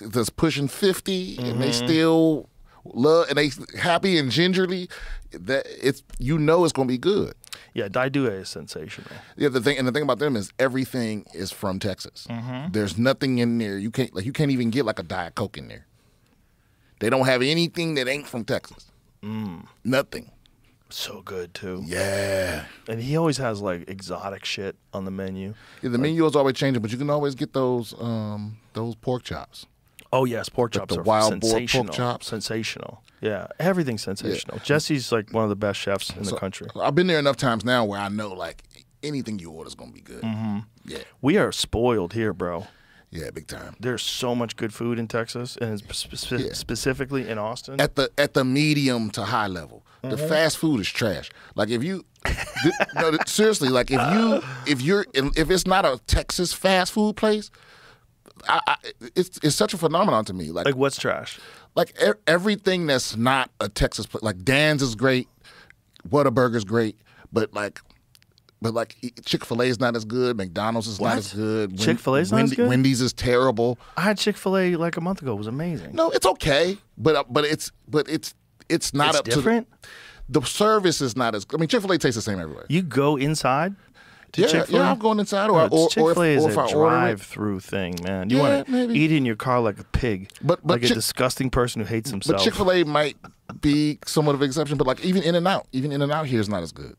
that's pushing 50 and they still love and they happy and gingerly. That it's it's gonna be good. Yeah, Daidui is sensational. Yeah, the thing about them is everything is from Texas. There's nothing in there you can't even get like a Diet Coke in there. They don't have anything that ain't from Texas. Nothing. So good too. Yeah. And he always has like exotic shit on the menu. Yeah, the menu is always changing, but you can always get those pork chops. Oh yes, pork chops the are wild boar sensational. pork chops. Sensational. Yeah, everything's sensational. Jesse's like one of the best chefs in the country. I've been there enough times now where I know like anything you order is gonna be good. Yeah. We are spoiled here, bro. Yeah, big time. There's so much good food in Texas, and specifically in Austin. At the medium to high level, the fast food is trash. Like if you, no, seriously, like if it's not a Texas fast food place, it's such a phenomenon to me. Like what's trash? Like everything that's not a Texas place. Like Dan's is great, Whataburger's great, but Chick-fil-A is not as good. McDonald's is not as good. Chick-fil-A's not as good? Wendy's is terrible. I had Chick-fil-A like a month ago. It was amazing. No, it's okay, but it's not up different? to the service is not as. I mean, Chick-fil-A tastes the same everywhere. You go inside to Chick-fil-A? Yeah, I'm going inside, or Chick-fil-A is if a I order it. drive-through thing, man. You want to maybe. eat in your car like a pig, But like a disgusting person who hates himself. But Chick-fil-A might be somewhat of an exception. But like even In-N-Out here is not as good.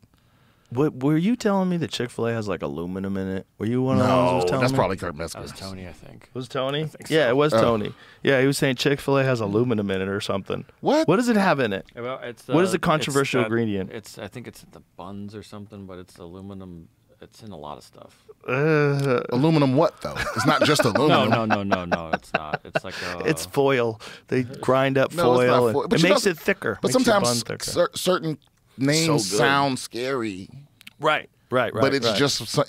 Were you telling me that Chick-fil-A has like aluminum in it? Were you one of the ones who was telling that's me? probably Kurt Metzger. That was Tony, I think. Was it Tony? think so. Yeah, it was Tony. Yeah, he was saying Chick-fil-A has aluminum in it or something. What? What does it have in it? Well, it's What is the controversial it's that- ingredient? I think it's in the buns or something, but it's aluminum. It's in a lot of stuff. Aluminum what though? It's not just aluminum. No, it's not. It's like a. It's foil. They grind up No, it's not foil. foil. And But it you makes know- it thicker. But Makes your bun sometimes thicker. certain names So good. sound scary, Right. but it's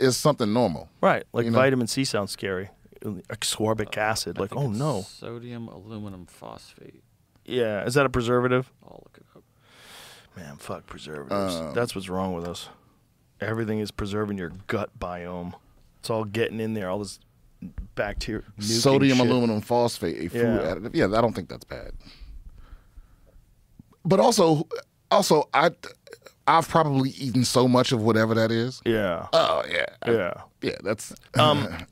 it's something normal. right. Like you know? vitamin C sounds scary. Ascorbic acid. Like, I think oh it's no. Sodium aluminum phosphate. Yeah. Is that a preservative? I'll look it up. Man, fuck preservatives. That's what's wrong with us. Everything is preserving your gut biome. It's all getting in there. All this bacteria. Sodium shit. aluminum phosphate, a food Yeah. additive. Yeah, I don't think that's bad. But also, I've probably eaten so much of whatever that is. Yeah. Oh yeah, Yeah. yeah. That's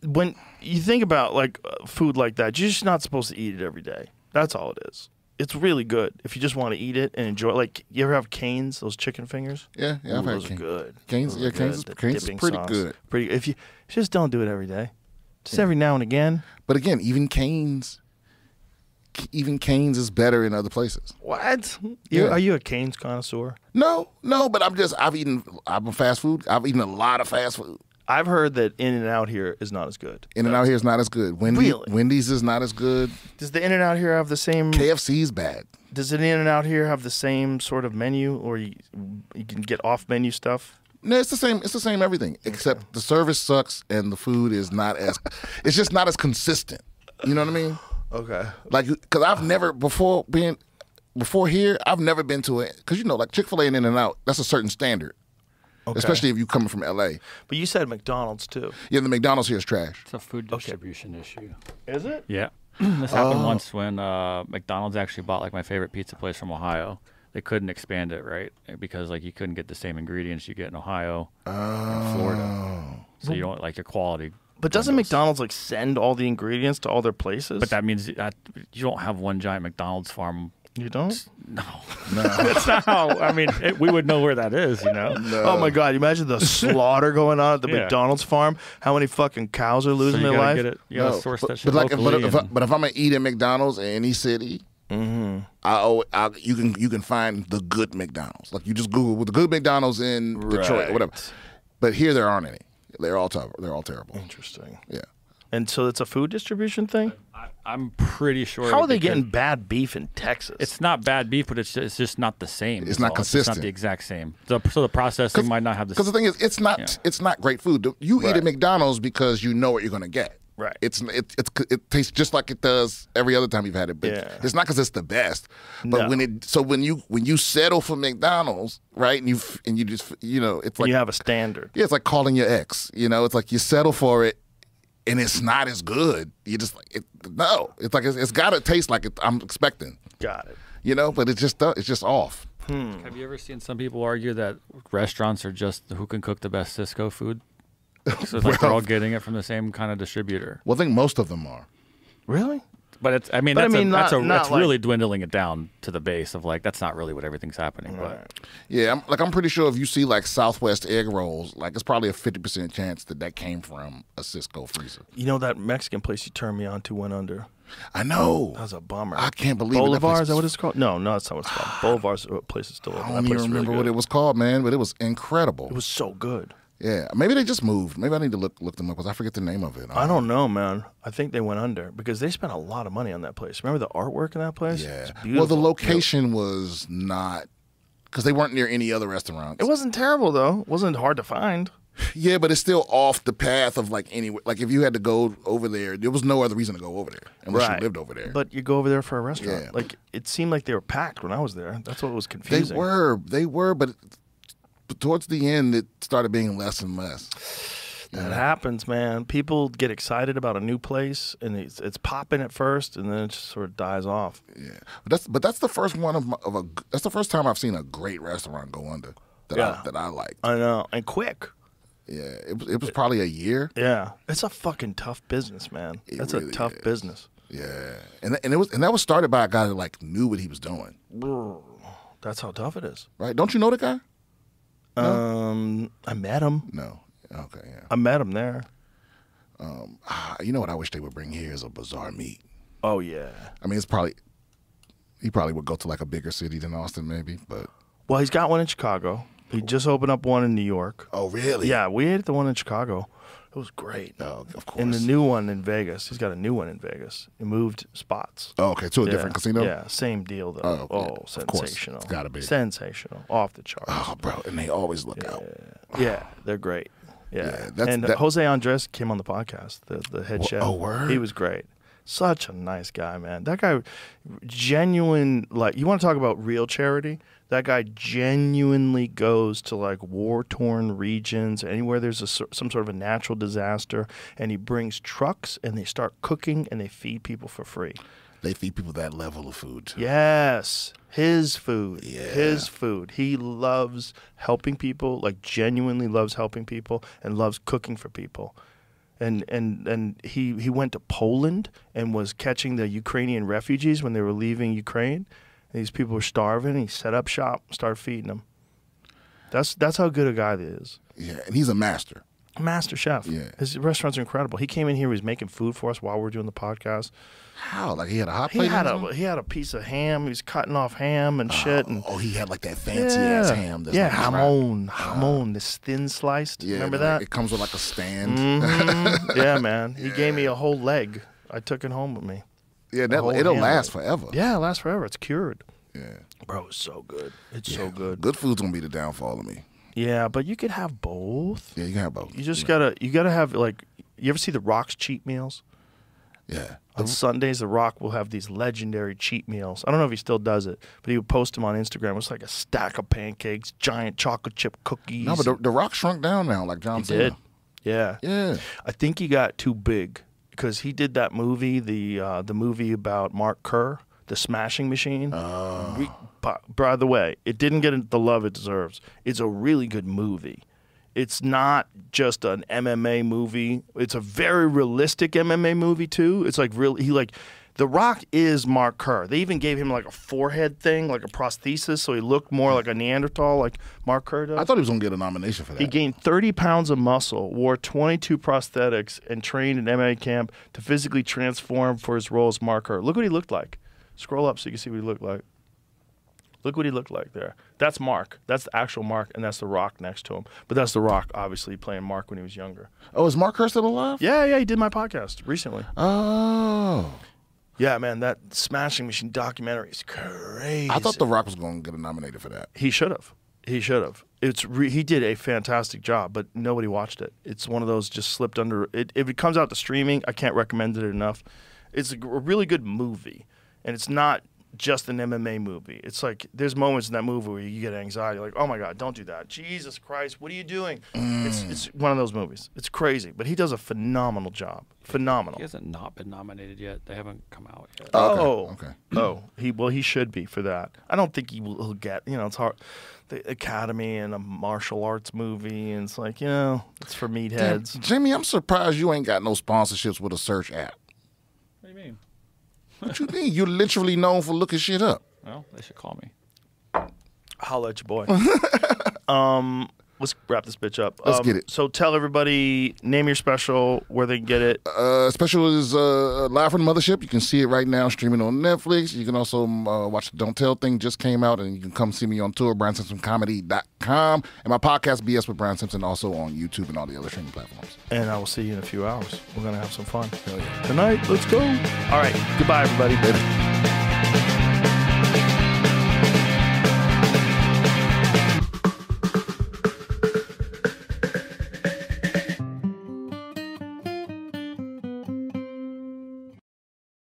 When you think about like food like that, you're just not supposed to eat it every day. That's all it is. It's really good if you just want to eat it and enjoy it. Like, you ever have Cane's, those chicken fingers? yeah. Ooh, I've had those are good. Cane's. Those Yeah, are Cane's. good. The Cane's is dipping pretty sauce. good. Pretty. If you just don't do it every day, just every now and again. But again, even Cane's is better in other places. What? Yeah. Are you a Cane's connoisseur? No, but I'm a fast food. I've eaten a lot of fast food. I've heard that In-N-Out here is not as good. In-N-Out here is not as good. Really? Wendy's is not as good. Does the In-N-Out here have the same? KFC's bad. Does the In-N-Out here have the same sort of menu, or you can get off-menu stuff? No, it's the same. It's the same everything, except the service sucks and the food is not as. It's just not as consistent. You know what I mean? Okay. Like, because I've never before here, I've never been to it. Because like Chick-fil-A and In-N-Out, that's a certain standard. Okay. Especially if you're coming from L.A. But you said McDonald's too. Yeah, the McDonald's here is trash. It's a food distribution issue. Is it? Yeah. This happened once when McDonald's actually bought like my favorite pizza place from Ohio. They couldn't expand it, right? Because like you couldn't get the same ingredients you get in Ohio and Florida. So you don't like your quality. But doesn't McDonald's like send all the ingredients to all their places? But that means that you don't have one giant McDonald's farm. You don't? No. That's not how. I mean, we would know where that is, No. Oh my God! You imagine the slaughter going on at the McDonald's farm. How many fucking cows are losing their life? You gotta source that shit but like, locally. but if I'm gonna eat at McDonald's in any city, you can find the good McDonald's. Like you just Google with the good McDonald's in Detroit or whatever. But here there aren't any. They're all terrible. Interesting. Yeah. And so it's a food distribution thing? I'm pretty sure. How are they getting bad beef in Texas? It's not bad beef, but it's just not the same. It's not consistent. It's not the exact same. So the processing might not have the. Because the thing is, it's not great food. You eat at McDonald's because you know what you're going to get. Right. It tastes just like it does every other time you've had it. But it's not because it's the best. But when you settle for McDonald's, right, and you just it's like you have a standard. Yeah, it's like calling your ex. It's like you settle for it. And it's not as good. You just it's like it's got to taste like I'm expecting. Got it. But it's just off. Have you ever seen some people argue that restaurants are just who can cook the best Cisco food? So it's like they're all getting it from the same kind of distributor. Well, I think most of them are. Really? But that's really dwindling it down to the base of like that's not really what everything's happening. Right. But Yeah, I'm pretty sure if you see like Southwest egg rolls, like it's probably a 50% chance that came from a Cisco freezer. That Mexican place you turned me on to went under. I know. That was a bummer. I can't believe Bolivar, is that what it's called? No, that's not what it's called. Bolivar's place is still open. I don't even remember what it was called, man, but it was incredible. It was so good. Yeah, maybe they just moved. Maybe I need to look them up because I forget the name of it. I don't know, man. I think they went under because they spent a lot of money on that place. Remember the artwork in that place? Yeah. It's beautiful. Well, the location was not because they weren't near any other restaurants. It wasn't terrible though. It wasn't hard to find. Yeah, but it's still off the path of like anywhere. Like if you had to go over there was no other reason to go over there unless you lived over there. But you go over there for a restaurant. Yeah. Like it seemed like they were packed when I was there. That's what was confusing. They were, but towards the end, it started being less and less. That happens, man. People get excited about a new place, and it's popping at first, and then it just sort of dies off. Yeah, but that's the first one that's the first time I've seen a great restaurant go under that I liked. I know, and quick. Yeah, it was probably a year. Yeah, it's a fucking tough business, man. That's really a tough business. Yeah, and that was started by a guy that like knew what he was doing. That's how tough it is. Right? Don't you know the guy? No? I met him. No. Okay, yeah. I met him there. You know what I wish they would bring here is a bizarre meat. Oh yeah. I mean, he probably would go to like a bigger city than Austin, maybe. But well, he's got one in Chicago. He just opened up one in New York. Oh, really? Yeah, we ate the one in Chicago. It was great. Oh, of course. And the new one in Vegas. He's got a new one in Vegas. He moved spots. Oh, okay. To a different casino? Yeah, same deal, though. Oh, sensational. It's got to be. Sensational. Off the charts. Oh, bro. And they always look out. Yeah, they're great. Yeah. And Jose Andres came on the podcast, the head chef. Oh, word? He was great. Such a nice guy, man. That guy, genuine, like, you want to talk about real charity? That guy genuinely goes to like war-torn regions, anywhere there's some sort of a natural disaster, and he brings trucks and they start cooking and they feed people for free. They feed people that level of food, too. Yes. His food. Yeah. His food. He loves helping people, like genuinely loves helping people and loves cooking for people. And he went to Poland and was catching the Ukrainian refugees when they were leaving Ukraine. These people were starving. He set up shop, started feeding them. That's how good a guy he is. Yeah, and he's a master. Master chef. Yeah. His restaurants are incredible. He came in here. He was making food for us while we were doing the podcast. How? Like he had a hot plate? He had a piece of ham. He was cutting off ham and shit. And he had like that fancy ass ham. That's like hamon, this thin sliced. Yeah, remember that? It comes with like a stand. Mm-hmm. Yeah, man. He gave me a whole leg. I took it home with me. Yeah, it'll last forever. Yeah, it lasts forever. It's cured. Yeah. Bro, it's so good. It's so good. Good food's gonna be the downfall of me. Yeah, but you could have both. Yeah, you can have both. You just gotta have like. You ever see The Rock's cheat meals? Yeah. On Sundays, The Rock will have these legendary cheat meals. I don't know if he still does it, but he would post them on Instagram. It was like a stack of pancakes, giant chocolate chip cookies. No, but the Rock shrunk down now, like John Cena. Did. Yeah. Yeah. I think he got too big because he did that movie, the movie about Mark Kerr, The Smashing Machine. By the way, it didn't get the love it deserves. It's a really good movie. It's not just an MMA movie. It's a very realistic MMA movie too. It's like The Rock is Mark Kerr. They even gave him like a forehead thing, like a prosthesis, so he looked more like a Neanderthal, like Mark Kerr does. I thought he was gonna get a nomination for that. He gained 30 pounds of muscle, wore 22 prosthetics, and trained in MMA camp to physically transform for his role as Mark Kerr. Look what he looked like. Scroll up so you can see what he looked like. Look what he looked like there. That's Mark. That's the actual Mark, and that's The Rock next to him. But that's The Rock, obviously, playing Mark when he was younger. Oh, is Mark Kerr still alive? Yeah, he did my podcast recently. Oh. Yeah, man, that Smashing Machine documentary is crazy. I thought The Rock was going to get nominated for that. He should have. He should have. He did a fantastic job, but nobody watched it. It's one of those just slipped under. If it comes out to streaming, I can't recommend it enough. It's a really good movie, and it's not just an MMA movie. It's like there's moments in that movie where you get anxiety, like, oh my God, don't do that. Jesus Christ, what are you doing? It's one of those movies. It's crazy, but he does a phenomenal job. Phenomenal. He hasn't not been nominated yet. They haven't come out yet. Okay. He should be for that. I don't think he'll get. It's hard. The Academy and a martial arts movie, and it's like it's for meatheads. Damn, Jimmy, I'm surprised you ain't got no sponsorships with a search app. What do you mean? What you mean? You're literally known for looking shit up. Well, they should call me. Holla at your boy. Let's wrap this bitch up. Let's get it. So tell everybody, name your special, where they can get it. Special is live from the Mothership. You can see it right now streaming on Netflix. You can also watch the Don't Tell thing just came out, and you can come see me on tour, BrianSimpsonComedy.com. And my podcast, BS with Brian Simpson, also on YouTube and all the other streaming platforms. And I will see you in a few hours. We're going to have some fun. Hell yeah. Tonight, let's go. All right. Goodbye, everybody. Later.